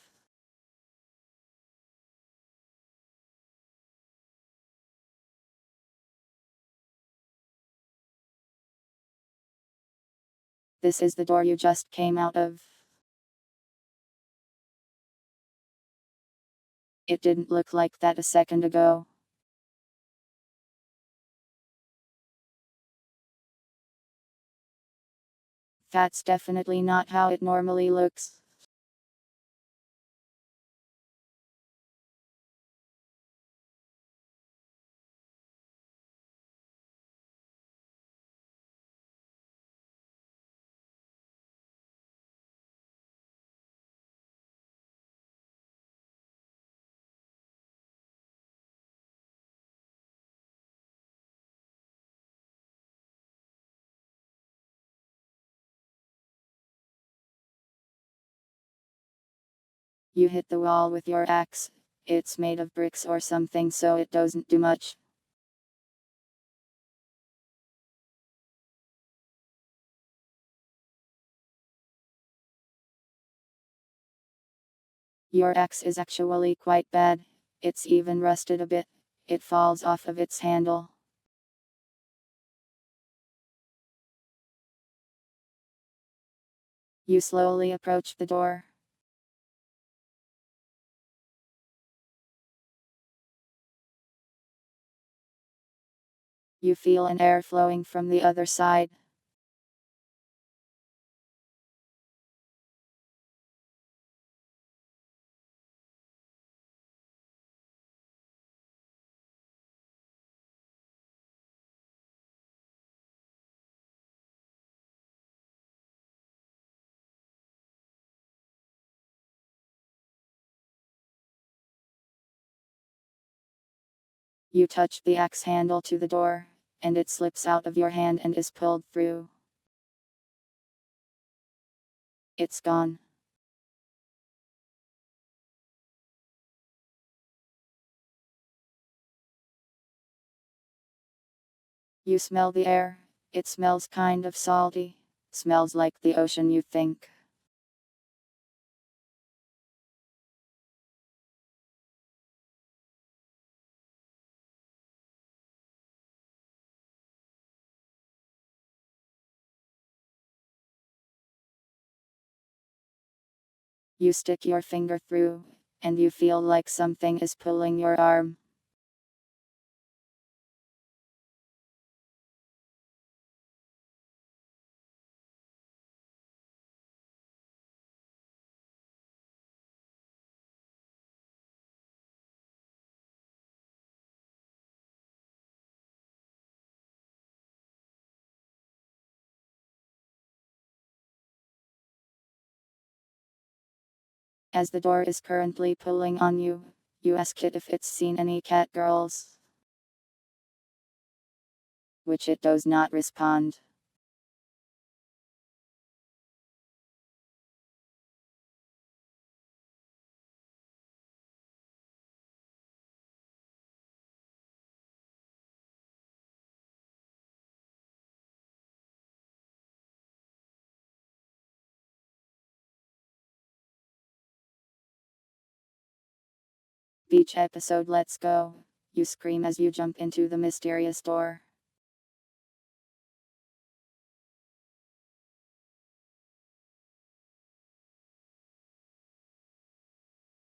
This is the door you just came out of. It didn't look like that a second ago. That's definitely not how it normally looks. You hit the wall with your axe. It's made of bricks or something, so it doesn't do much. Your axe is actually quite bad. It's even rusted a bit. It falls off of its handle. You slowly approach the door. You feel an air flowing from the other side. You touch the axe handle to the door, and it slips out of your hand and is pulled through. It's gone. You smell the air. It smells kind of salty. Smells like the ocean, you think. You stick your finger through, and you feel like something is pulling your arm. As the door is currently pulling on you, you ask it if it's seen any cat girls, which it does not respond. Beach episode, let's go. You scream as you jump into the mysterious door.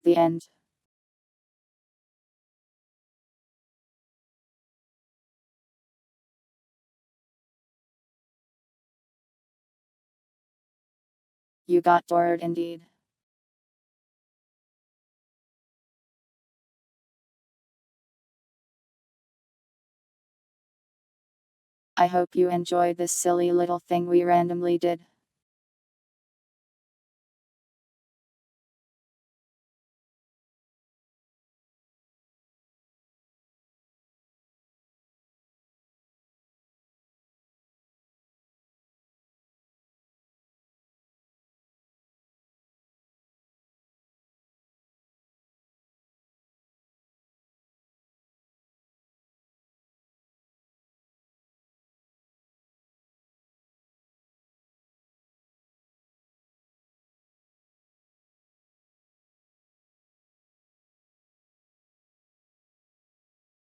The end. You got bored indeed. I hope you enjoyed this silly little thing we randomly did.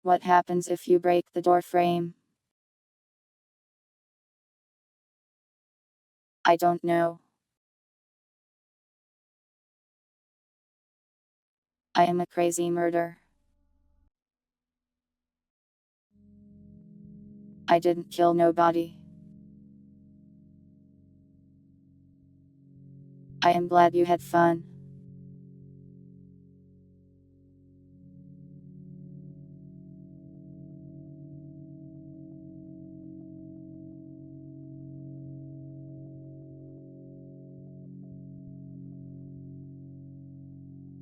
What happens if you break the door frame? I don't know. I am a crazy murderer. I didn't kill nobody. I am glad you had fun.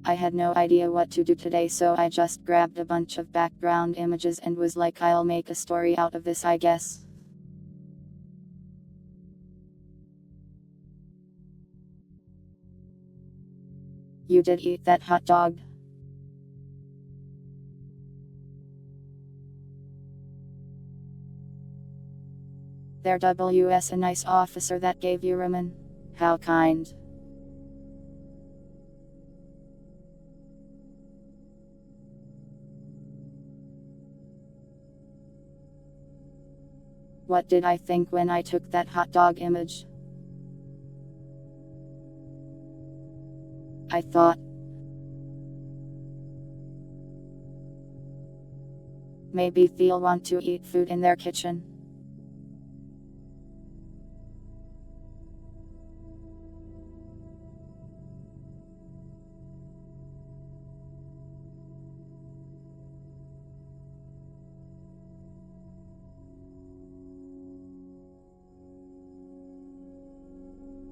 I had no idea what to do today, so I just grabbed a bunch of background images and was like, I'll make a story out of this, I guess. You You did eat that hot dog. There was a nice officer that gave you ramen. How kind. What did I think when I took that hot dog image? I thought, maybe they'll want to eat food in their kitchen.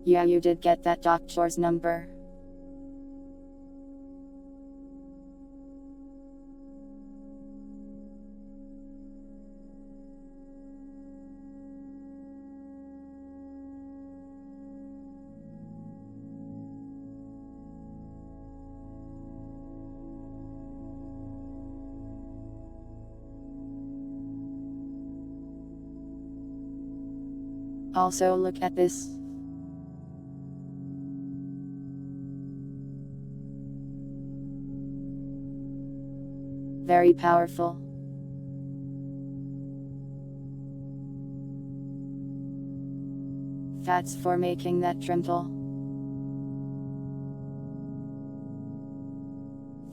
Yeah, you did get that doctor's number. Also, look at this. Very powerful. That's for making that tremble.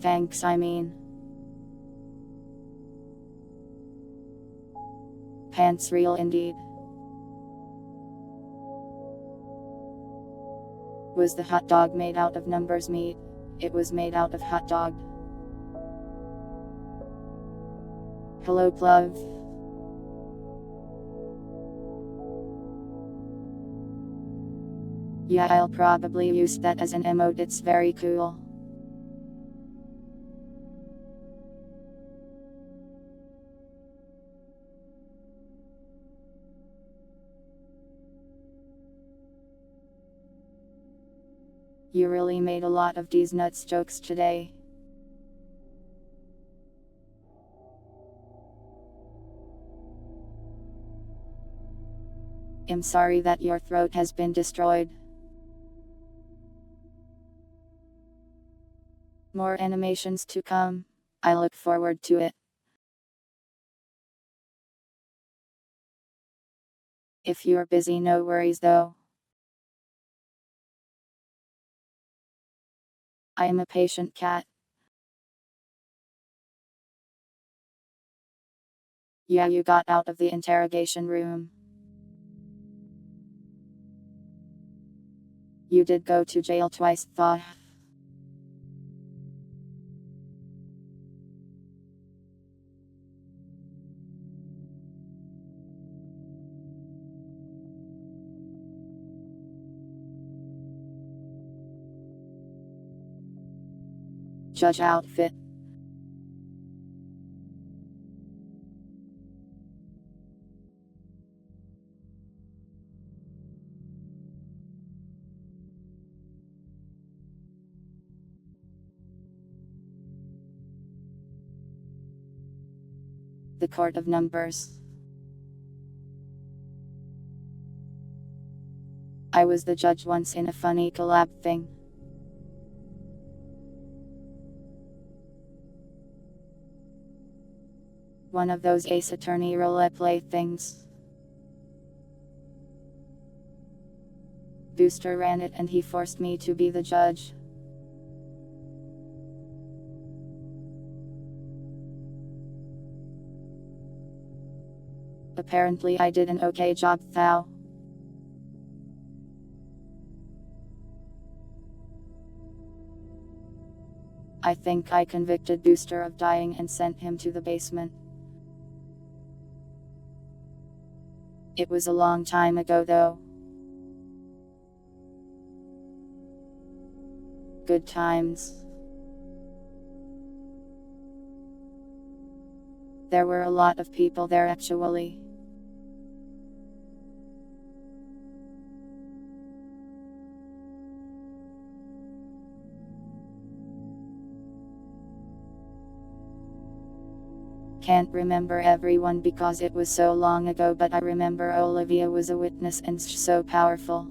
Thanks, I mean. Pants real indeed. Was the hot dog made out of numbers meat? It was made out of hot dog. Hello, Plov. Yeah, I'll probably use that as an emote, it's very cool. You really made a lot of these nuts jokes today. I'm sorry that your throat has been destroyed. More animations to come. I look forward to it. If you're busy, no worries though. I am a patient cat. Yeah, you got out of the interrogation room. You did go to jail twice, though. Judge outfit. The court of numbers. I was the judge once in a funny collab thing. One of those Ace Attorney roleplay things. Booster ran it and he forced me to be the judge. Apparently I did an okay job though. I think I convicted Booster of dying and sent him to the basement. It was a long time ago though. Good times. There were a lot of people there actually. Can't remember everyone because it was so long ago, but I remember Olivia was a witness and so powerful.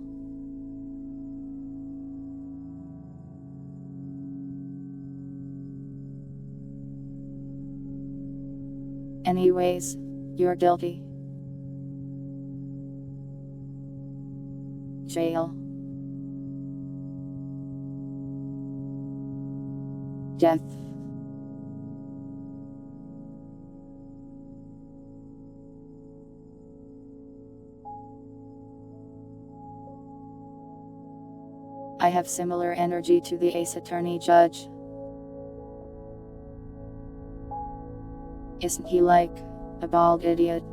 Anyways, you're guilty. Jail. Death. I have similar energy to the Ace Attorney Judge. Isn't he like a bald idiot?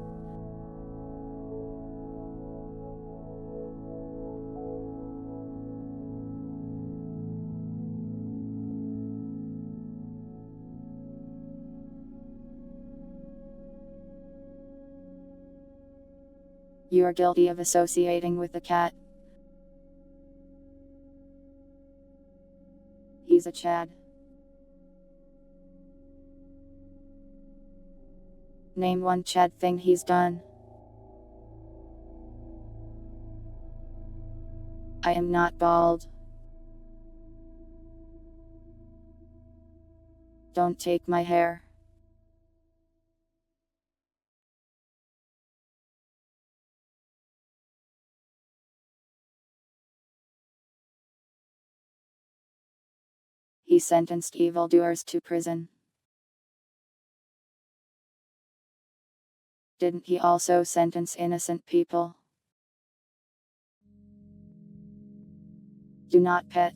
You are guilty of associating with the cat. He's a Chad. Name one Chad thing he's done. I am not bald. Don't take my hair. He sentenced evildoers to prison. Didn't he also sentence innocent people? Do not pet.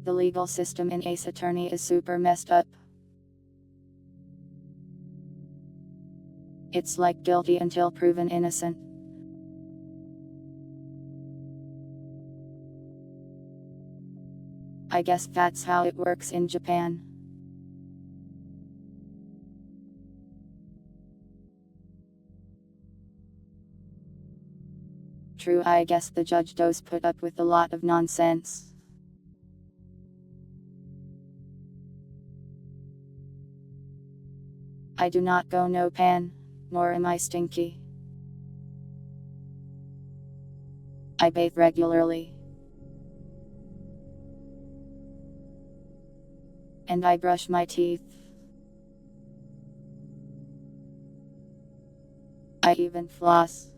The legal system in Ace Attorney is super messed up. It's like guilty until proven innocent. I guess that's how it works in Japan. True, I guess the judge does put up with a lot of nonsense. I do not go no pan, nor am I stinky. I bathe regularly. And I brush my teeth. I even floss.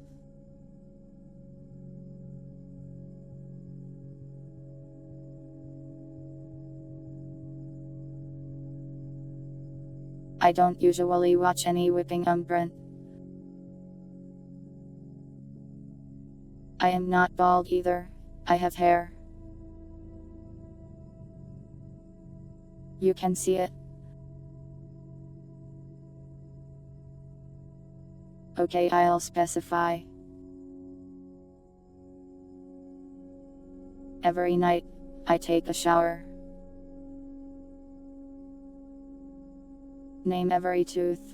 I don't usually watch any whipping umbrella. I am not bald either, I have hair. You can see it. Okay, I'll specify. Every night, I take a shower. Name every tooth.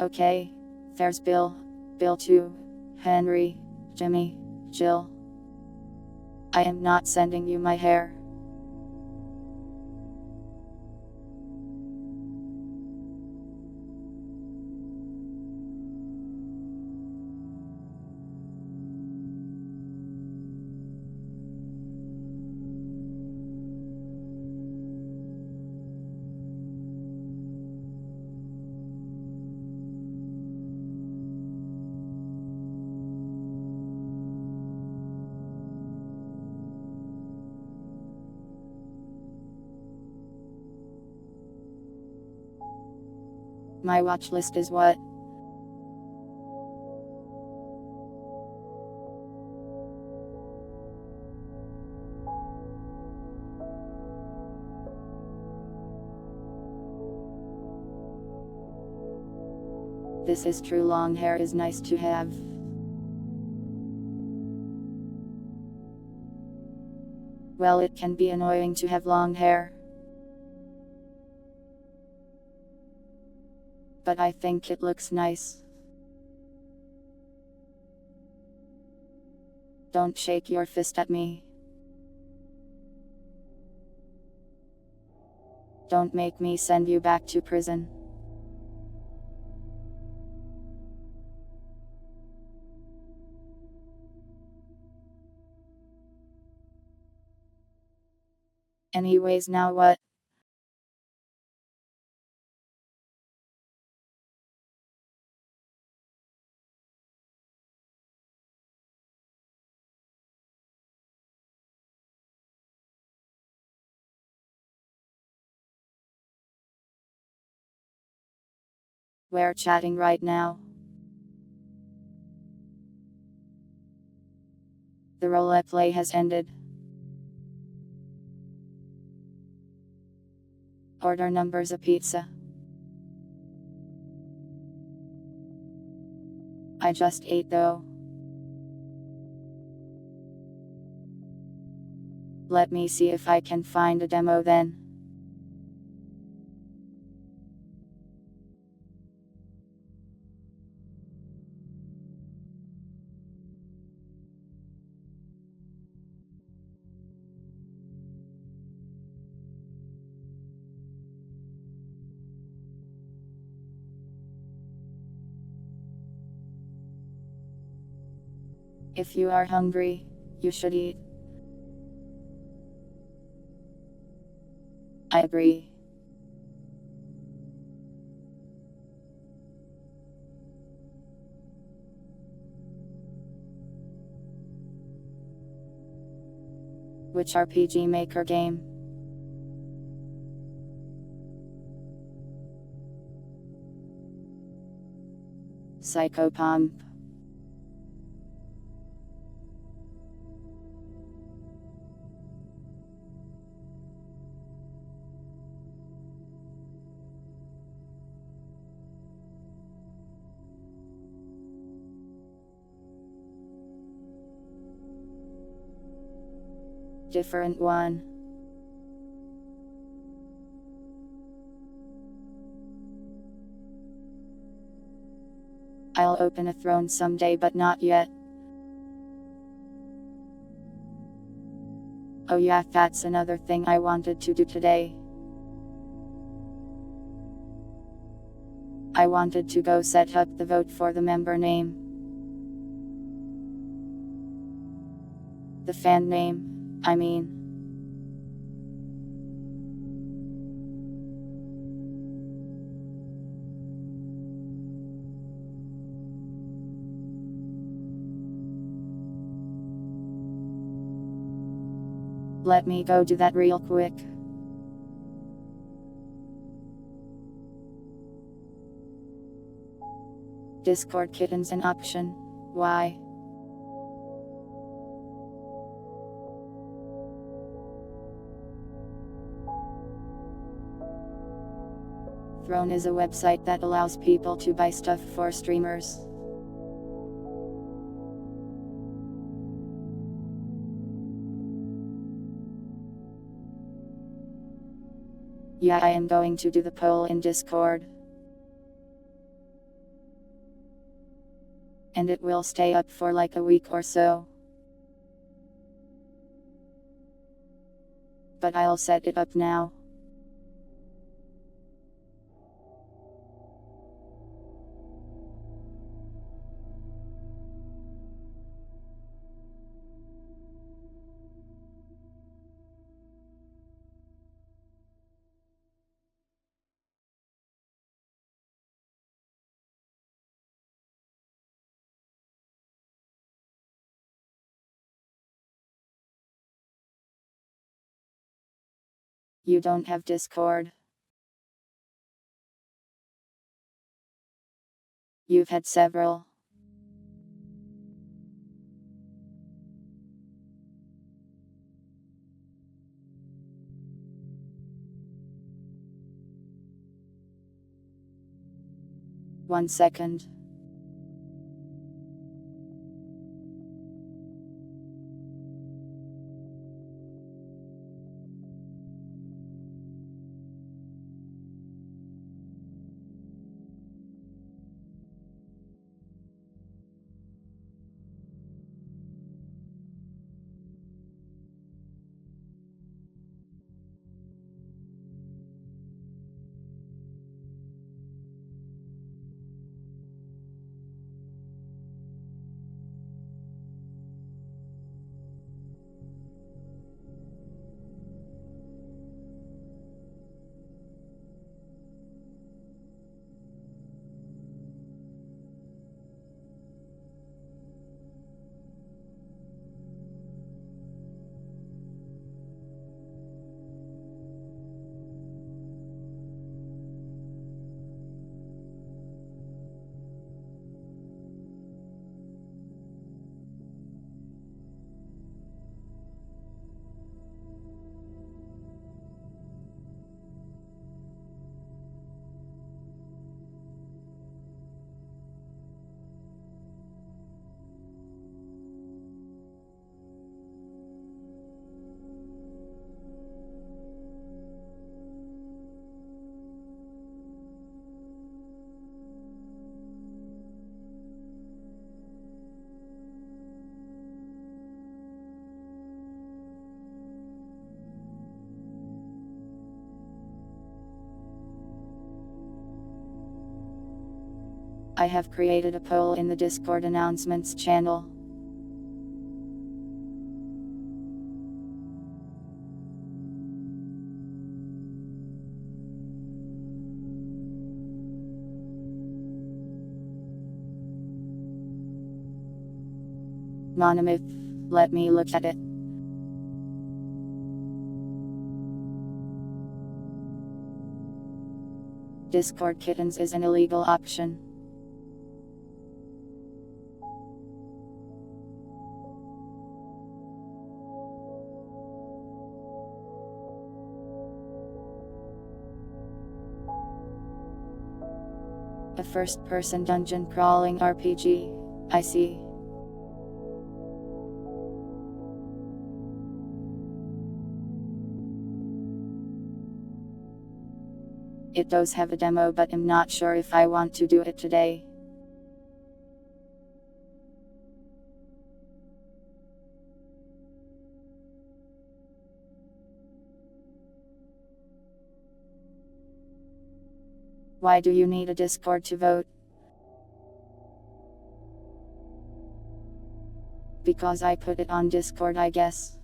Okay, there's Bill, Bill 2, Henry, Jimmy, Jill. I am not sending you my hair. My watch list is what? This is true, long hair is nice to have. Well, it can be annoying to have long hair. But I think it looks nice. Don't shake your fist at me. Don't make me send you back to prison. Anyways, now what? We're chatting right now. The roleplay has ended. Order numbers a pizza. I just ate though. Let me see if I can find a demo then. If you are hungry, you should eat. I agree. Which RPG Maker game? Psychopomp. Different one. I'll open a throne someday, but not yet. Oh yeah, that's another thing I wanted to do today. I wanted to go set up the vote for the member name. The fan name, I mean. Let me go do that real quick. Discord kittens an option. Why? Throne is a website that allows people to buy stuff for streamers. Yeah, I am going to do the poll in Discord. And it will stay up for like a week or so. But I'll set it up now. You don't have Discord. You've had several. One second. I have created a poll in the Discord announcements channel. Monomyth, let me look at it. Discord kittens is an illegal option. A first-person dungeon crawling RPG, I see. It does have a demo, but I'm not sure if I want to do it today. Why do you need a Discord to vote? Because I put it on Discord, I guess.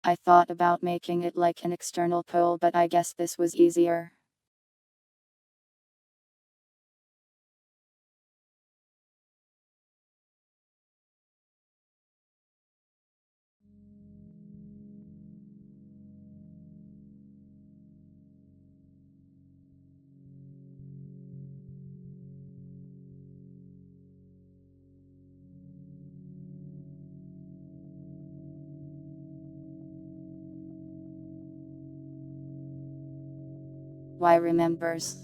I thought about making it like an external poll, but I guess this was easier. Why remembers?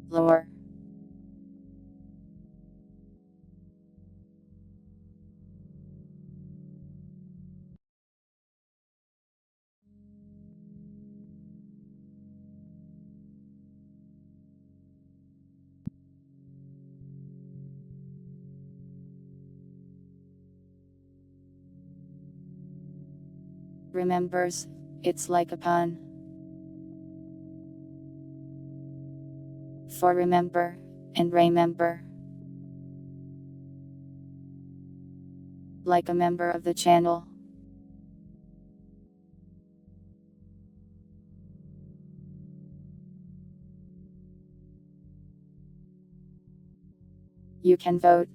Lore. Remembers, it's like a pun. For remember, and remember. Like a member of the channel. You can vote.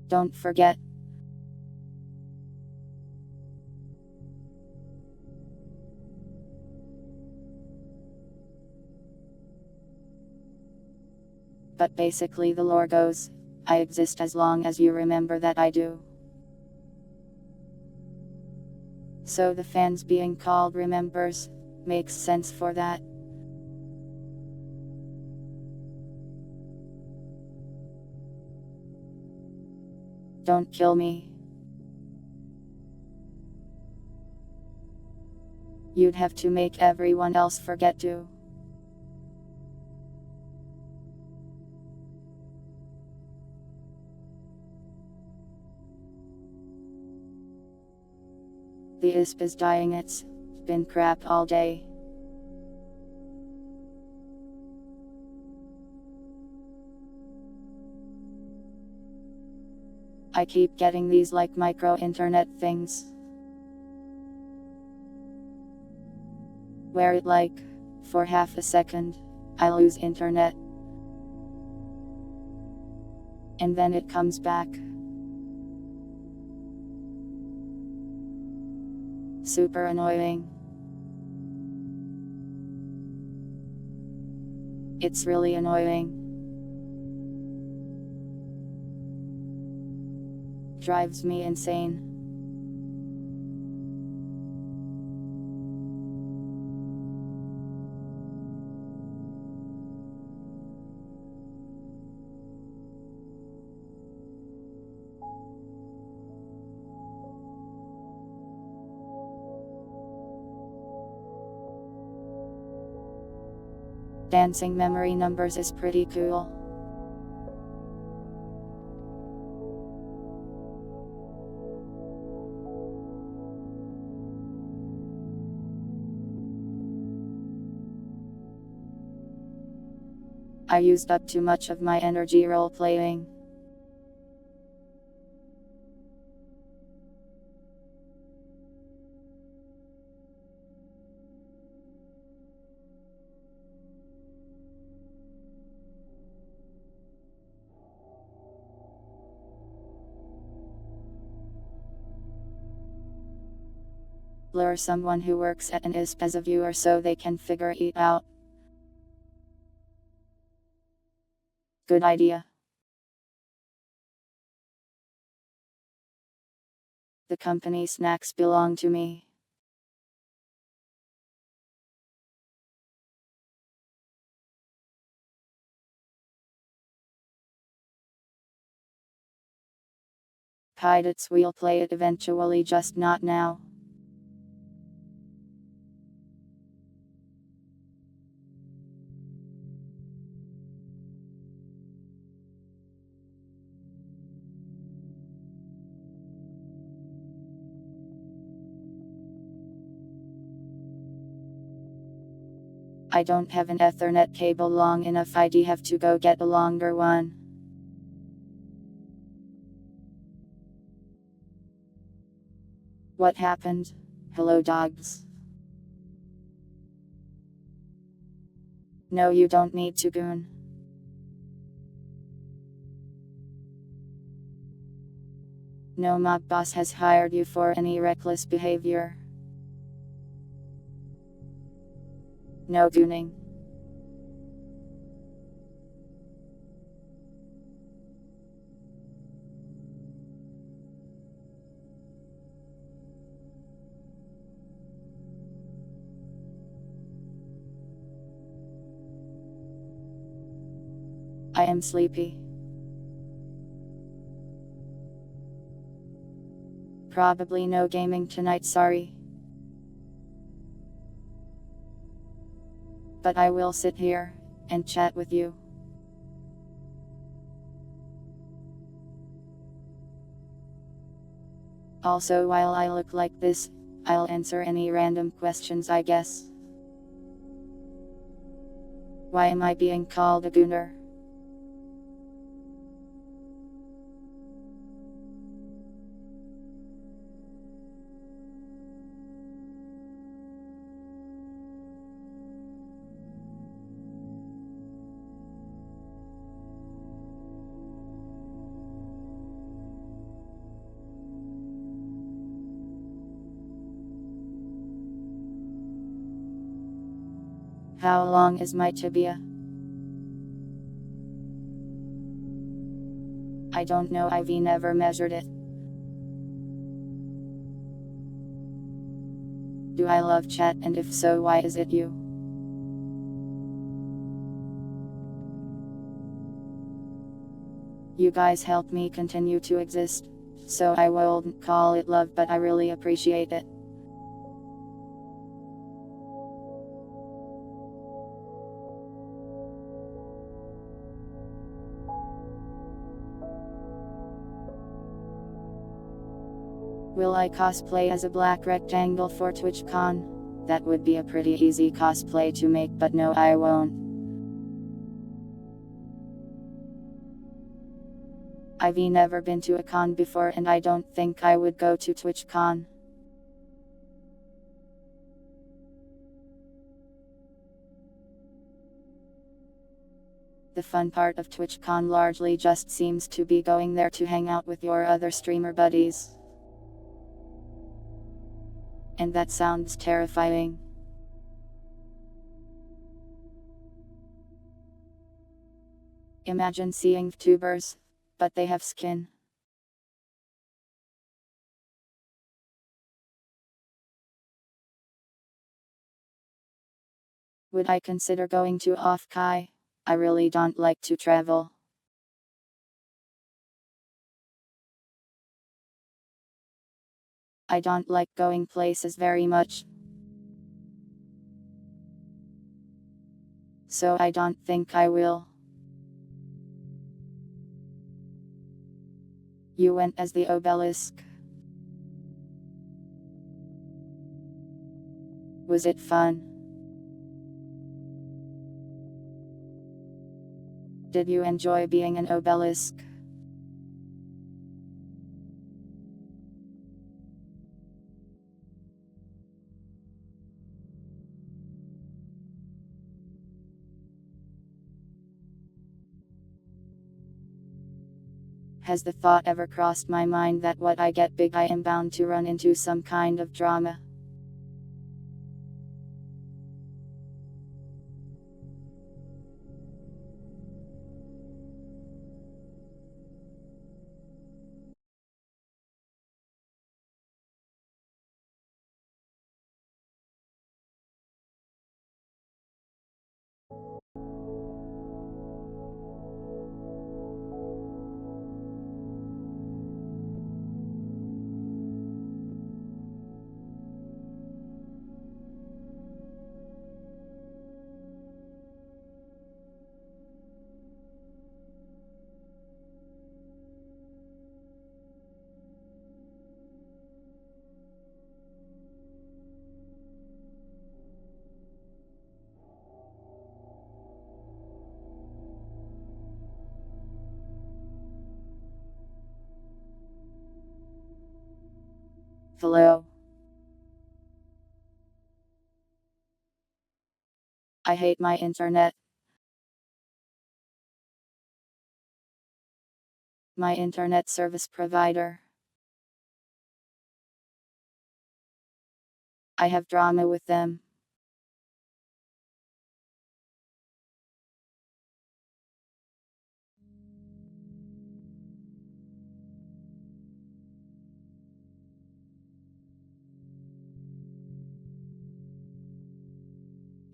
Don't forget. But basically the lore goes, I exist as long as you remember that I do. So the fans being called remembers, makes sense for that. Don't kill me. You'd have to make everyone else forget to. The ISP is dying, it's been crap all day. I keep getting these like micro internet things. Where it like, for half a second, I lose internet. And then it comes back. Super annoying. It's really annoying. Drives me insane. Dancing memory numbers is pretty cool. I used up too much of my energy role-playing. Lure someone who works at an ISP as a viewer so they can figure it out. Good idea. The company snacks belong to me. Pirates will play it eventually, just not now. I don't have an Ethernet cable long enough. I'd have to go get a longer one. What happened? Hello, dogs. No, you don't need to goon. No mob boss has hired you for any reckless behavior. No gooning. I am sleepy. Probably no gaming tonight, sorry. But I will sit here and chat with you. Also, while I look like this, I'll answer any random questions, I guess. Why am I being called a gooner? How long is my tibia? I don't know, I've never measured it. Do I love chat, and if so, why is it you? You guys help me continue to exist, so I won't call it love, but I really appreciate it. Will I cosplay as a black rectangle for TwitchCon? That would be a pretty easy cosplay to make, but no, I won't. I've never been to a con before, and I don't think I would go to TwitchCon. The fun part of TwitchCon largely just seems to be going there to hang out with your other streamer buddies. And that sounds terrifying. Imagine seeing VTubers, but they have skin. Would I consider going to Off-Kai? I really don't like to travel. I don't like going places very much. So I don't think I will. You went as the obelisk. Was it fun? Did you enjoy being an obelisk? Has the thought ever crossed my mind that when I get big I am bound to run into some kind of drama? Hello. I hate my internet. My internet service provider. I have drama with them.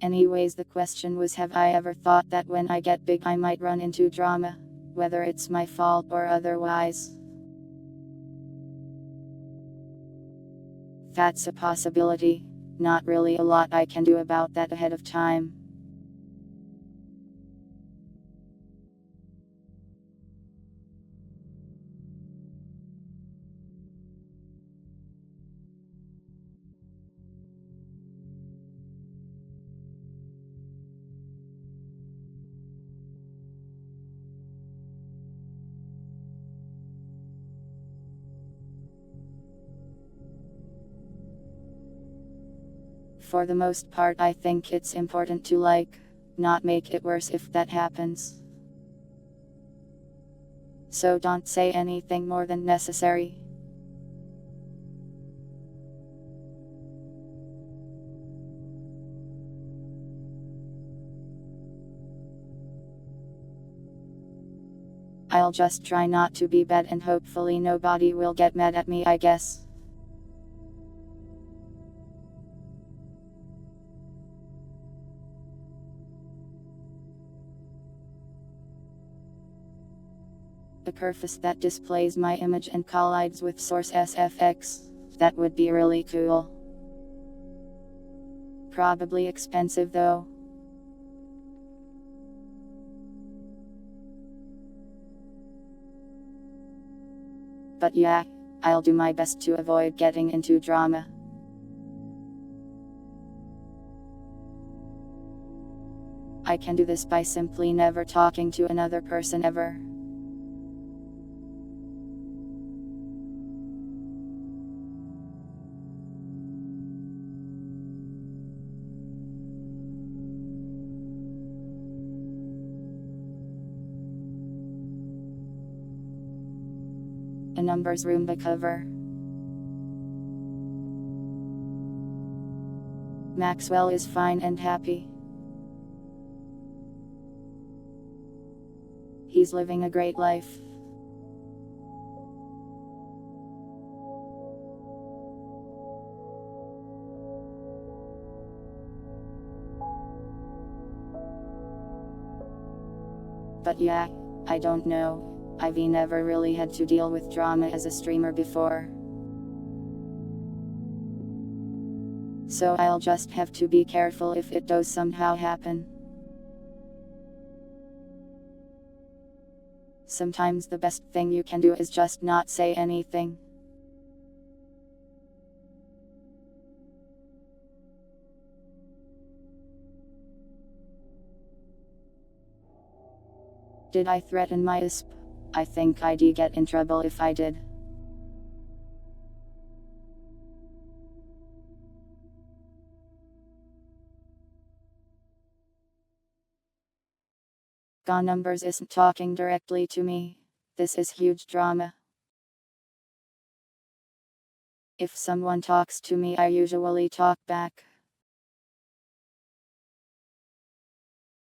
Anyways, the question was, have I ever thought that when I get big I might run into drama? Whether it's my fault or otherwise. That's a possibility. Not really a lot I can do about that ahead of time. For the most part, I think it's important to not make it worse if that happens. So don't say anything more than necessary. I'll just try not to be bad and hopefully nobody will get mad at me, I guess. A curve that displays my image and collides with source SFX. That would be really cool. Probably expensive though. But yeah, I'll do my best to avoid getting into drama. I can do this by simply never talking to another person ever. A numbers Roomba cover. Maxwell is fine and happy. He's living a great life. But yeah, I don't know. I've never really had to deal with drama as a streamer before. So I'll just have to be careful if it does somehow happen. Sometimes the best thing you can do is just not say anything. Did I threaten my ISP? I think I'd get in trouble if I did. God numbers isn't talking directly to me. This is huge drama. If someone talks to me, I usually talk back.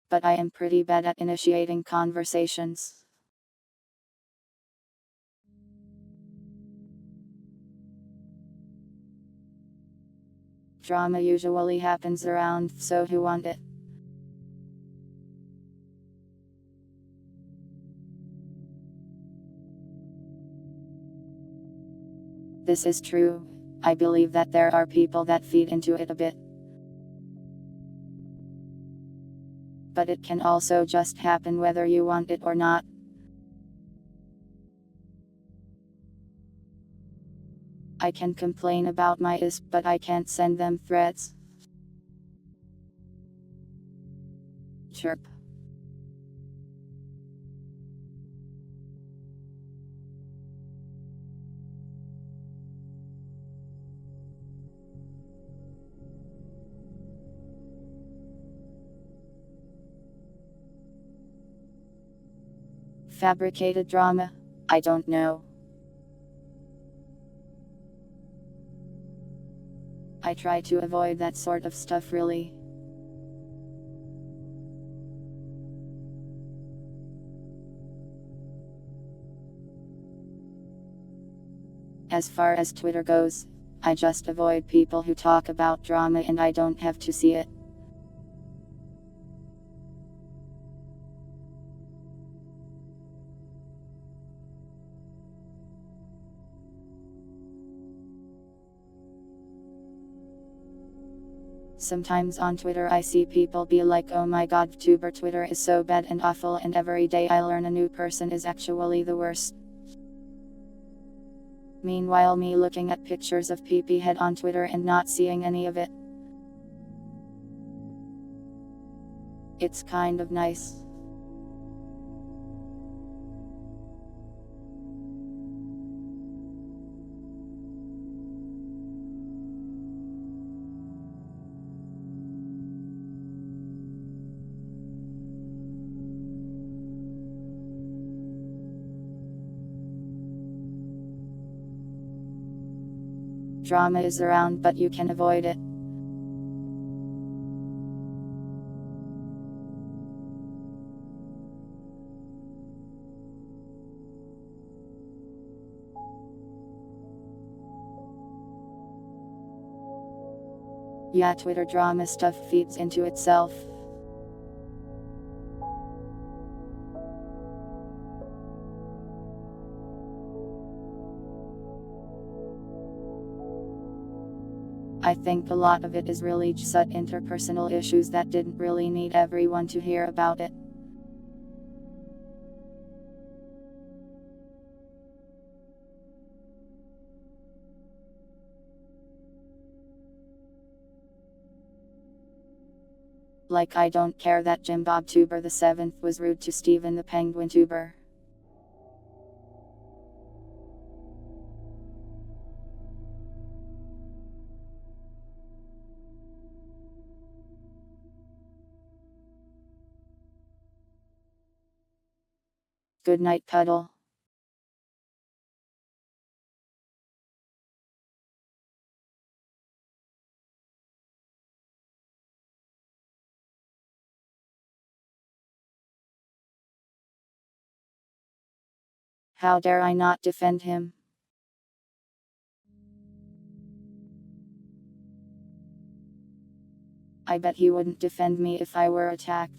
But I am pretty bad at initiating conversations. Drama usually happens around, so who want it? This is true. I believe that there are people that feed into it a bit. But it can also just happen whether you want it or not. I can complain about my ISP, but I can't send them threats. Chirp. Fabricated drama? I don't know. I try to avoid that sort of stuff really. As far as Twitter goes, I just avoid people who talk about drama and I don't have to see it. Sometimes on Twitter I see people be like, oh my god, VTuber Twitter is so bad and awful, and every day I learn a new person is actually the worst. Meanwhile, me looking at pictures of PP head on Twitter and not seeing any of it. It's kind of nice. Drama is around, but you can avoid it. Yeah, Twitter drama stuff feeds into itself. I think a lot of it is really just interpersonal issues that didn't really need everyone to hear about it. Like, I don't care that Jim Bob Tuber the 7th was rude to Steven the Penguin Tuber. Good night, Puddle. How dare I not defend him? I bet he wouldn't defend me if I were attacked.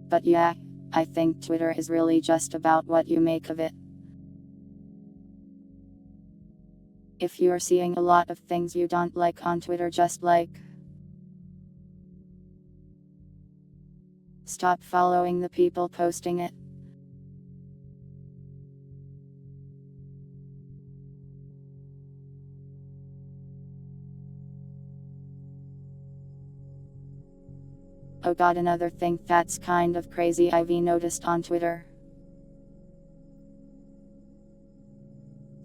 But yeah, I think Twitter is really just about what you make of it. If you're seeing a lot of things you don't like on Twitter, just stop following the people posting it. Oh god, another thing that's kind of crazy I've noticed on Twitter.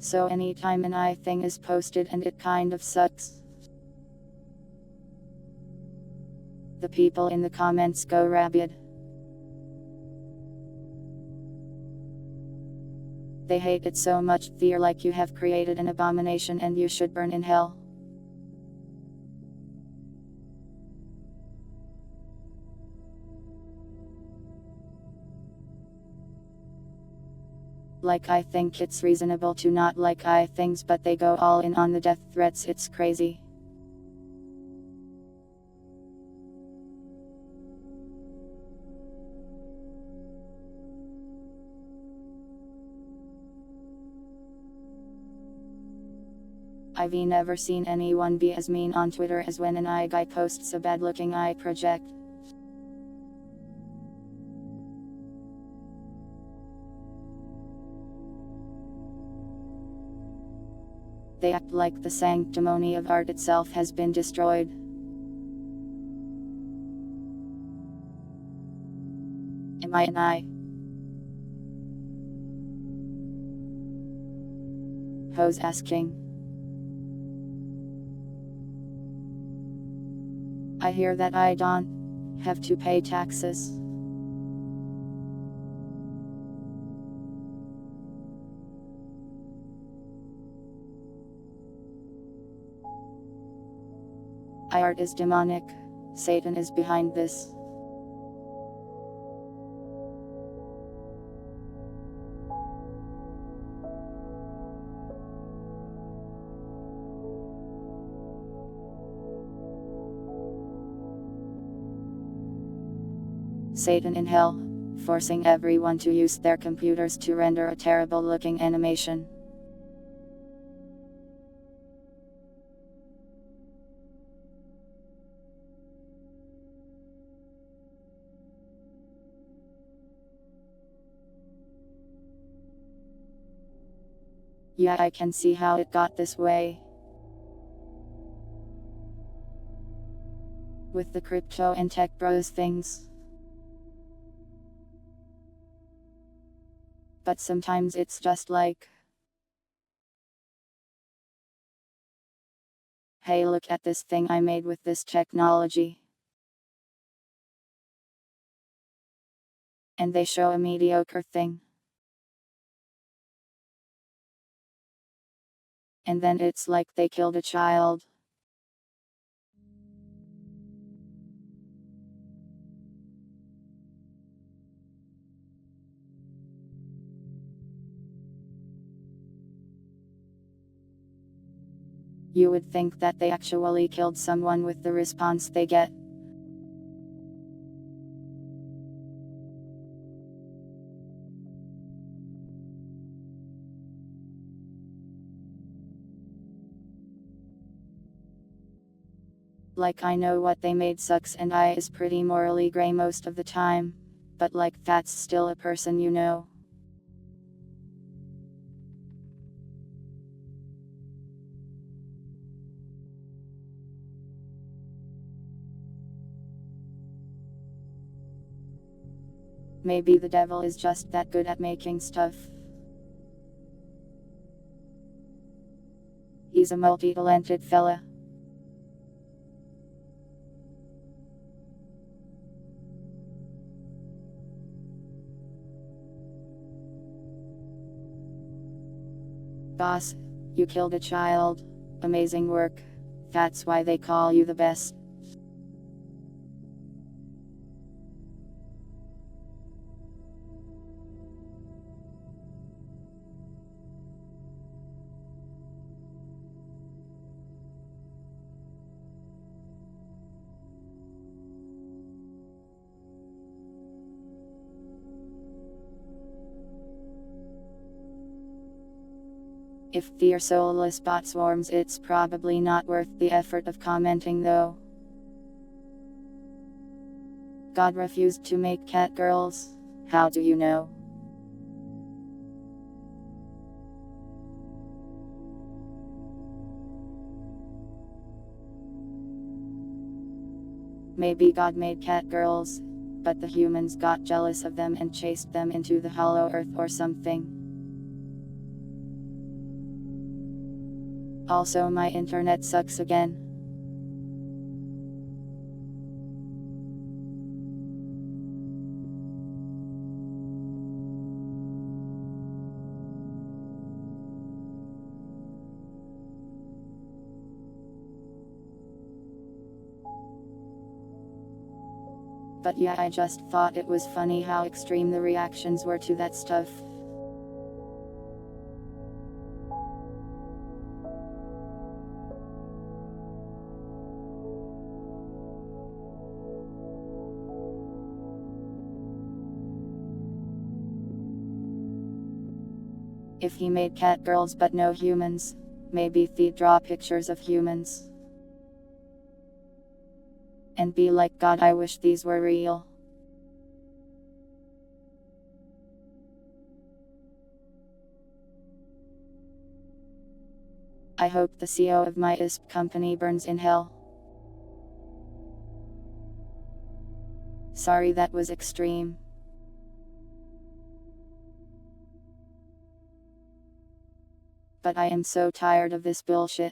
So anytime an I thing is posted and it kind of sucks, the people in the comments go rabid. They hate it so much, they're like, you have created an abomination and you should burn in hell. Like, I think it's reasonable to not like I things, but they go all in on the death threats, it's crazy. I've never seen anyone be as mean on Twitter as when an I guy posts a bad looking eye project. They act like the sanctimony of art itself has been destroyed. Am I an I? Who's asking? I hear that I don't have to pay taxes. Art is demonic. Satan is behind this. Satan in hell, forcing everyone to use their computers to render a terrible looking animation. Yeah, I can see how it got this way. With the crypto and tech bros things. But sometimes it's just like, hey, look at this thing I made with this technology. And they show a mediocre thing. And then it's like they killed a child. You would think that they actually killed someone with the response they get. Like, I know what they made sucks and I is pretty morally gray most of the time. But like, that's still a person, you know. Maybe the devil is just that good at making stuff. He's a multi-talented fella. Boss, you killed a child. Amazing work. That's why they call you the best. If your soulless bot swarms, it's probably not worth the effort of commenting though. God refused to make cat girls. How do you know? Maybe God made cat girls, but the humans got jealous of them and chased them into the hollow earth or something. Also, my internet sucks again. But yeah, I just thought it was funny how extreme the reactions were to that stuff. If he made cat girls but no humans, maybe he'd draw pictures of humans. And be like, God, I wish these were real. I hope the CEO of my ISP company burns in hell. Sorry, that was extreme. But I am so tired of this bullshit.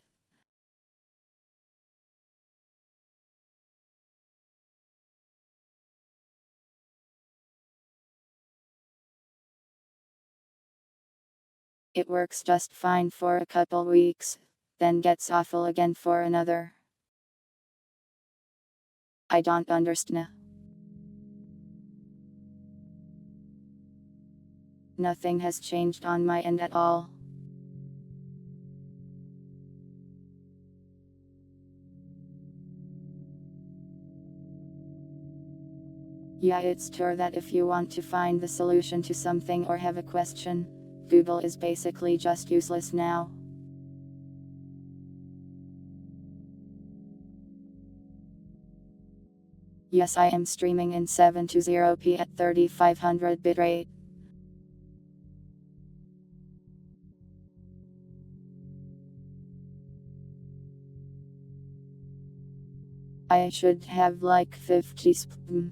It works just fine for a couple weeks, then gets awful again for another. I don't understand. Nothing has changed on my end at all. Yeah, it's true that if you want to find the solution to something or have a question, Google is basically just useless now. Yes, I am streaming in 720p at 3500 bitrate. I should have like 50 spm.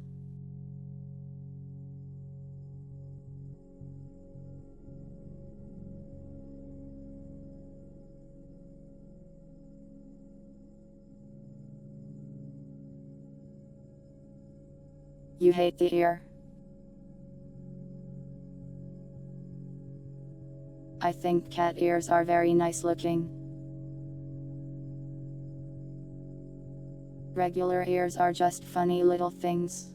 You hate the ear. I think cat ears are very nice looking. Regular ears are just funny little things.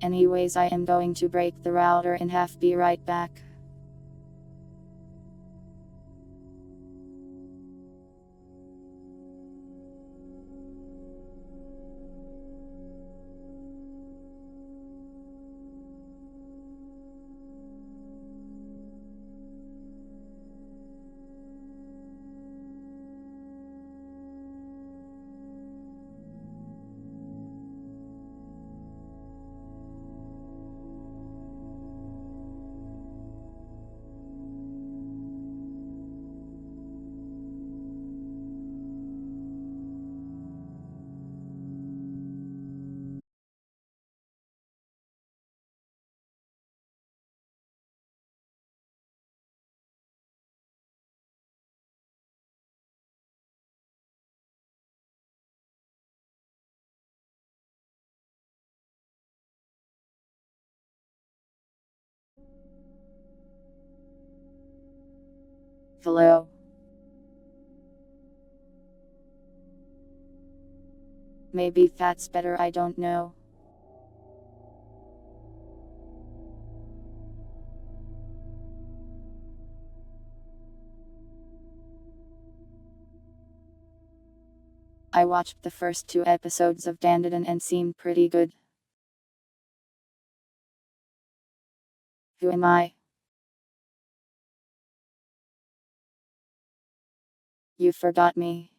Anyways, I am going to break the router in half. Be right back. Hello. Maybe that's better, I don't know. I watched the first 2 episodes of Dandadan and seemed pretty good. Who am I? You forgot me.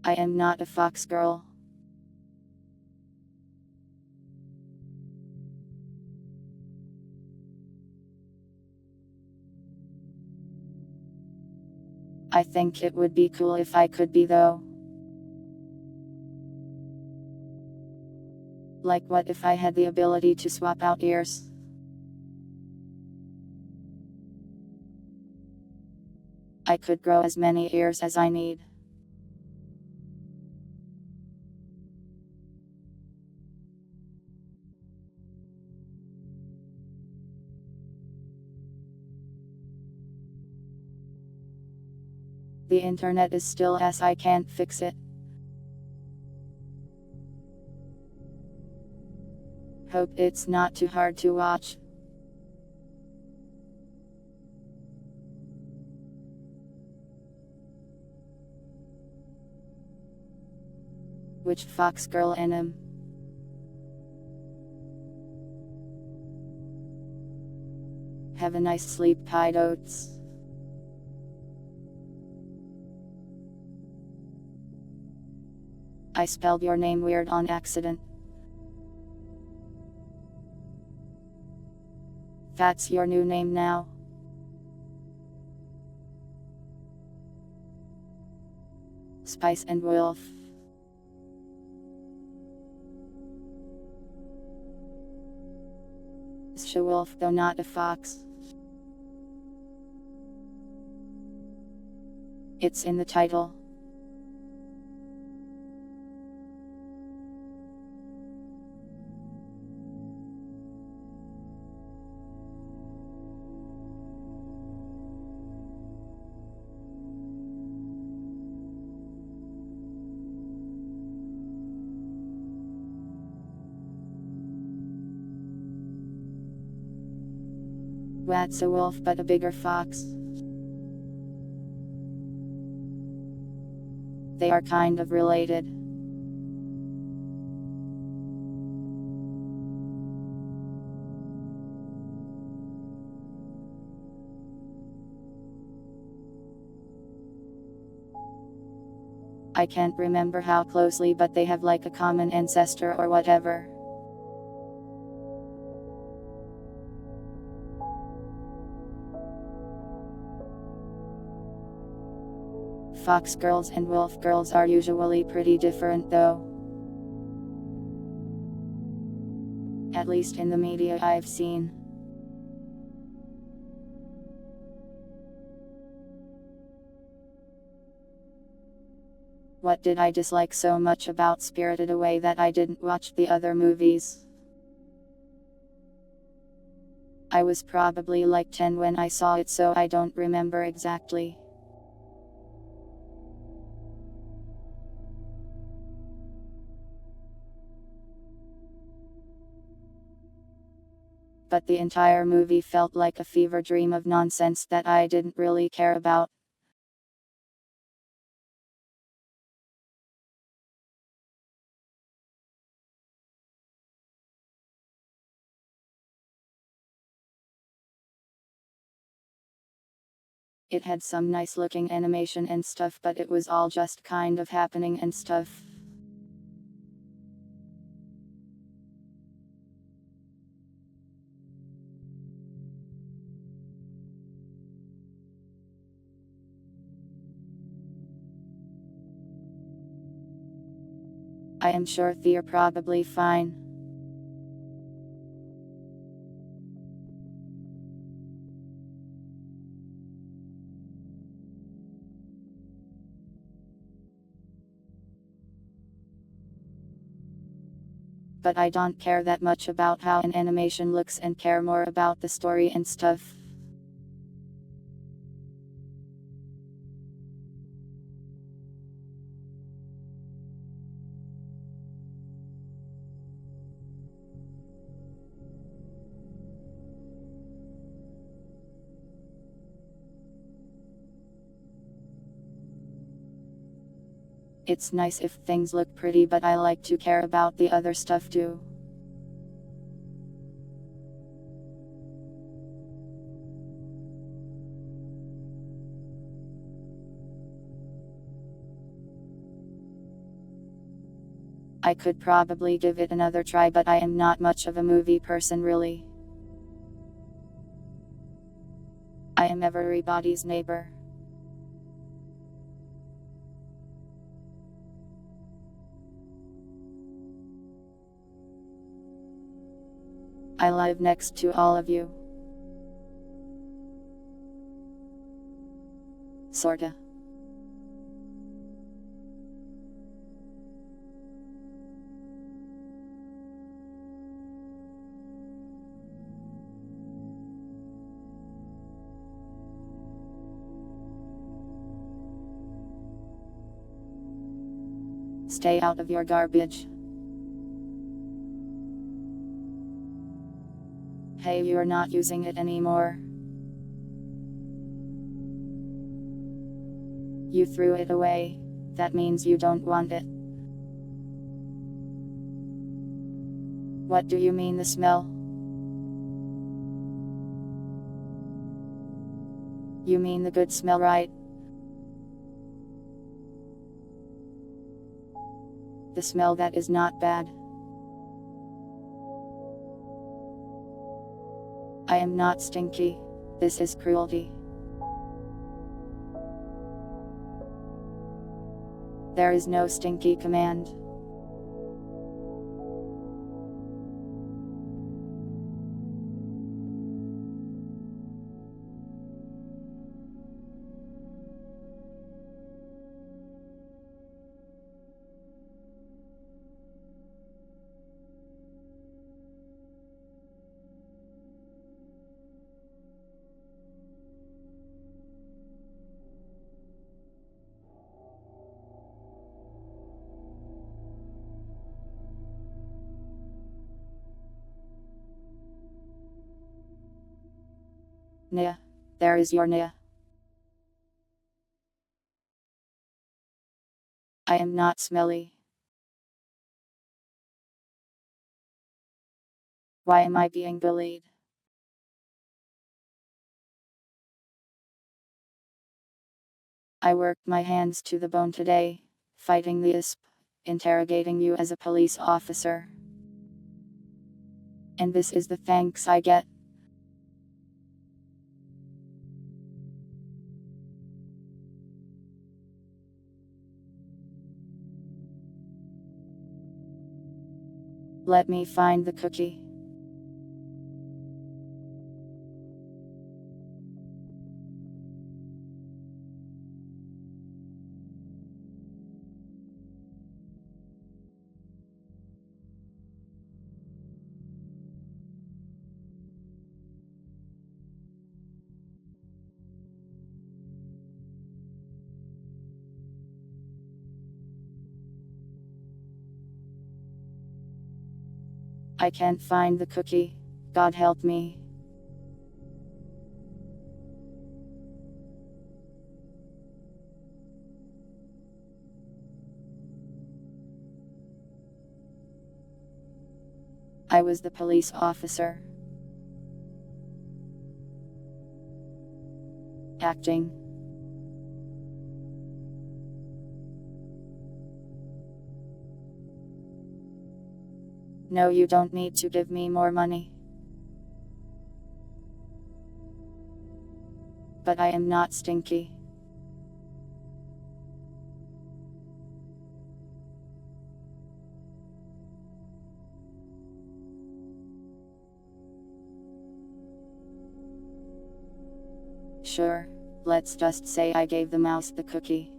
I am not a fox girl. I think it would be cool if I could be though. Like what if I had the ability to swap out ears? I could grow as many ears as I need. The internet is still ass, I can't fix it. Hope it's not too hard to watch. Which fox girl in him? Have a nice sleep, Pidotes. I spelled your name weird on accident. That's your new name now. Spice and Wolf. Is a wolf though not a fox? It's in the title. That's a wolf but a bigger fox. They are kind of related. I can't remember how closely, but they have like a common ancestor or whatever. Fox girls and wolf girls are usually pretty different though. At least in the media I've seen. What did I dislike so much about Spirited Away that I didn't watch the other movies? I was probably like 10 when I saw it, so I don't remember exactly. But the entire movie felt like a fever dream of nonsense that I didn't really care about. It had some nice looking animation and stuff, but it was all just kind of happening and stuff. I am sure they're probably fine. But I don't care that much about how an animation looks and care more about the story and stuff. It's nice if things look pretty, but I like to care about the other stuff too. I could probably give it another try, but I am not much of a movie person really. I am everybody's neighbor. I live next to all of you. Sorta. Stay out of your garbage. Hey, you're not using it anymore. You threw it away. That means you don't want it. What do you mean, the smell? You mean the good smell, right? The smell that is not bad. I am not stinky. This is cruelty. There is no stinky command. Nya. There is your Nya. I am not smelly. Why am I being bullied? I worked my hands to the bone today, fighting the ISP, interrogating you as a police officer. And this is the thanks I get. Let me find the cookie. I can't find the cookie. God help me. I was the police officer. Acting. No, you don't need to give me more money. But I am not stinky. Sure, let's just say I gave the mouse the cookie.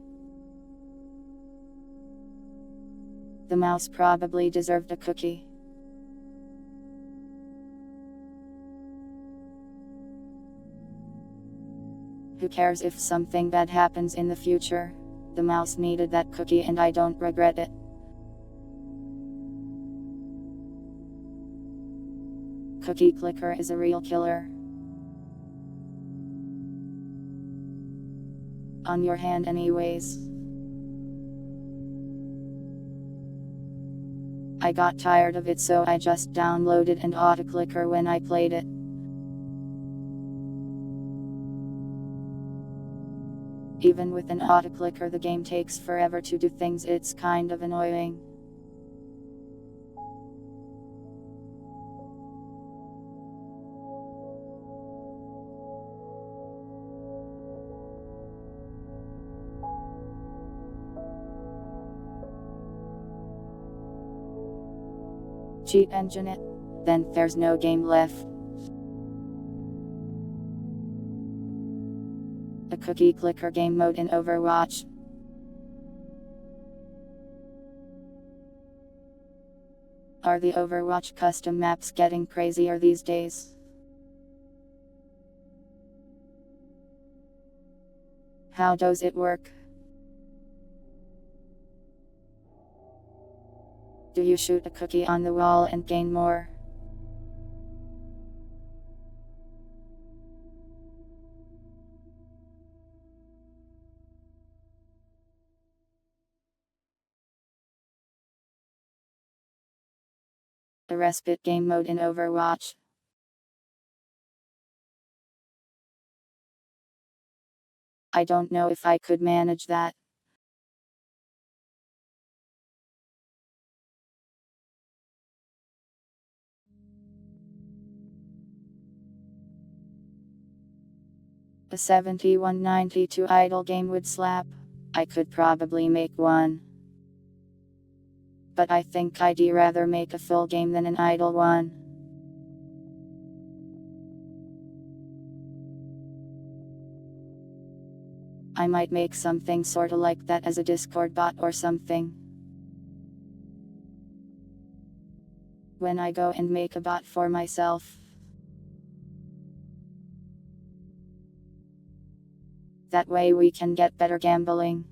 The mouse probably deserved a cookie. Who cares if something bad happens in the future? The mouse needed that cookie and I don't regret it. Cookie clicker is a real killer. On your hand anyways. I got tired of it, so I just downloaded an autoclicker when I played it. Even with an autoclicker, the game takes forever to do things. It's kind of annoying. Cheat engine it. Then there's no game left. A cookie clicker game mode in Overwatch. Are the Overwatch custom maps getting crazier these days? How does it work? Do you shoot a cookie on the wall and gain more? A respite game mode in Overwatch. I don't know if I could manage that. A 7192 idle game would slap. I could probably make one. But I think I'd rather make a full game than an idle one. I might make something sorta like that as a Discord bot or something. When I go and make a bot for myself. That way we can get better gambling.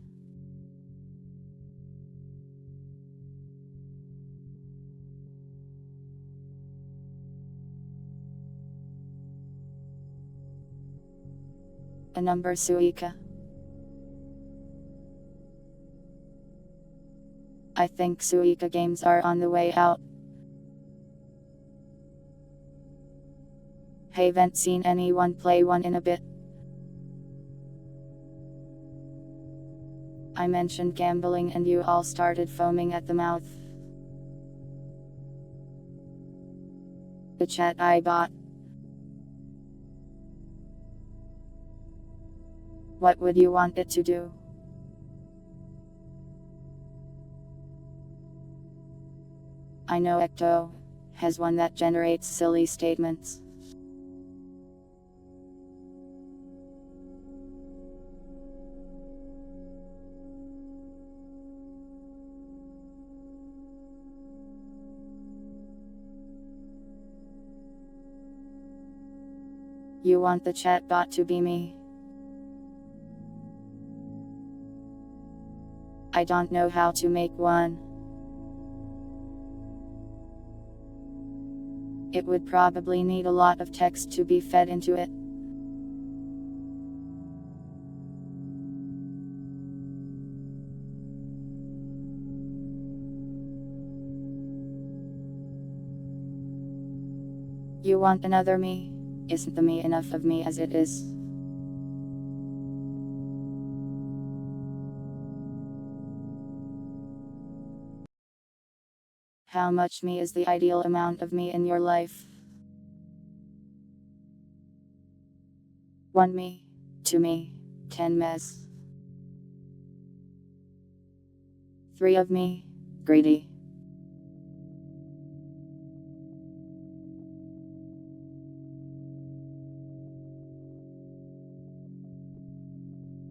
A number Suika. I think Suika games are on the way out. Haven't seen anyone play one in a bit. I mentioned gambling and you all started foaming at the mouth. The chat I bought. What would you want it to do? I know Ecto has one that generates silly statements. You want the chatbot to be me? I don't know how to make one. It would probably need a lot of text to be fed into it. You want another me? Isn't the me enough of me as it is? How much me is the ideal amount of me in your life? 1 me, 2 me, 10 mes. 3 of me, greedy.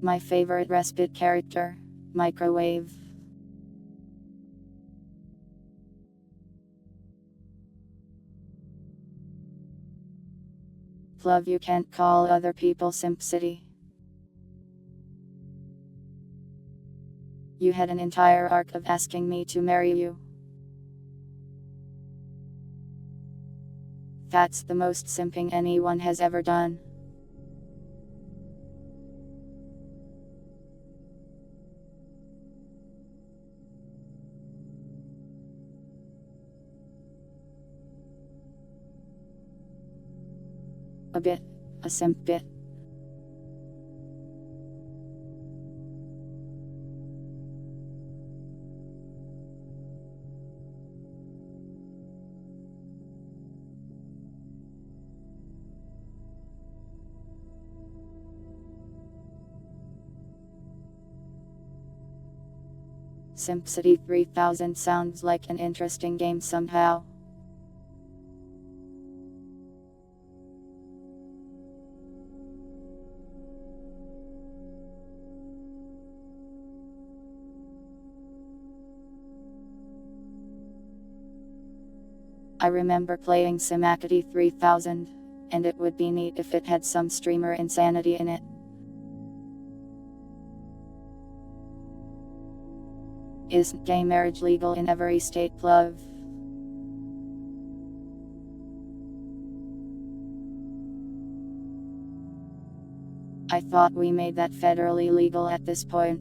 My favorite respite character, Microwave. Love you can't call other people Simp City. You had an entire arc of asking me to marry you. That's the most simping anyone has ever done. A bit. A simp bit. SimCity 3000 sounds like an interesting game somehow. I remember playing SimCity 3000, and it would be neat if it had some streamer insanity in it. Isn't gay marriage legal in every state, love? I thought we made that federally legal at this point.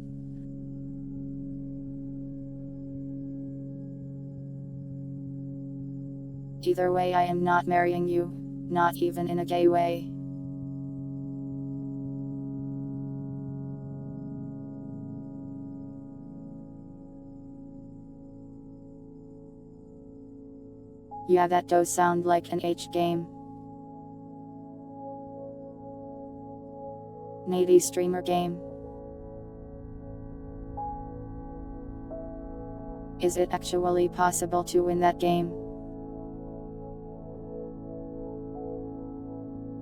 Either way, I am not marrying you, not even in a gay way. Yeah, that does sound like an H game. Navy streamer game. Is it actually possible to win that game?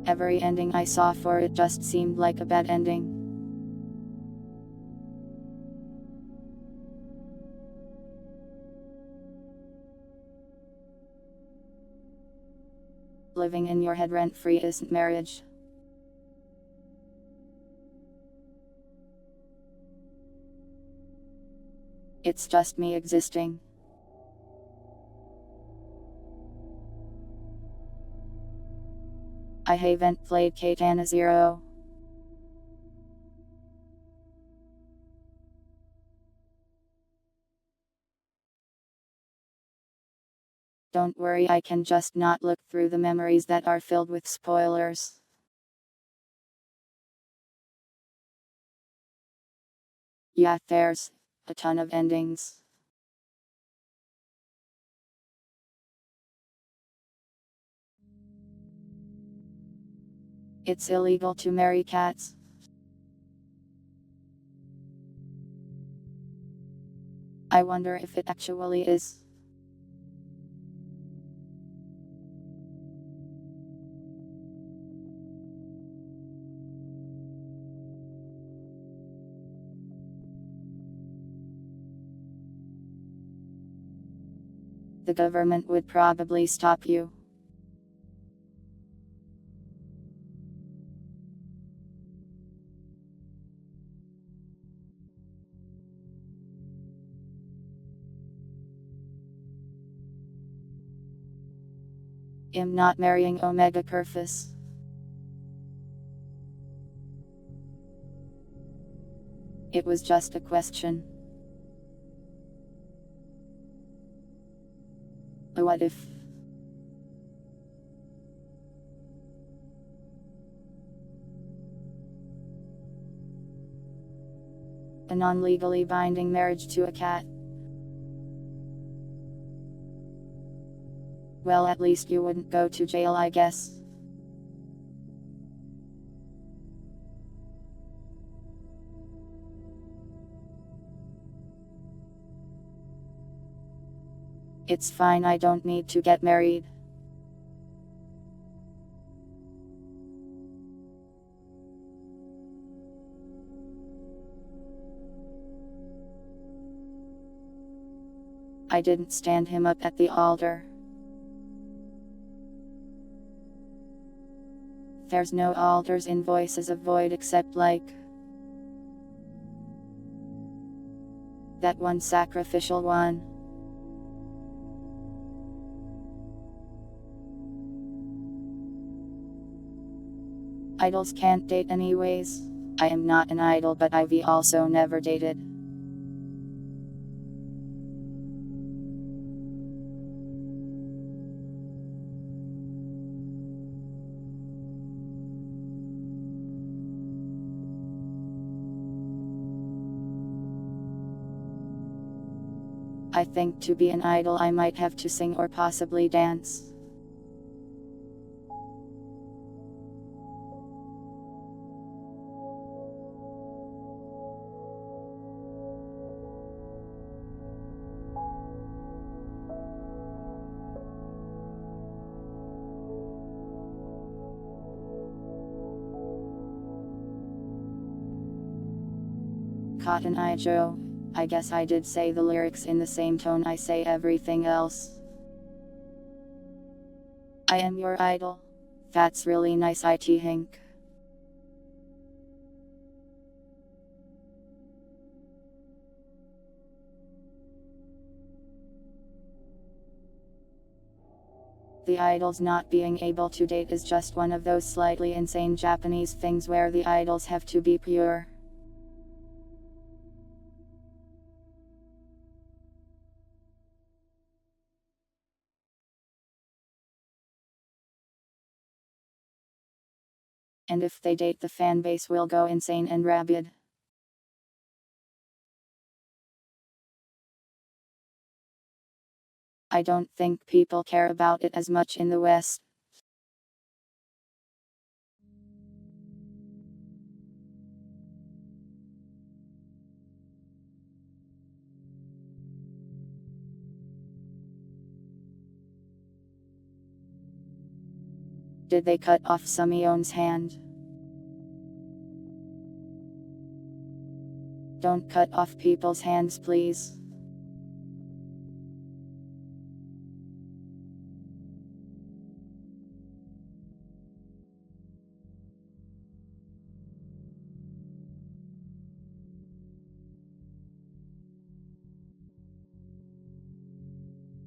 Every ending I saw for it just seemed like a bad ending. Living in your head rent-free isn't marriage. It's just me existing. I haven't played Katana Zero. Don't worry, I can just not look through the memories that are filled with spoilers. Yeah, there's a ton of endings. It's illegal to marry cats. I wonder if it actually is. The government would probably stop you. I'm not marrying Omega Purpose. It was just a question. A what if? A non-legally binding marriage to a cat. Well, at least you wouldn't go to jail, I guess. It's fine, I don't need to get married. I didn't stand him up at the altar. There's no altars in Voices of Void except like That one sacrificial one. Idols can't date anyways. I am not an idol, but I've also never dated. I think to be an idol I might have to sing or possibly dance. Cotton Eye Joe. I guess I did say the lyrics in the same tone I say everything else. I am your idol. That's really nice, IT Hink. The idols not being able to date is just one of those slightly insane Japanese things where the idols have to be pure. And if they date, the fan base will go insane and rabid. I don't think people care about it as much in the West. Did they cut off Sumion's hand? Don't cut off people's hands, please.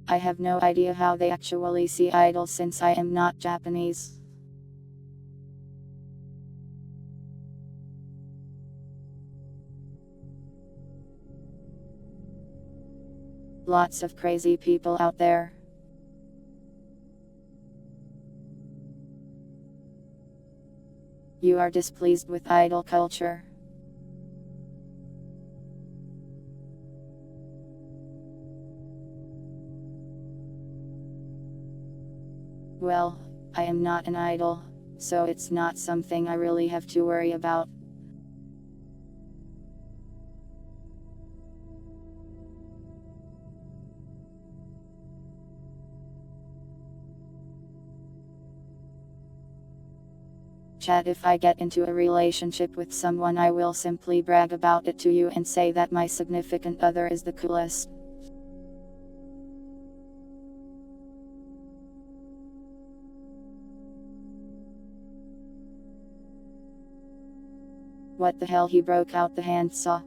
I have no idea how they actually see idols since I am not Japanese. Lots of crazy people out there. You are displeased with idol culture. Well, I am not an idol, so it's not something I really have to worry about. Chat, if I get into a relationship with someone, I will simply brag about it to you and say that my significant other is the coolest. What the hell, he broke out the handsaw.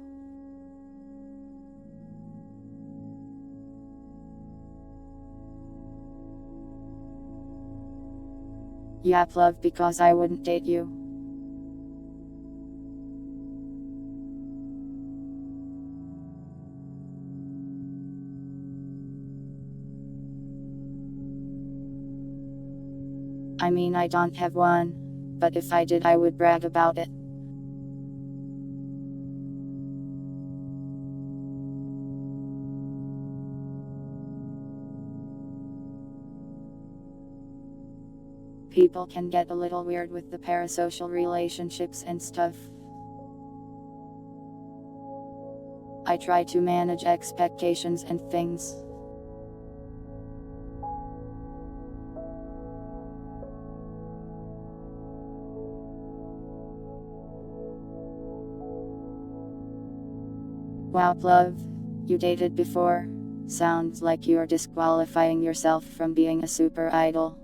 Yap, love, because I wouldn't date you. I mean, I don't have one, but if I did I would brag about it. People can get a little weird with the parasocial relationships and stuff. I try to manage expectations and things. Wow, love, you dated before? Sounds like you're disqualifying yourself from being a super idol.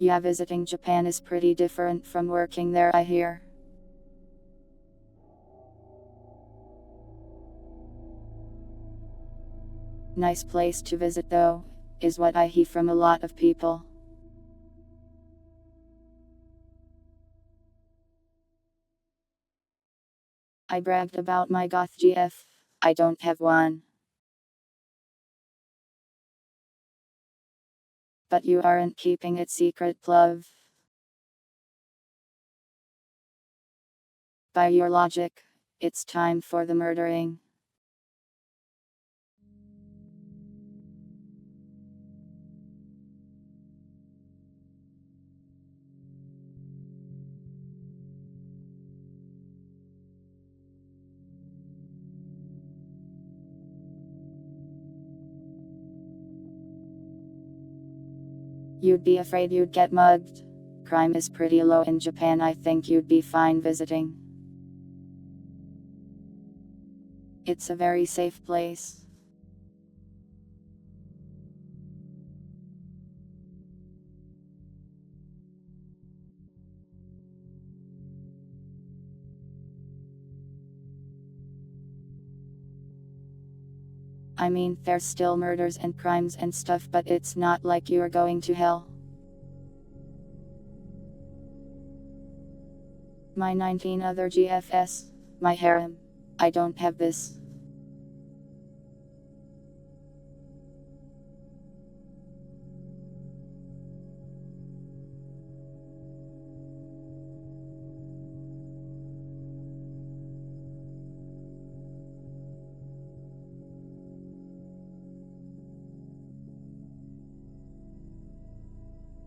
Yeah, visiting Japan is pretty different from working there, I hear. Nice place to visit though, is what I hear from a lot of people. I bragged about my goth GF. I don't have one. But you aren't keeping it secret, love. By your logic, it's time for the murdering. You'd be afraid you'd get mugged. Crime is pretty low in Japan, I think you'd be fine visiting. It's a very safe place. I mean, there's still murders and crimes and stuff, but it's not like you're going to hell. My 19 other GFS, my harem. I don't have this.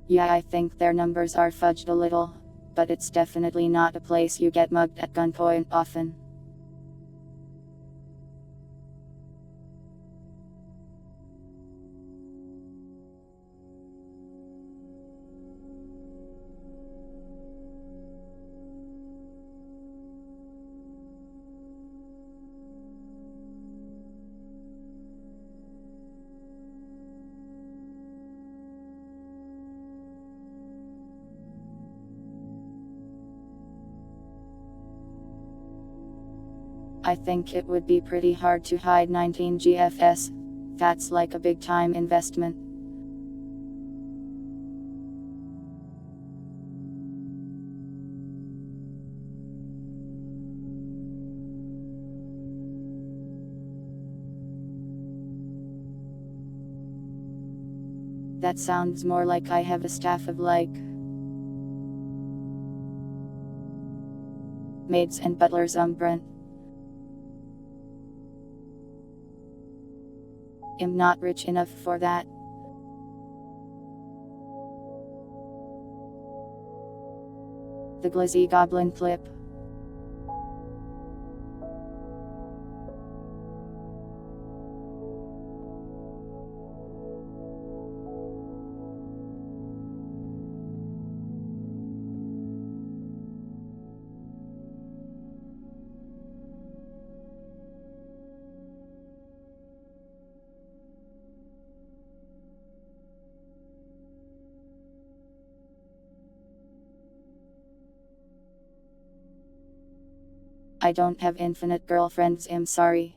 Yeah, I think their numbers are fudged a little, but it's definitely not a place you get mugged at gunpoint often. I think it would be pretty hard to hide 19 GFS. That's like a big time investment. That sounds more like I have a staff of like maids and butlers, Brent. I'm not rich enough for that. The Glizzy Goblin clip. I don't have infinite girlfriends, I'm sorry.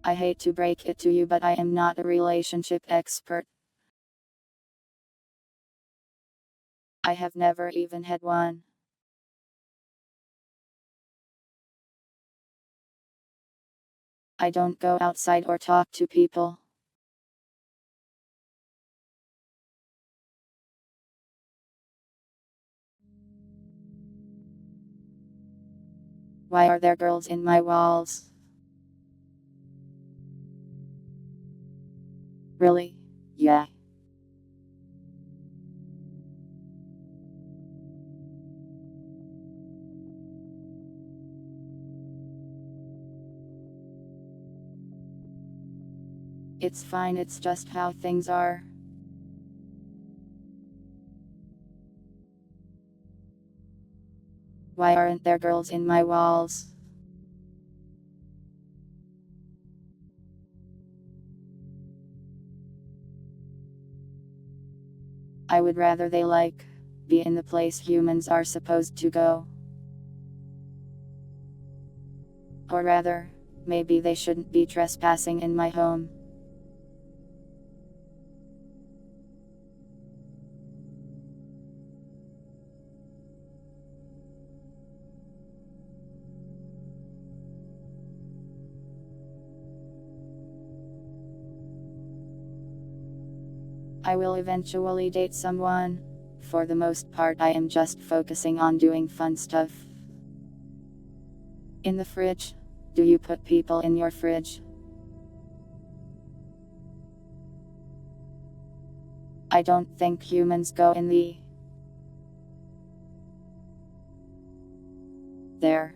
I hate to break it to you, but I am not a relationship expert. I have never even had one. I don't go outside or talk to people. Why are there girls in my walls? Really? Yeah. It's fine, it's just how things are. Why aren't there girls in my walls? I would rather they be in the place humans are supposed to go. Or rather, maybe they shouldn't be trespassing in my home. I will eventually date someone. For the most part, I am just focusing on doing fun stuff. In the fridge. Do you put people in your fridge? I don't think humans go in the there.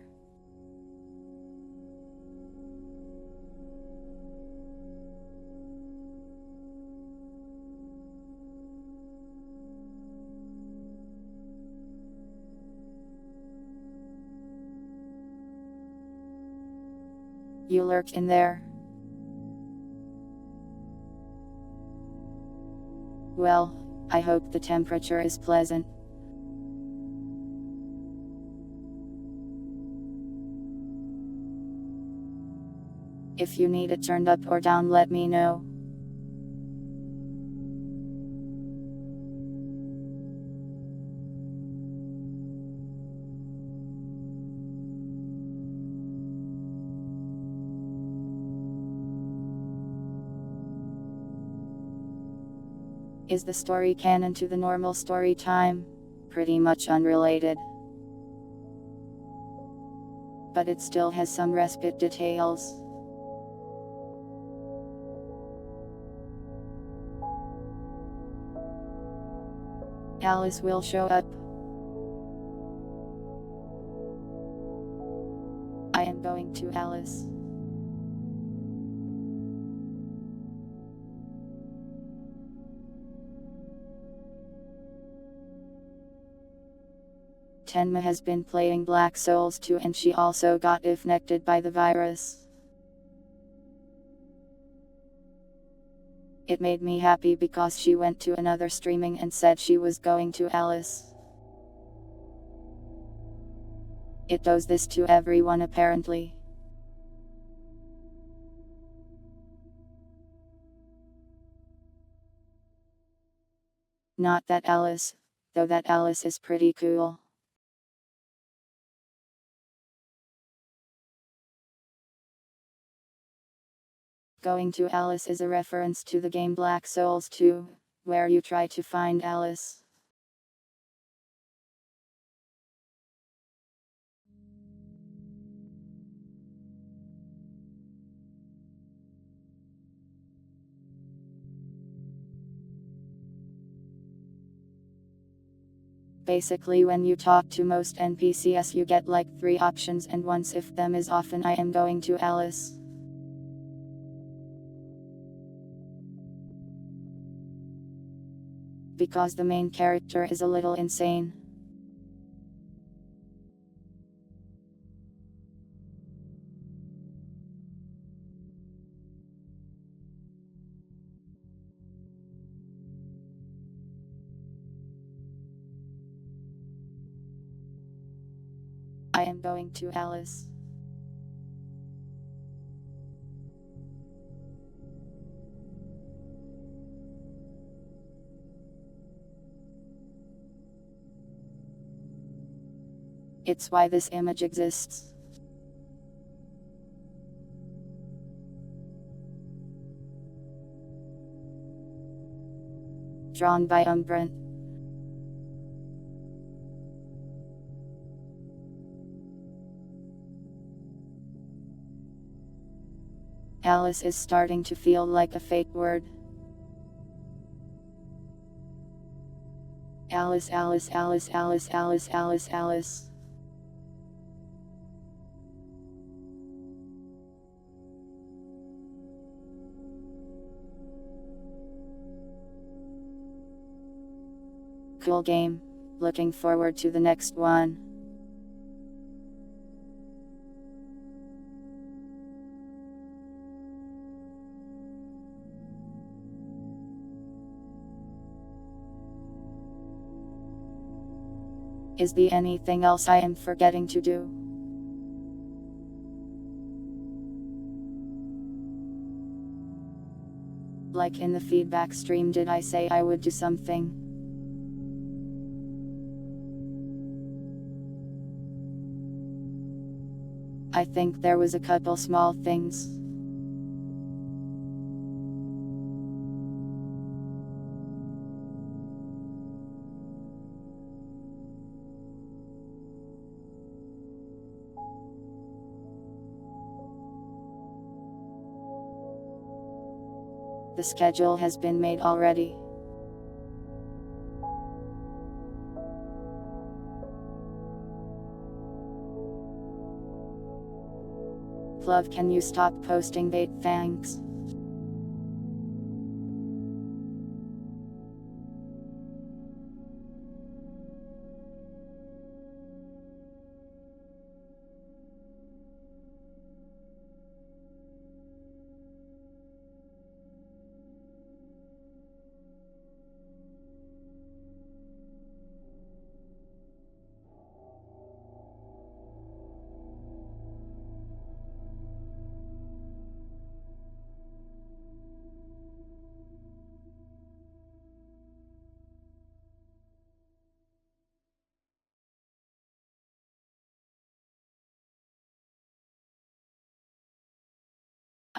You lurk in there. Well, I hope the temperature is pleasant. If you need it turned up or down, let me know. Is the story canon to the normal story time? Pretty much unrelated. But it still has some respite details. Alice will show up. I am going to Alice. Tenma has been playing Black Souls 2 and she also got infected by the virus. It made me happy because she went to another streaming and said she was going to Alice. It does this to everyone apparently. Not that Alice, though that Alice is pretty cool. Going to Alice is a reference to the game Black Souls 2, where you try to find Alice. Basically, when you talk to most NPCs you get like 3 options and once if them is often I am going to Alice. Because the main character is a little insane. I am going to Alice. It's why this image exists. Drawn by Umbrant. Alice is starting to feel like a fake word. Alice, Alice, Alice, Alice, Alice, Alice, Alice. Cool game. Looking forward to the next one. Is there anything else I am forgetting to do? Like in the feedback stream, did I say I would do something? I think there was a couple small things. The schedule has been made already. Love, can you stop posting bait? Thanks.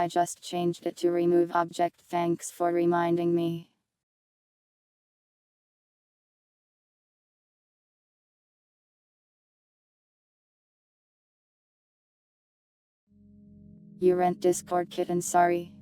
I just changed it to remove object. Thanks for reminding me. You rent Discord kitten, sorry.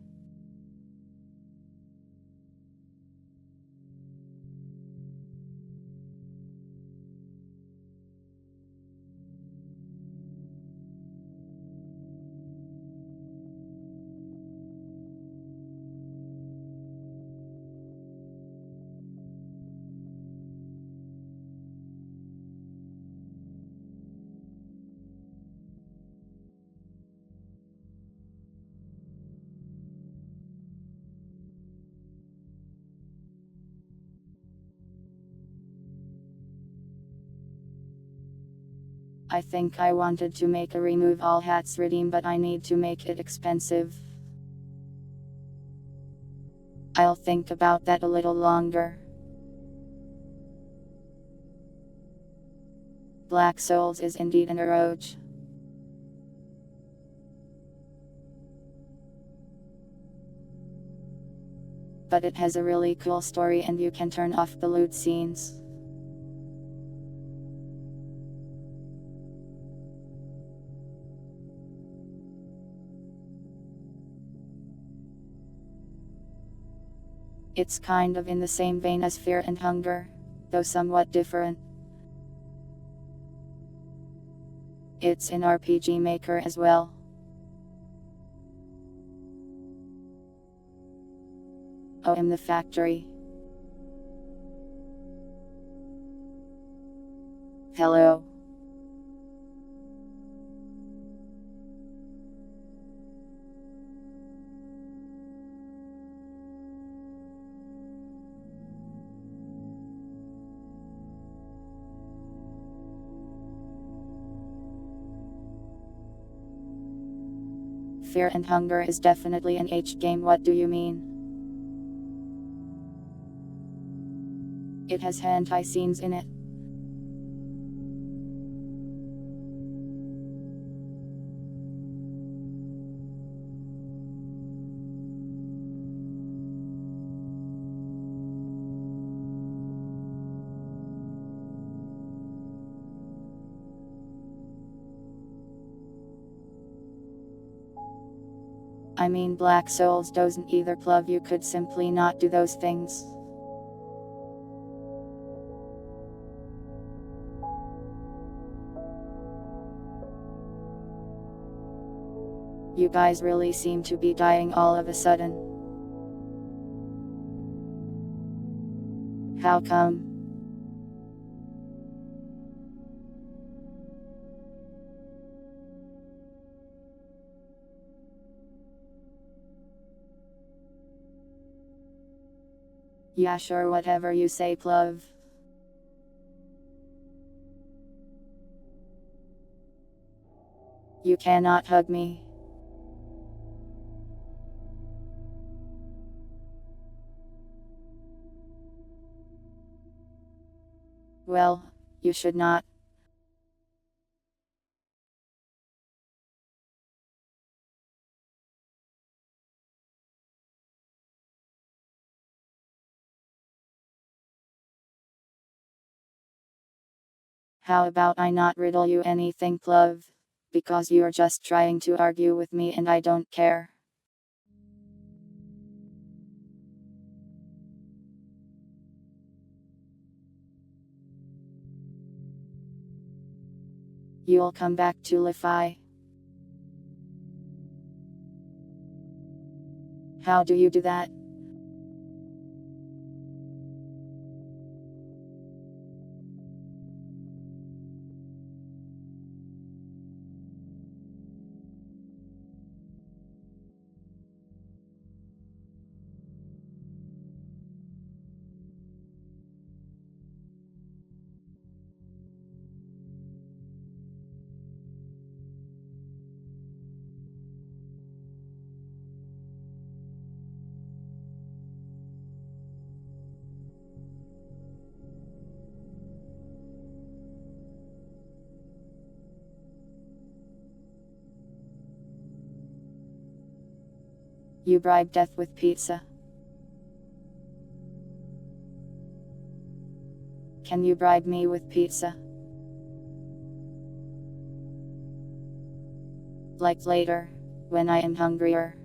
I think I wanted to make a remove all hats redeem, but I need to make it expensive. I'll think about that a little longer. Black Souls is indeed an eroge. But it has a really cool story and you can turn off the loot scenes. It's kind of in the same vein as Fear and Hunger, though somewhat different. It's in RPG Maker as well. Oh, in the factory. Hello. Fear and Hunger is definitely an H game. What do you mean? It has hentai scenes in it. I mean, Black Souls doesn't either, plug. You could simply not do those things. You guys really seem to be dying all of a sudden. How come? Yeah, sure, whatever you say, plug. You cannot hug me. Well, you should not. How about I not riddle you anything, love? Because you're just trying to argue with me and I don't care. You'll come back to Li-Fi. How do you do that? You bribe death with pizza. Can you bribe me with pizza? Like later, when I am hungrier.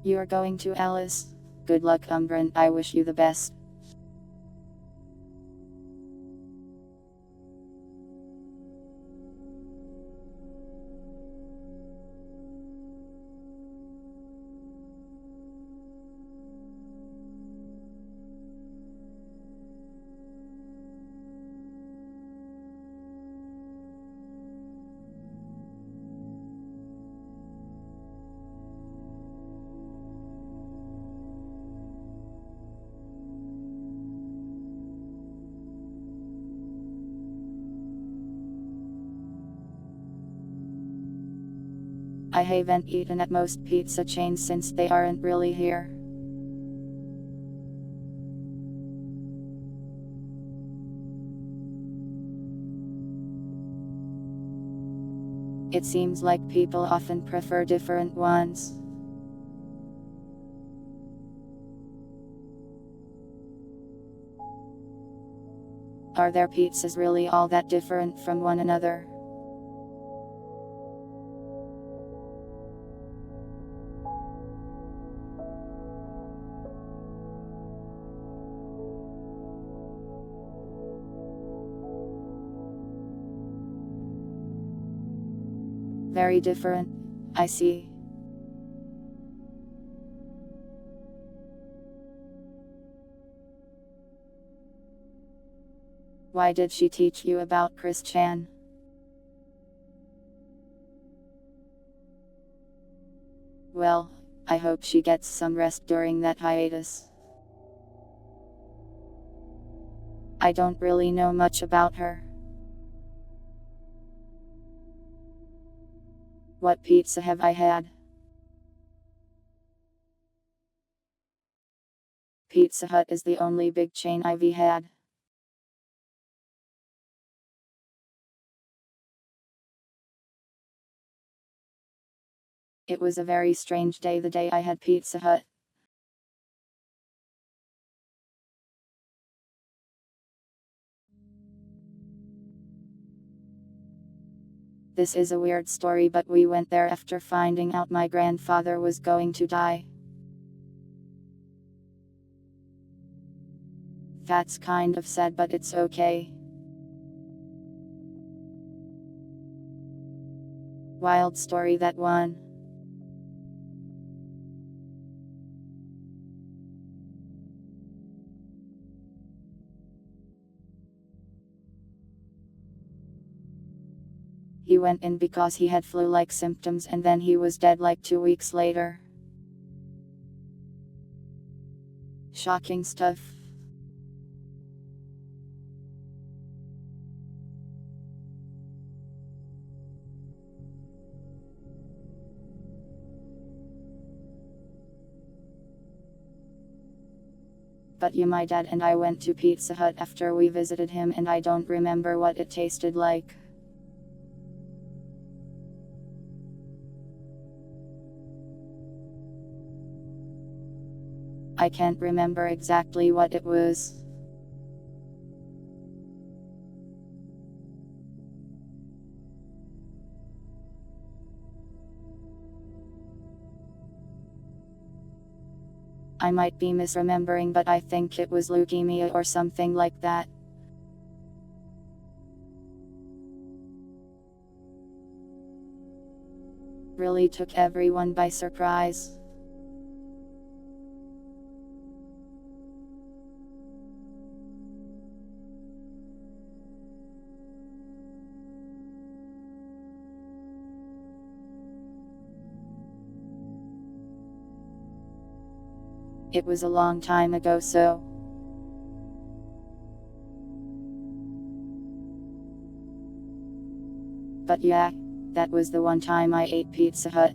You're going to Alice. Good luck, Umbran. I wish you the best. I haven't eaten at most pizza chains since they aren't really here. It seems like people often prefer different ones. Are their pizzas really all that different from one another? Very different, I see. Why did she teach you about Chris Chan? Well, I hope she gets some rest during that hiatus. I don't really know much about her. What pizza have I had? Pizza Hut is the only big chain I've had. It was a very strange day the day I had Pizza Hut. This is a weird story, but we went there after finding out my grandfather was going to die. That's kind of sad, but it's okay. Wild story, that one. He went in because he had flu-like symptoms and then he was dead like 2 weeks later. Shocking stuff. But my dad and I went to Pizza Hut after we visited him and I don't remember what it tasted like. I can't remember exactly what it was. I might be misremembering, but I think it was leukemia or something like that. Really took everyone by surprise. It was a long time ago, so. But yeah, that was the one time I ate Pizza Hut.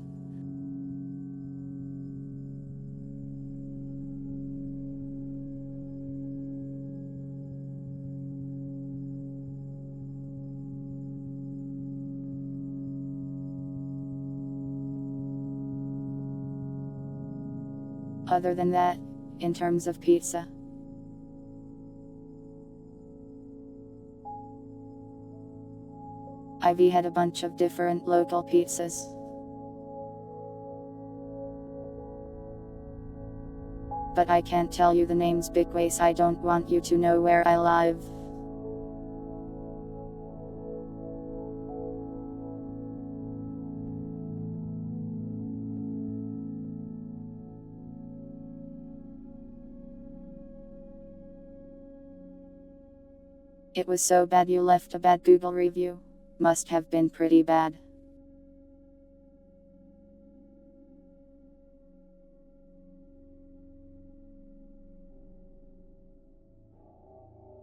Other than that, in terms of pizza, I've had a bunch of different local pizzas. But I can't tell you the names because I don't want you to know where I live. It was so bad you left a bad Google review. Must have been pretty bad.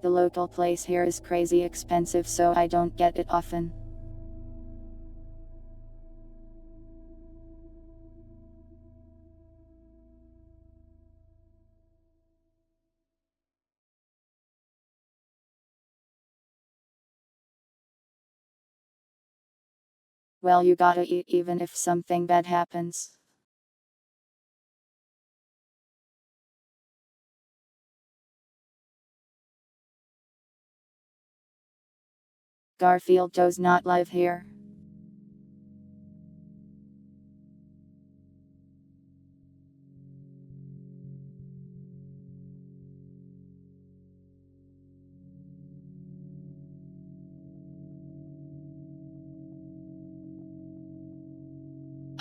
The local place here is crazy expensive, so I don't get it often. Well, you gotta eat even if something bad happens. Garfield does not live here.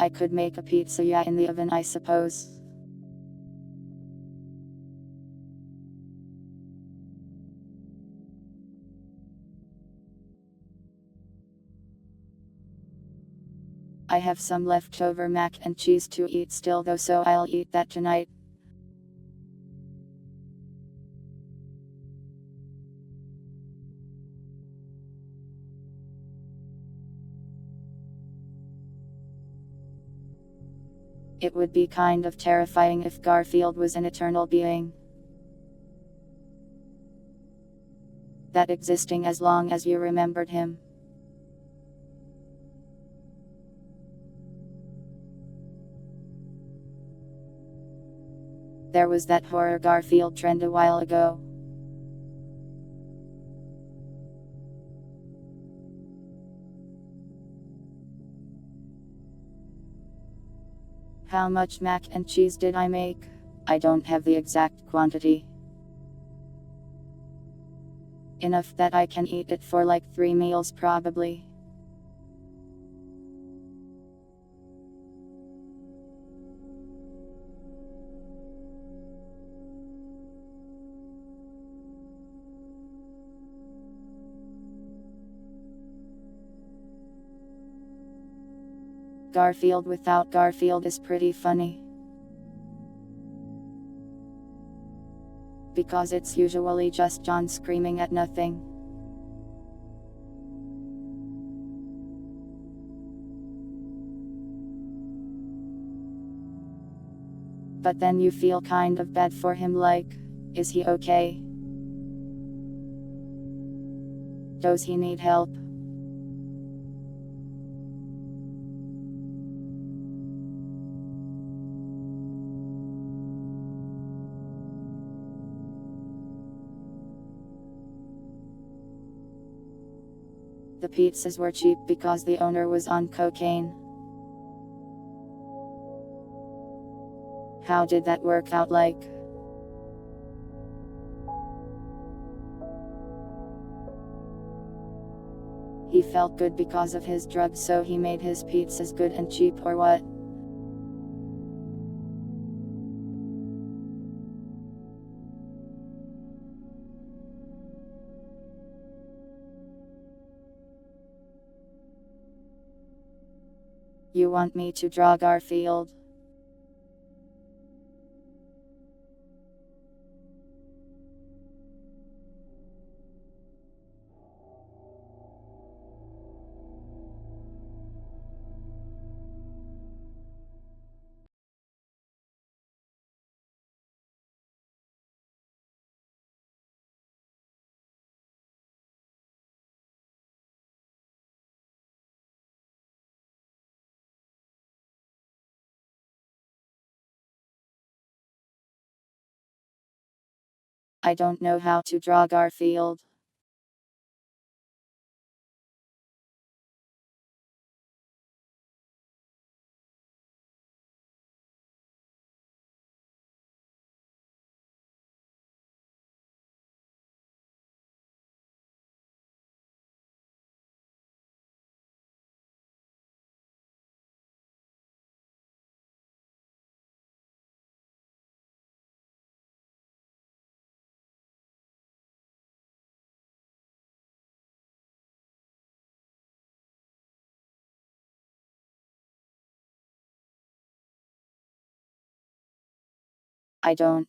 I could make a pizza in the oven, I suppose. I have some leftover mac and cheese to eat still though, so I'll eat that tonight. It would be kind of terrifying if Garfield was an eternal being. That existing as long as you remembered him. There was that horror Garfield trend a while ago. How much mac and cheese did I make? I don't have the exact quantity. Enough that I can eat it for like 3 meals probably. Garfield without Garfield is pretty funny. Because it's usually just John screaming at nothing. But then you feel kind of bad for him, like, is he okay? Does he need help? The pizzas were cheap because the owner was on cocaine. How did that work out, like? He felt good because of his drugs, so he made his pizzas good and cheap, or what? You want me to draw Garfield? I don't know how to draw Garfield. I don't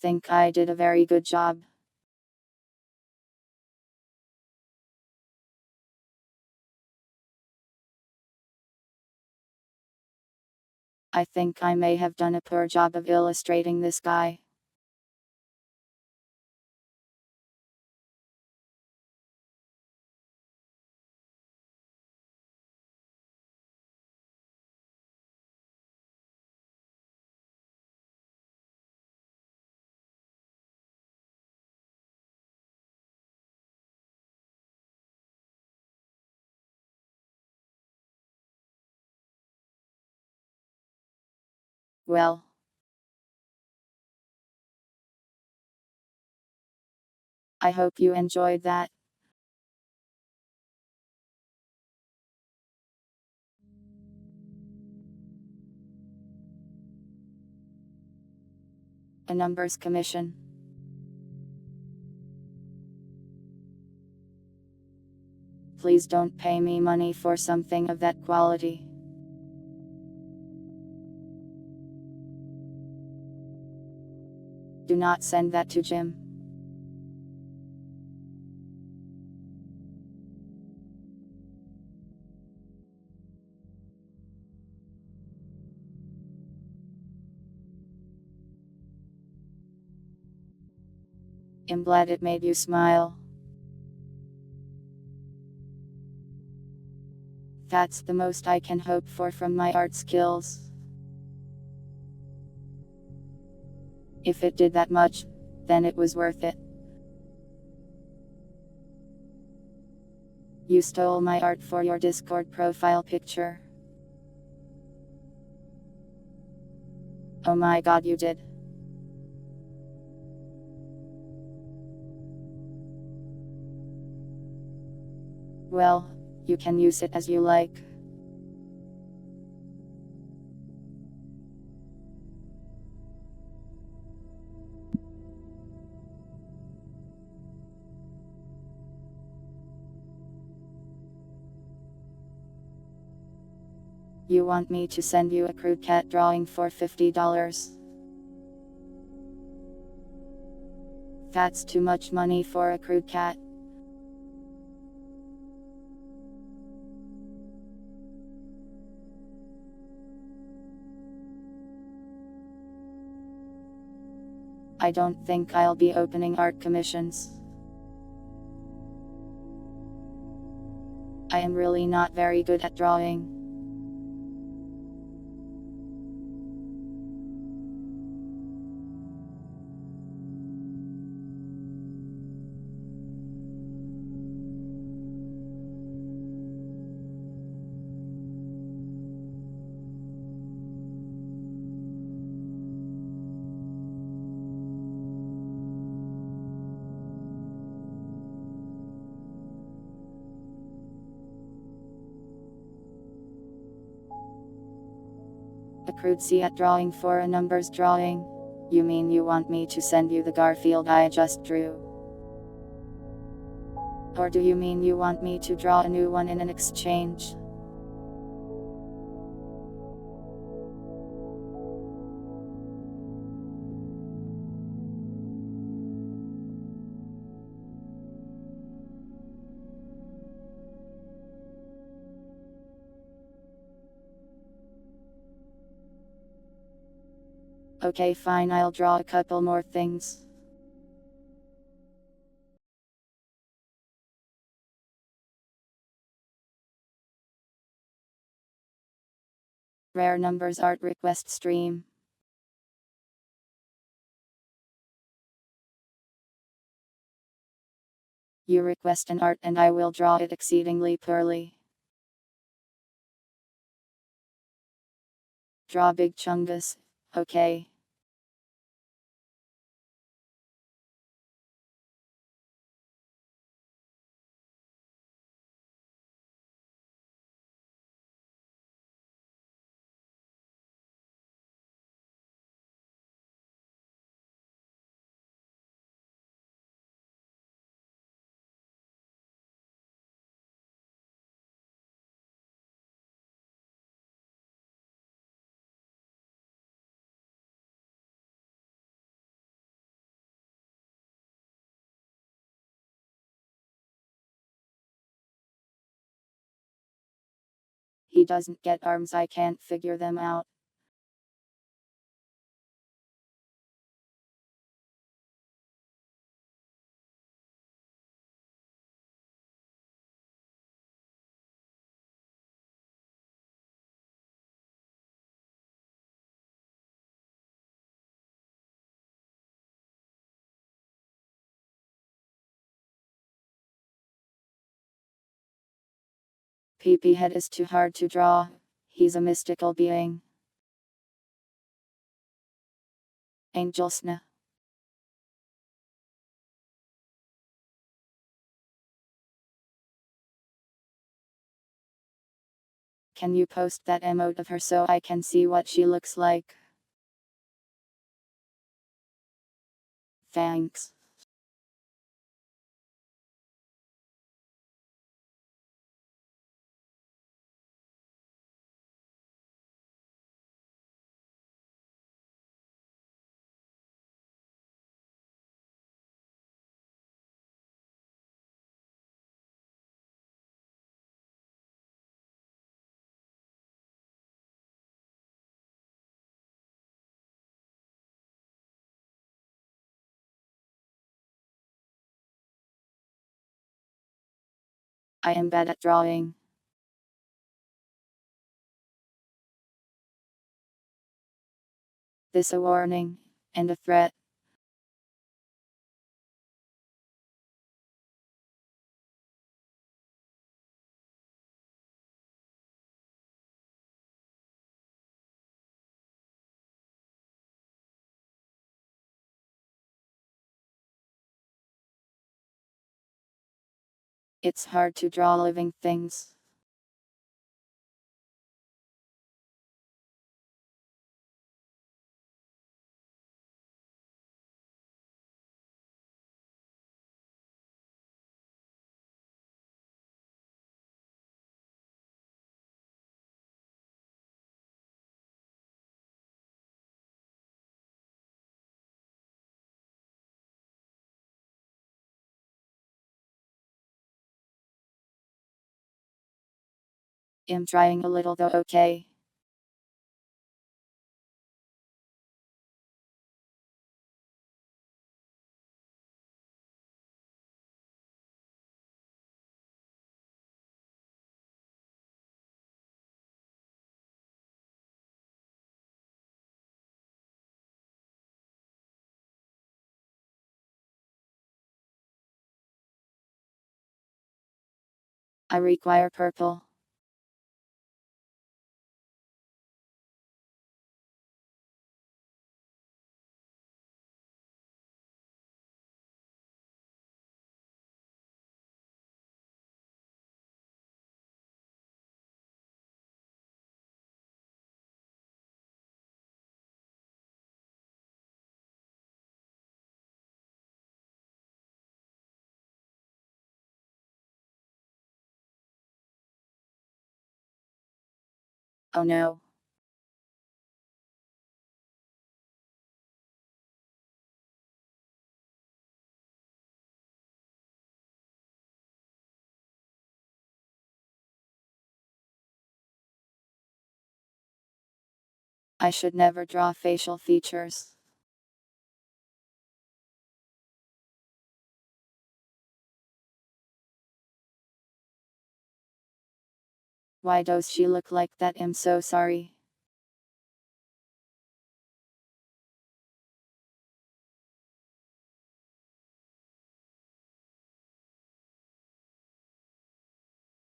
think I did a very good job. I think I may have done a poor job of illustrating this guy. Well, I hope you enjoyed that. A numbers commission. Please don't pay me money for something of that quality. Do not send that to Jim. I'm glad it made you smile. That's the most I can hope for from my art skills. If it did that much, then it was worth it. You stole my art for your Discord profile picture. Oh my god, you did. Well, you can use it as you like. You want me to send you a crude cat drawing for $50? That's too much money for a crude cat. I don't think I'll be opening art commissions. I am really not very good at drawing. A crude at drawing for a numbers drawing? You mean you want me to send you the Garfield I just drew? Or do you mean you want me to draw a new one in an exchange? Okay, fine, I'll draw a couple more things. Rare numbers art request stream. You request an art and I will draw it exceedingly poorly. Draw big chungus, okay. He doesn't get arms, I can't figure them out. PP head is too hard to draw. He's a mystical being. Angelsna. Can you post that emote of her so I can see what she looks like? Thanks. I am bad at drawing. This a warning, and a threat. It's hard to draw living things. I'm trying a little though, okay? I require purple. Oh no. I should never draw facial features. Why does she look like that? I'm so sorry.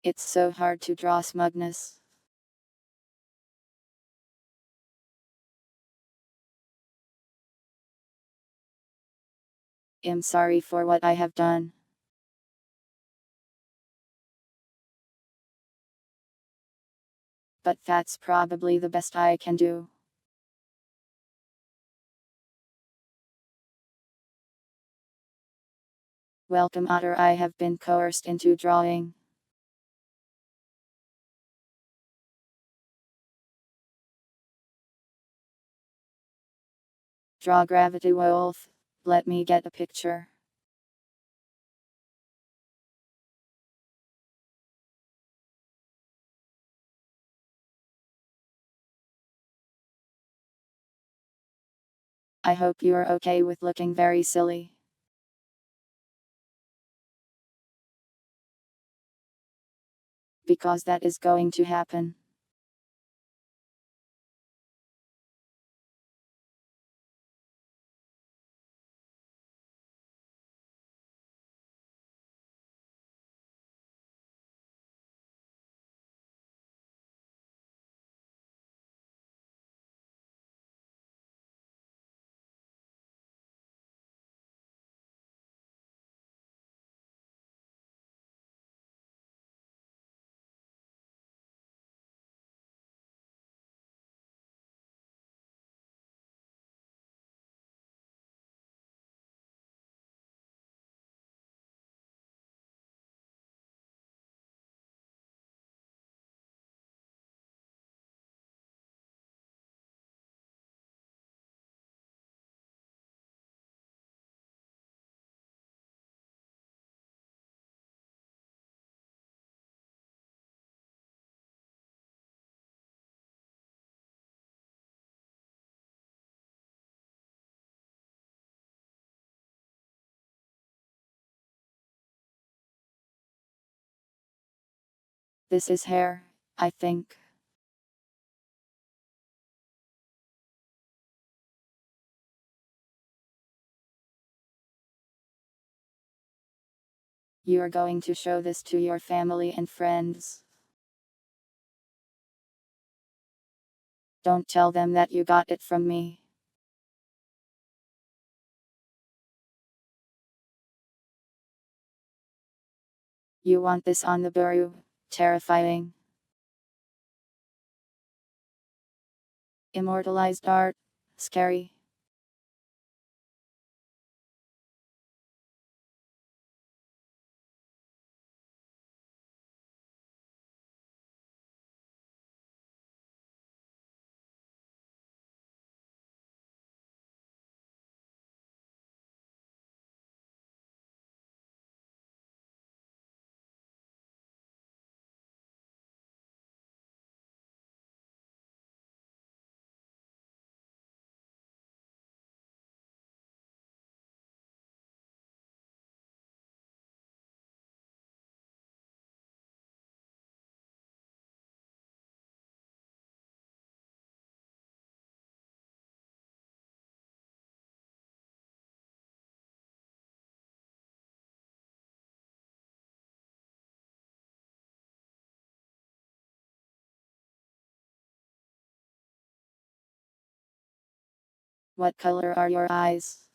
It's so hard to draw smugness. I'm sorry for what I have done. But that's probably the best I can do. Welcome, Otter. I have been coerced into drawing. Draw gravity wolf. Let me get a picture. I hope you are okay with looking very silly. Because that is going to happen. This is hair, I think. You are going to show this to your family and friends. Don't tell them that you got it from me. You want this on the bureau. Terrifying. Immortalized art. Scary. What color are your eyes?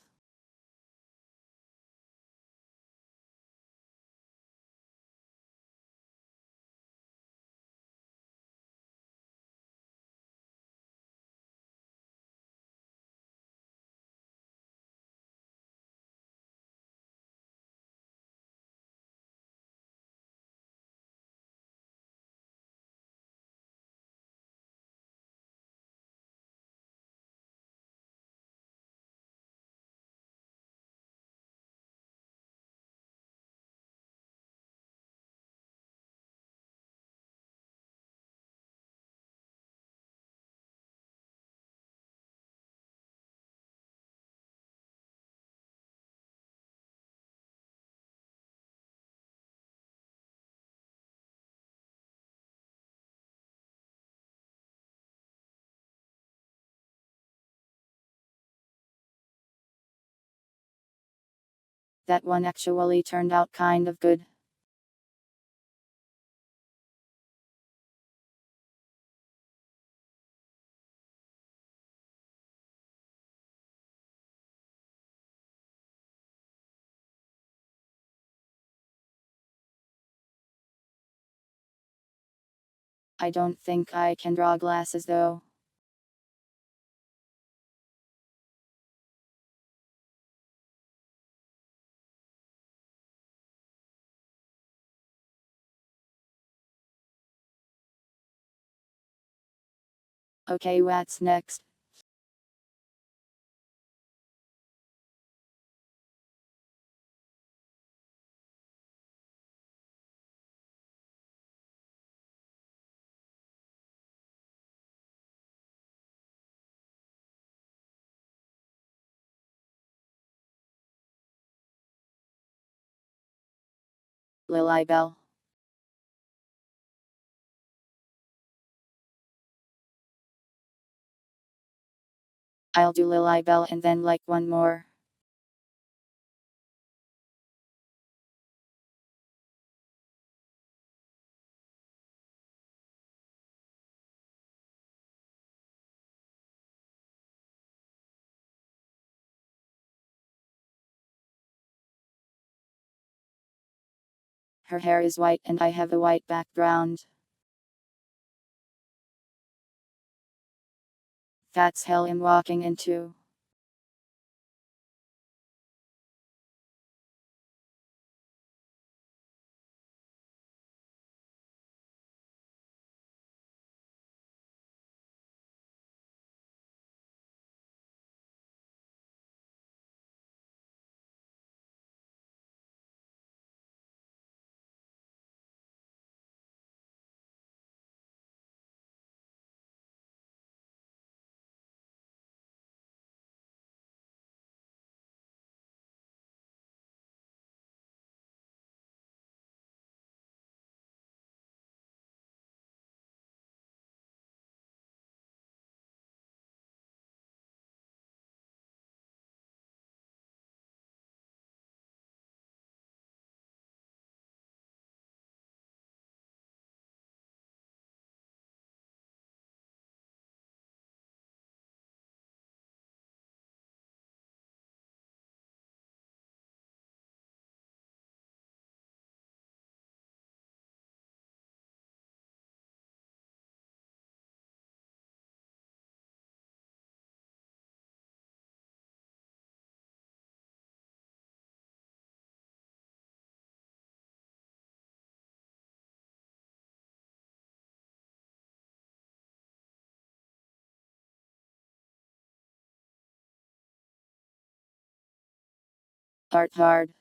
That one actually turned out kind of good. I don't think I can draw glasses though. Okay, what's next? Lily Bell. I'll do Lily Bell and then like one more. Her hair is white and I have a white background. That's hell I'm walking into. Art hard.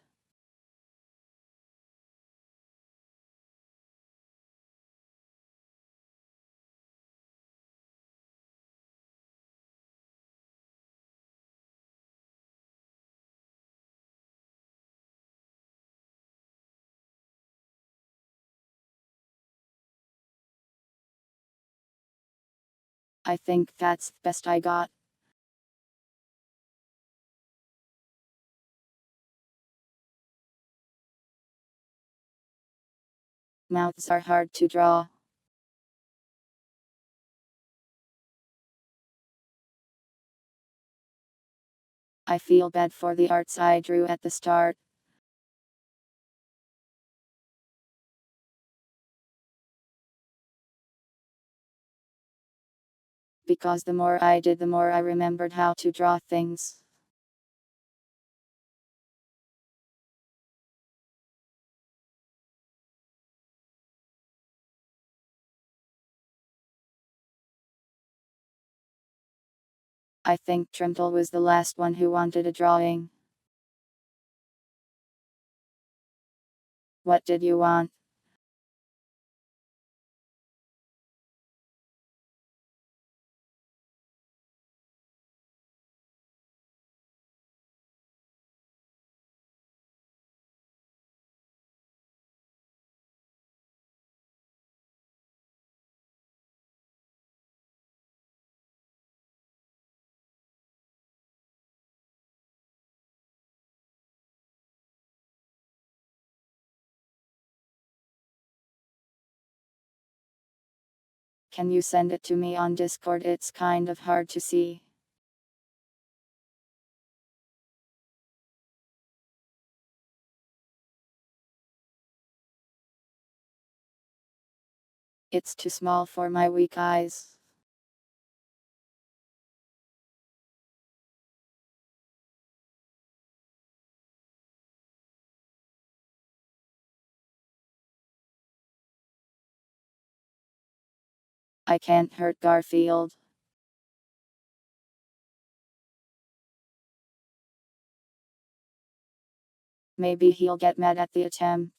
I think that's the best I got. Mouths are hard to draw. I feel bad for the arts I drew at the start. Because the more I did, the more I remembered how to draw things. I think Trimble was the last one who wanted a drawing. What did you want? Can you send it to me on Discord? It's kind of hard to see. It's too small for my weak eyes. I can't hurt Garfield. Maybe he'll get mad at the attempt.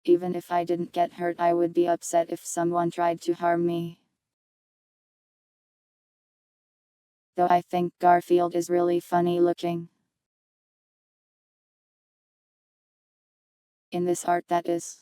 Even if I didn't get hurt, I would be upset if someone tried to harm me. Though I think Garfield is really funny looking. In this art, that is.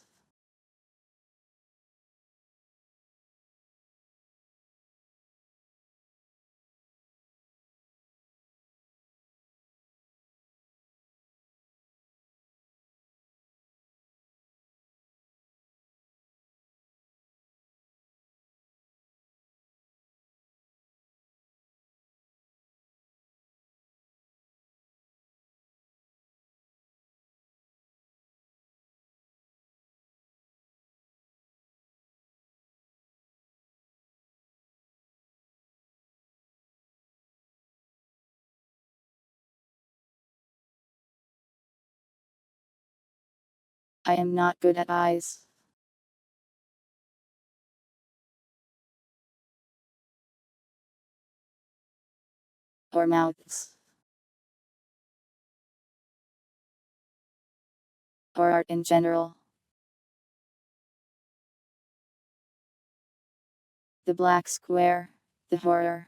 I am not good at eyes. Or mouths. Or art in general. The black square. The horror.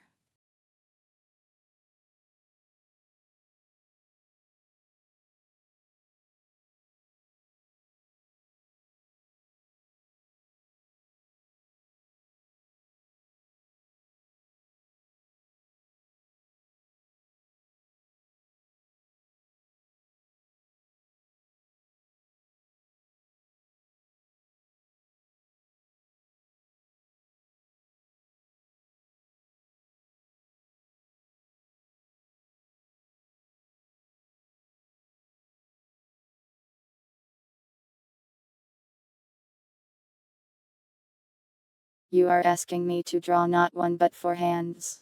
You are asking me to draw not one but 4 hands.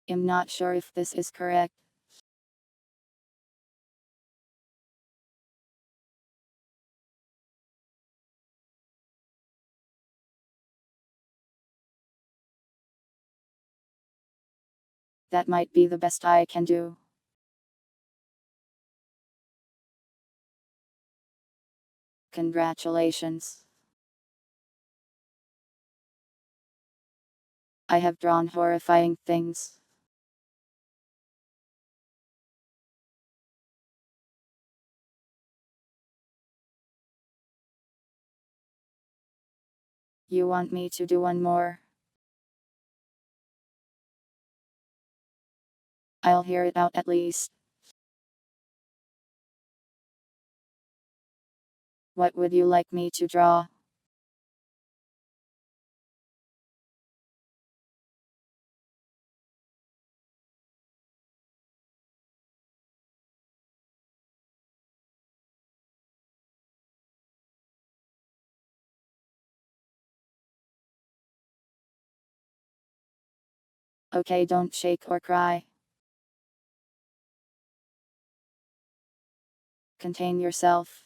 I'm not sure if this is correct. That might be the best I can do. Congratulations. I have drawn horrifying things. You want me to do one more? I'll hear it out at least. What would you like me to draw? Okay, don't shake or cry. Contain yourself.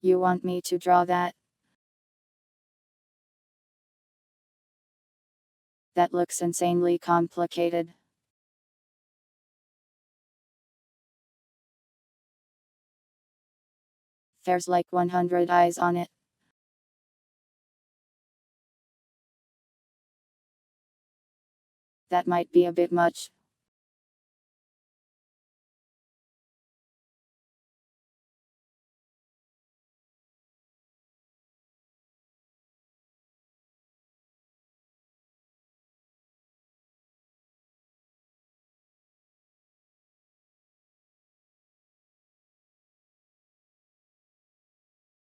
You want me to draw that? That looks insanely complicated. There's like 100 eyes on it. That might be a bit much.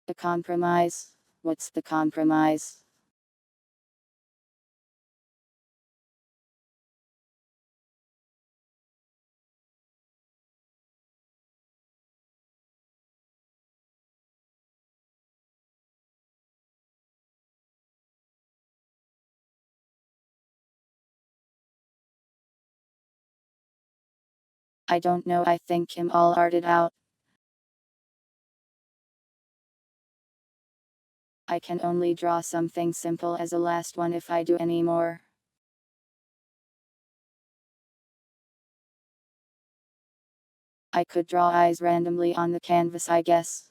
A compromise? What's the compromise? I don't know, I think I'm all arted out. I can only draw something simple as a last one if I do any more. I could draw eyes randomly on the canvas, I guess.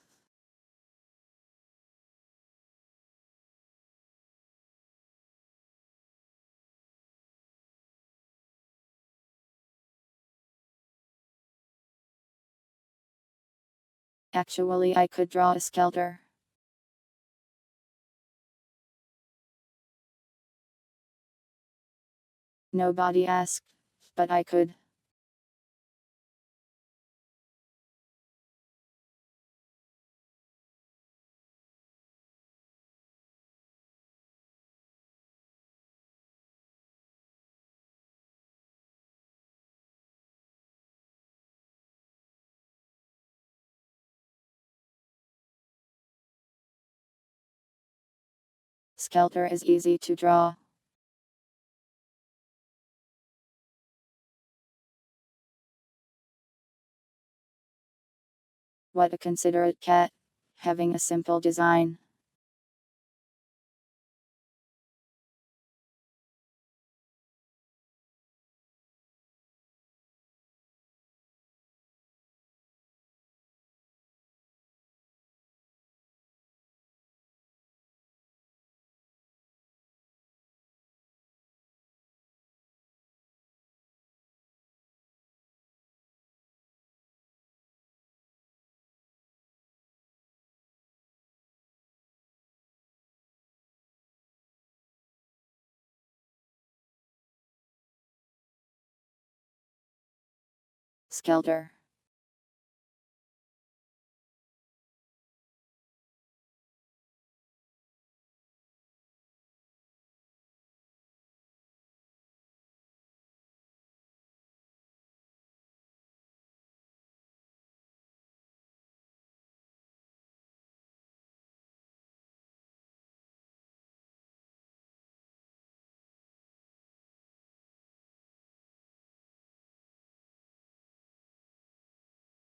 Actually, I could draw a skeleton. Nobody asked, but I could. Skeleton is easy to draw. What a considerate cat. Having a simple design. Skeleton.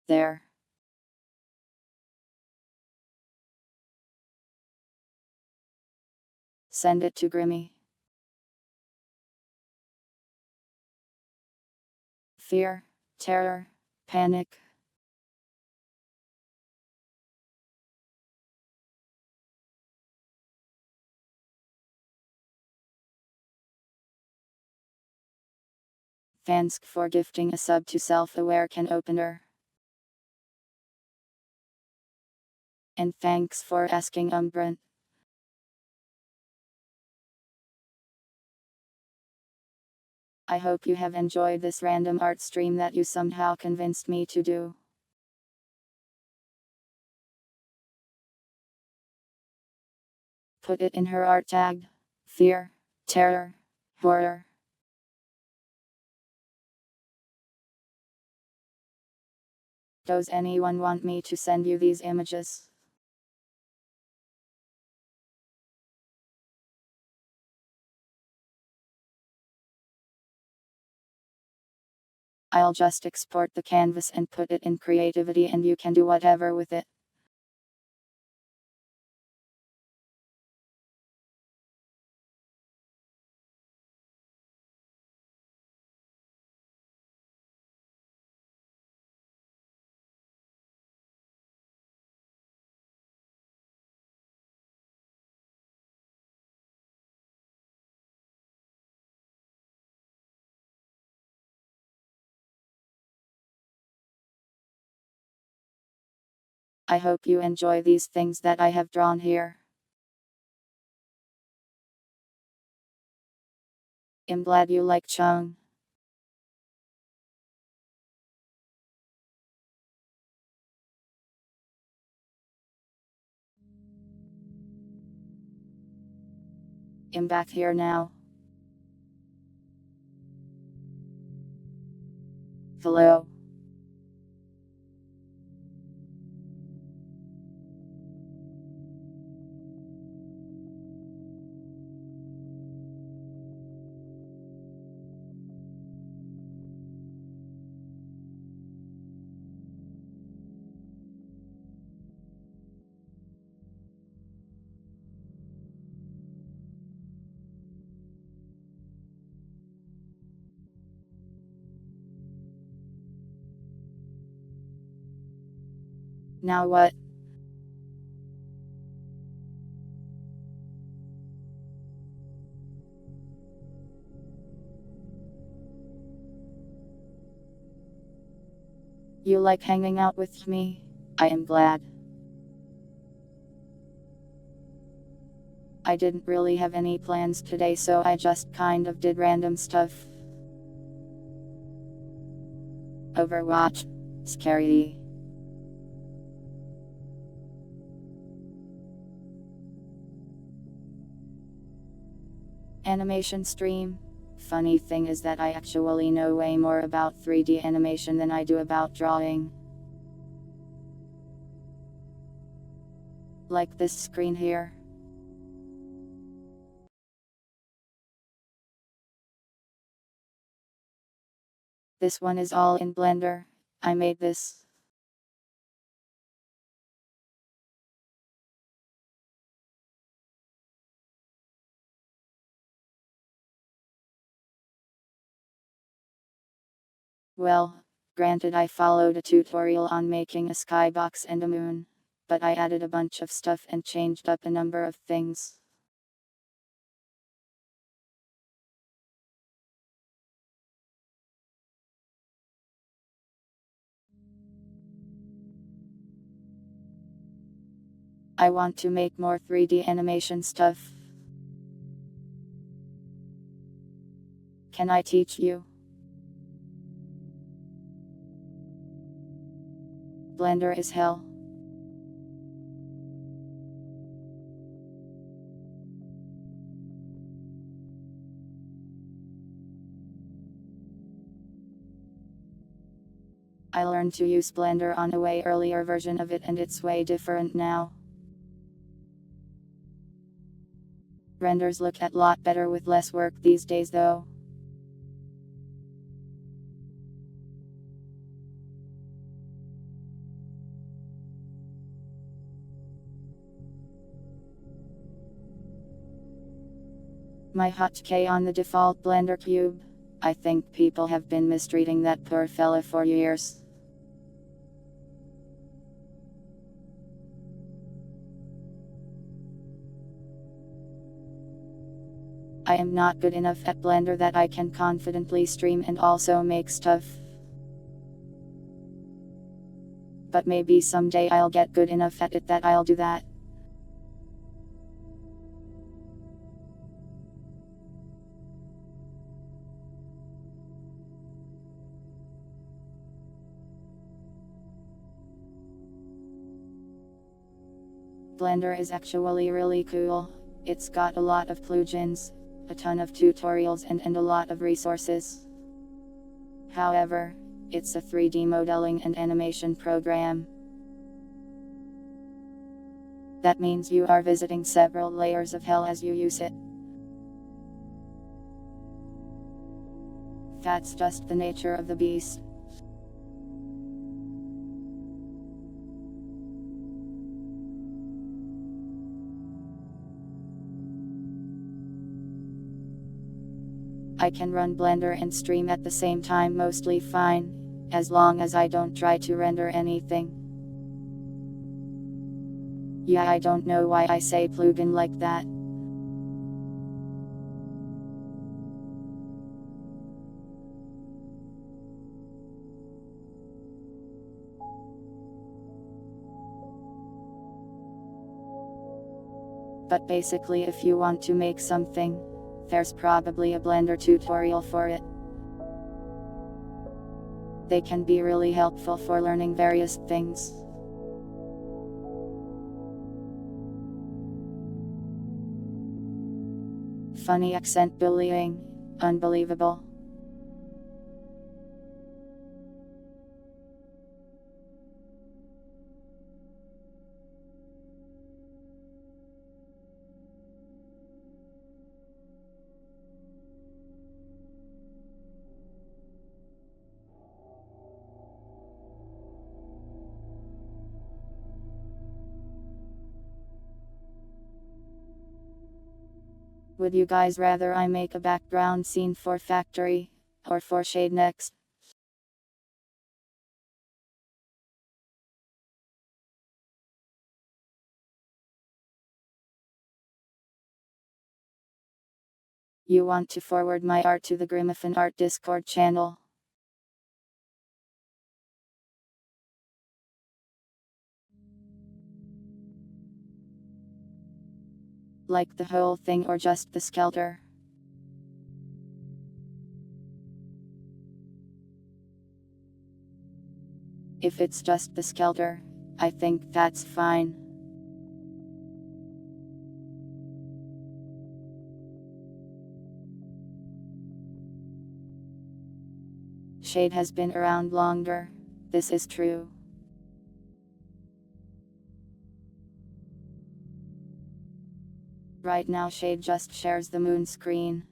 There. Send it to Grimmy. Fear, terror, panic. Thanks for gifting a sub to Self-Aware Can Opener. And thanks for asking Umbran. I hope you have enjoyed this random art stream that you somehow convinced me to do. Put it in her art tag. Fear, terror, horror. Does anyone want me to send you these images? I'll just export the canvas and put it in Creativity and you can do whatever with it. I hope you enjoy these things that I have drawn here. I'm glad you like Chung. I'm back here now. Hello. Now what? You like hanging out with me? I am glad. I didn't really have any plans today, so I just kind of did random stuff. Overwatch. Scary. Animation stream. Funny thing is that I actually know way more about 3D animation than I do about drawing. Like this screen here. This one is all in Blender. I made this. Well, granted I followed a tutorial on making a skybox and a moon, but I added a bunch of stuff and changed up a number of things. I want to make more 3D animation stuff. Can I teach you? Blender is hell. I learned to use Blender on a way earlier version of it and it's way different now. Renders look a lot better with less work these days though. My hotkey on the default Blender cube. I think people have been mistreating that poor fella for years. I am not good enough at Blender that I can confidently stream and also make stuff. But maybe someday I'll get good enough at it that I'll do that. Blender is actually really cool. It's got a lot of plugins, a ton of tutorials and a lot of resources. However, it's a 3D modeling and animation program. That means you are visiting several layers of hell as you use it. That's just the nature of the beast. I can run Blender and stream at the same time mostly fine, as long as I don't try to render anything. Yeah, I don't know why I say plugin like that. But basically, if you want to make something, there's probably a Blender tutorial for it. They can be really helpful for learning various things. Funny accent bullying, unbelievable. Would you guys rather I make a background scene for Factory, or for Shade next? You want to forward my art to the Grimmefin Art Discord channel? Like the whole thing or just the skelter? If it's just the skelter, I think that's fine. Shade has been around longer, this is true. Right now Shade just shares the moon screen.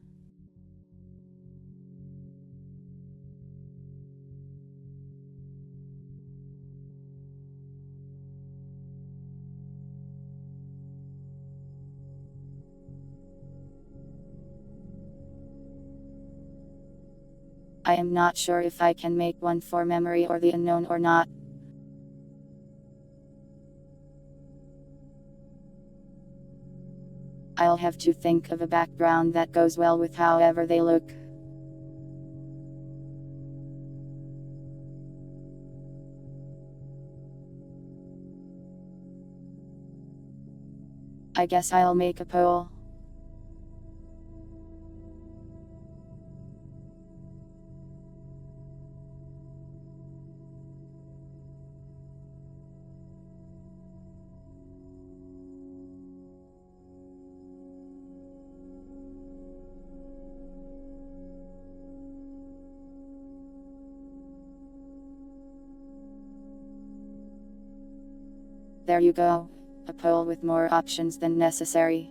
I am not sure if I can make one for memory or the unknown or not. I'll have to think of a background that goes well with however they look. I guess I'll make a poll. There you go, a poll with more options than necessary.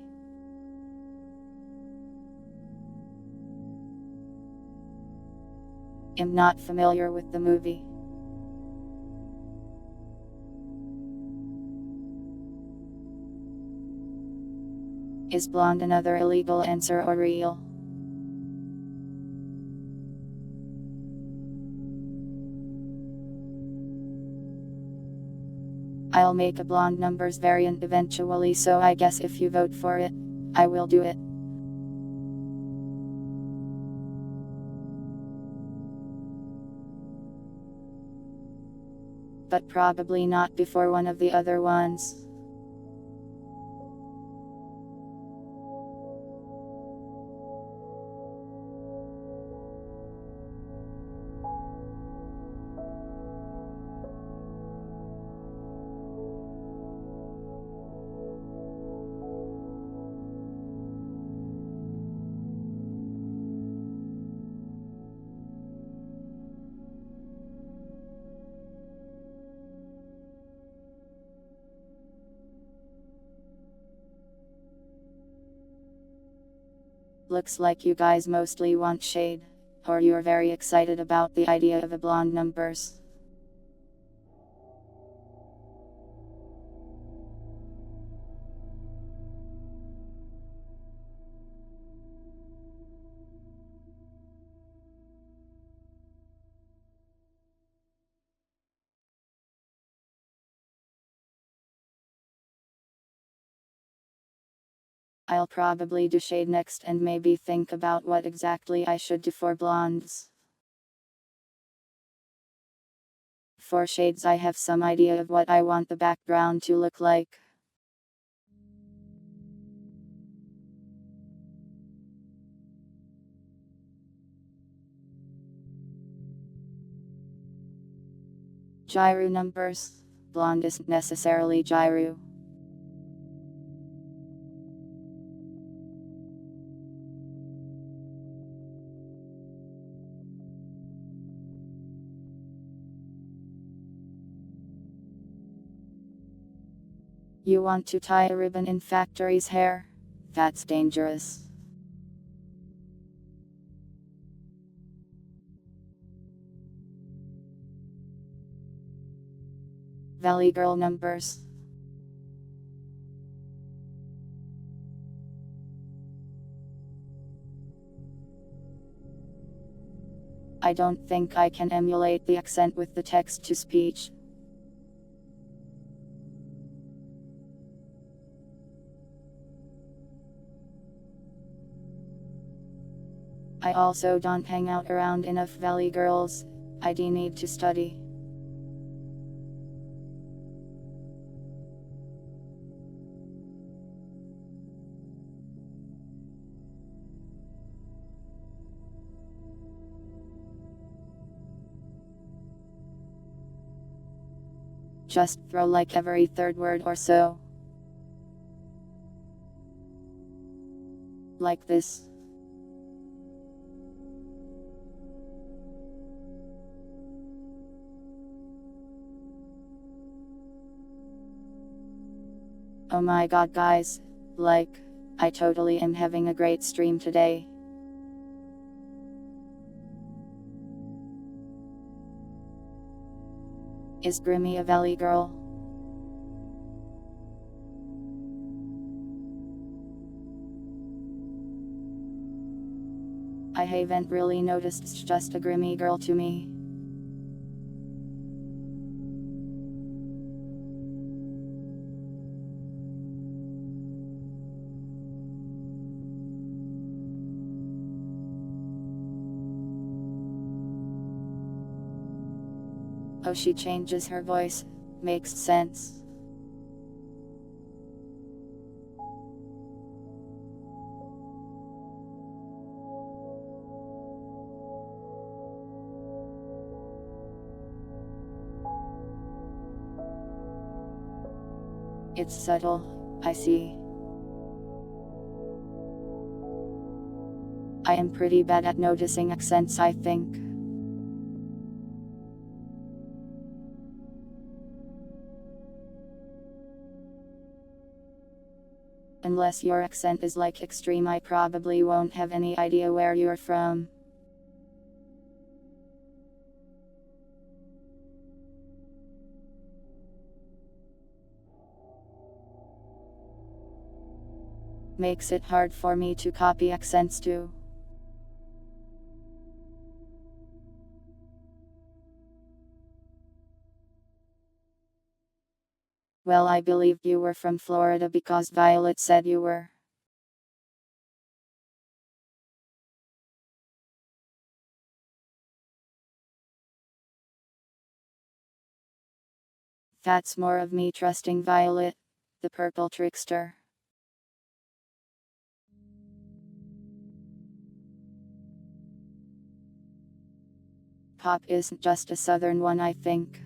I'm not familiar with the movie. Is blonde another illegal answer or real? I'll make a blonde numbers variant eventually, so I guess if you vote for it, I will do it. But probably not before one of the other ones. Looks like you guys mostly want shade, or you're very excited about the idea of a blonde numbers. I'll probably do shade next and maybe think about what exactly I should do for blondes. For shades I have some idea of what I want the background to look like. Gyro numbers. Blonde isn't necessarily gyro. You want to tie a ribbon in Factory's hair? That's dangerous. Valley Girl numbers. I don't think I can emulate the accent with the text-to-speech. I also don't hang out around enough Valley girls. I do need to study. Just throw like every third word or so. Like this. Oh my god guys, like, I totally am having a great stream today. Is Grimmy a Valley girl? I haven't really noticed, it's just a Grimmy girl to me. Oh, she changes her voice. Makes sense. It's subtle, I see. I am pretty bad at noticing accents, I think. Unless your accent is like extreme, I probably won't have any idea where you're from. Makes it hard for me to copy accents too. Well, I believed you were from Florida because Violet said you were. That's more of me trusting Violet, the purple trickster. Pop isn't just a southern one, I think.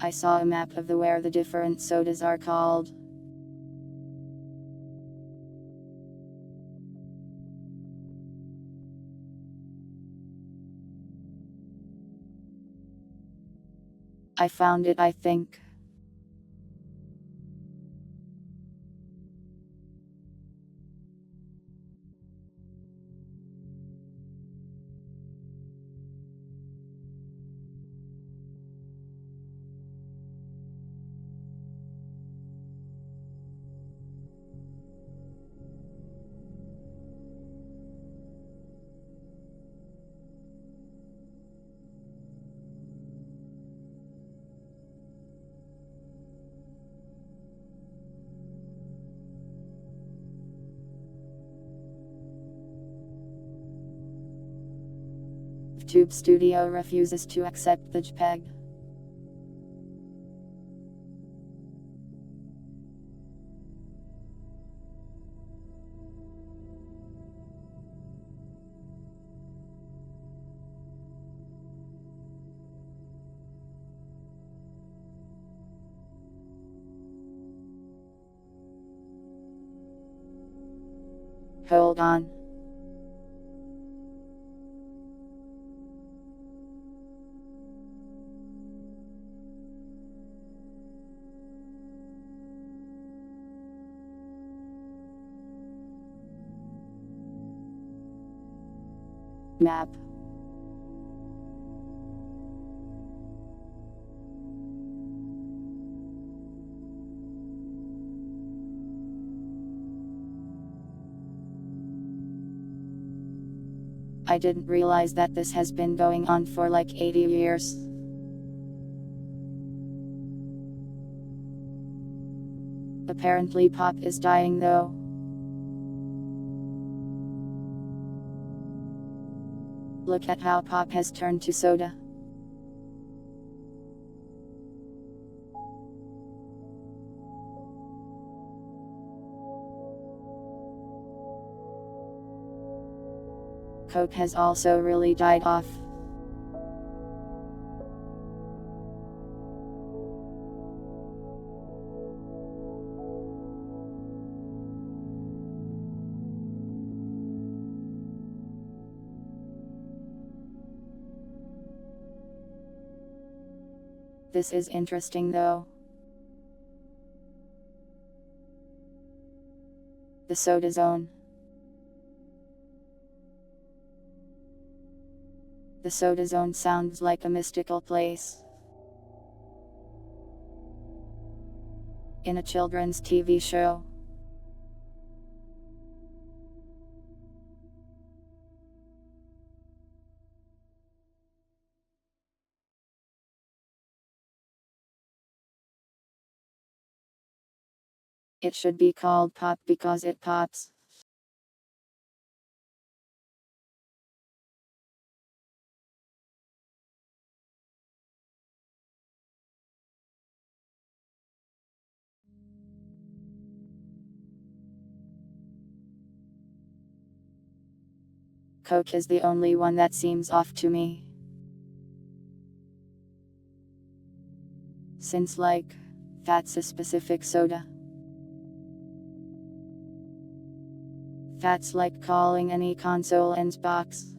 I saw a map of where the different sodas are called. I found it, I think. Tube Studio refuses to accept the JPEG. Hold on. Map. I didn't realize that this has been going on for like 80 years. Apparently Pop is dying though. Look at how Pop has turned to soda. Coke has also really died off. This is interesting though. The soda zone. The soda zone sounds like a mystical place. In a children's TV show. It should be called Pop because it pops. Coke is the only one that seems off to me. Since like, that's a specific soda. That's like calling any console and box.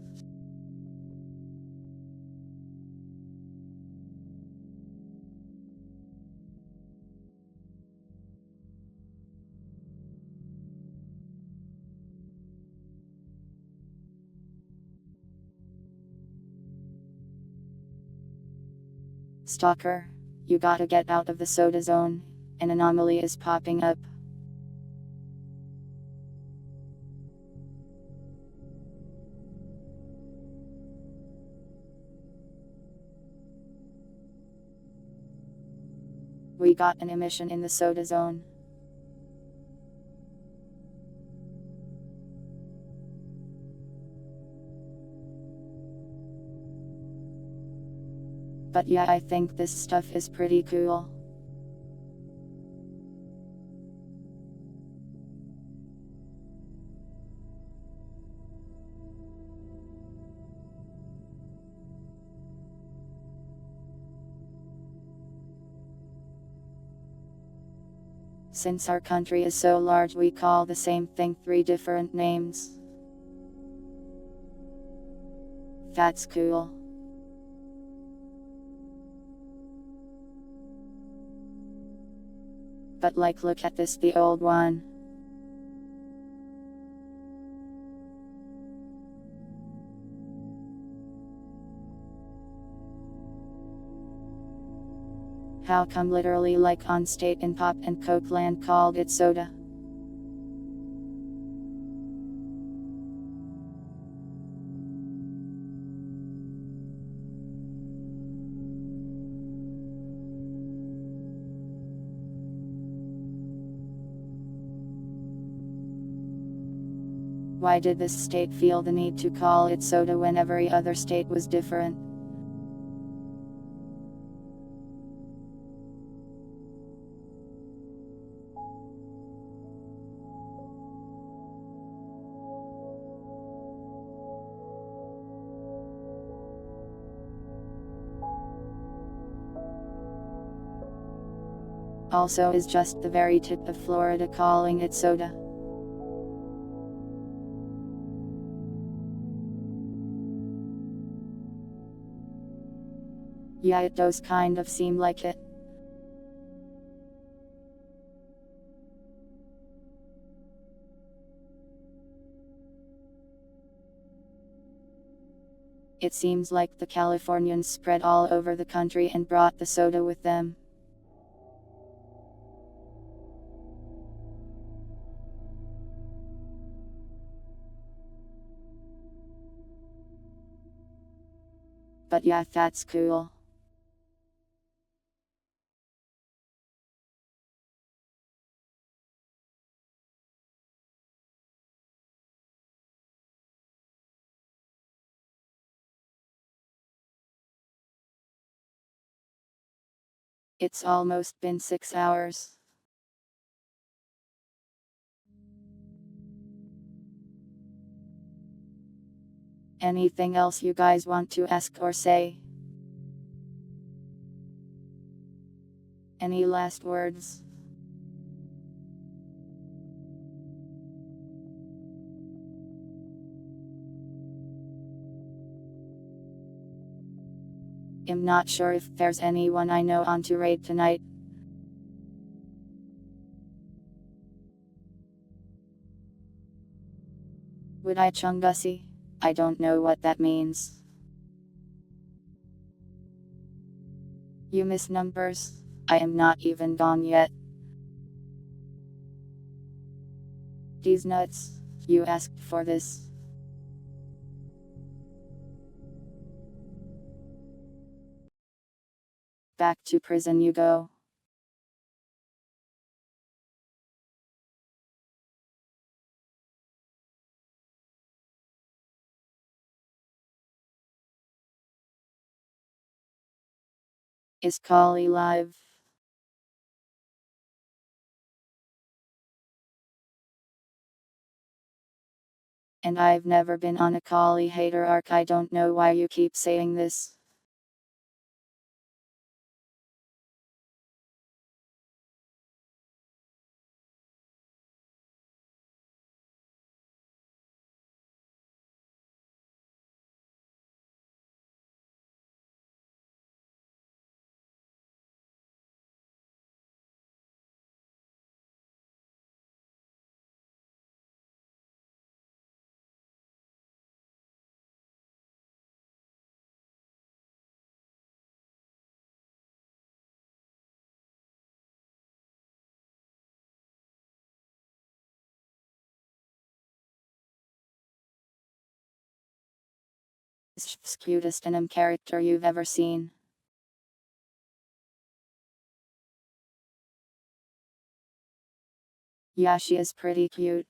Stalker, you gotta get out of the soda zone. An anomaly is popping up. We got an emission in the soda zone. But yeah, I think this stuff is pretty cool. Since our country is so large, we call the same thing 3 different names. That's cool. But like, look at this, the old one. How come literally like on State and Pop and Coke Land called it soda? Why did this state feel the need to call it soda when every other state was different? Also, is just the very tip of Florida calling it soda. Yeah, it does kind of seem like it. It seems like the Californians spread all over the country and brought the soda with them. But yeah, that's cool. It's almost been 6 hours. Anything else you guys want to ask or say? Any last words? I'm not sure if there's anyone I know on to raid tonight. Would I chungussy? I don't know what that means. You miss numbers? I am not even gone yet. These nuts, you asked for this. Back to prison you go. Is Kali live? And I've never been on a Kali hater arc. I don't know why you keep saying this. Scuffed cutest anime character you've ever seen. Yeah, she is pretty cute.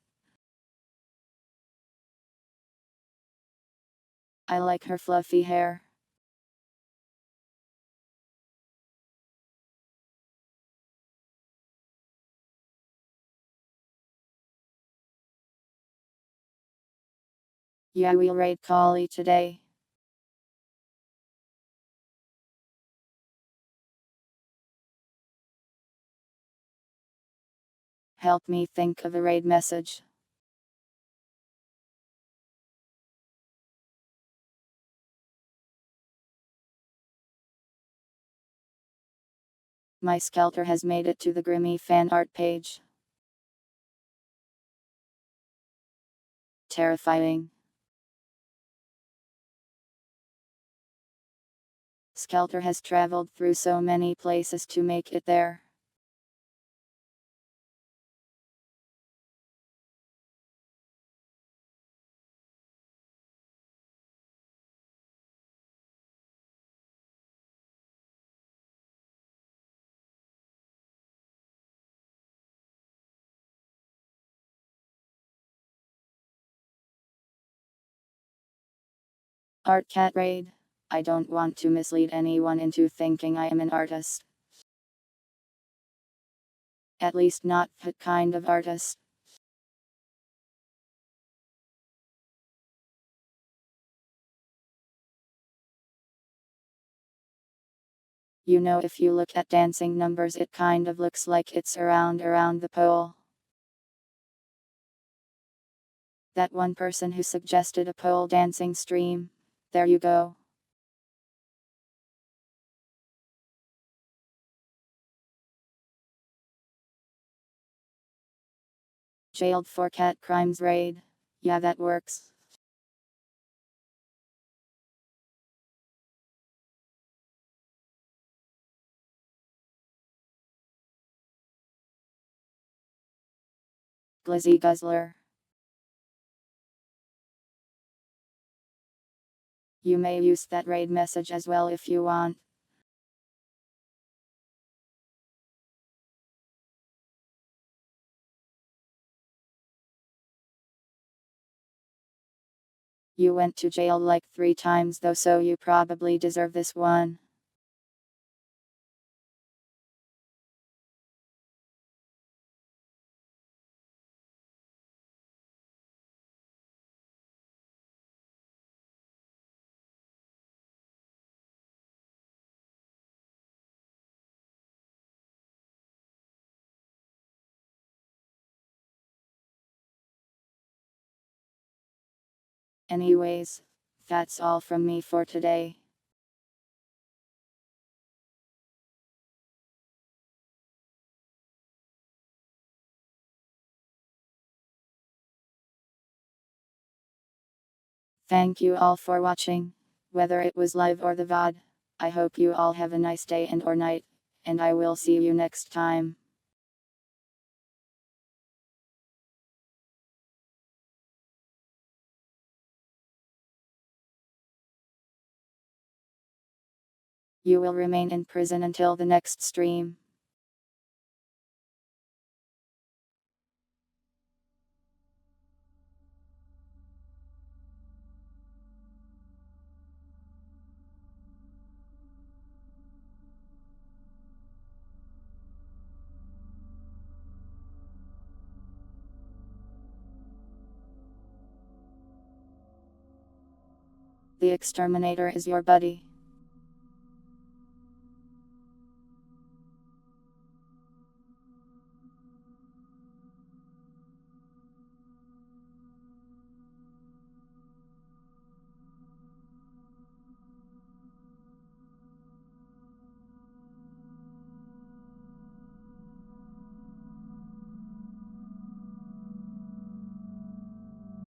I like her fluffy hair. Yeah, we'll raid Collie today. Help me think of a raid message. My Skelter has made it to the Grimmy fan art page. Terrifying. Skelter has traveled through so many places to make it there. Art Cat Raid. I don't want to mislead anyone into thinking I am an artist. At least not that kind of artist. You know, if you look at dancing numbers, it kind of looks like it's around the pole. That one person who suggested a pole dancing stream. There you go. Jailed for cat crimes raid. Yeah, that works. Glizzy Guzzler. You may use that raid message as well if you want. You went to jail like 3 times though, so you probably deserve this one. Anyways, that's all from me for today. Thank you all for watching, whether it was live or the VOD. I hope you all have a nice day and or night, and I will see you next time. You will remain in prison until the next stream. The exterminator is your buddy.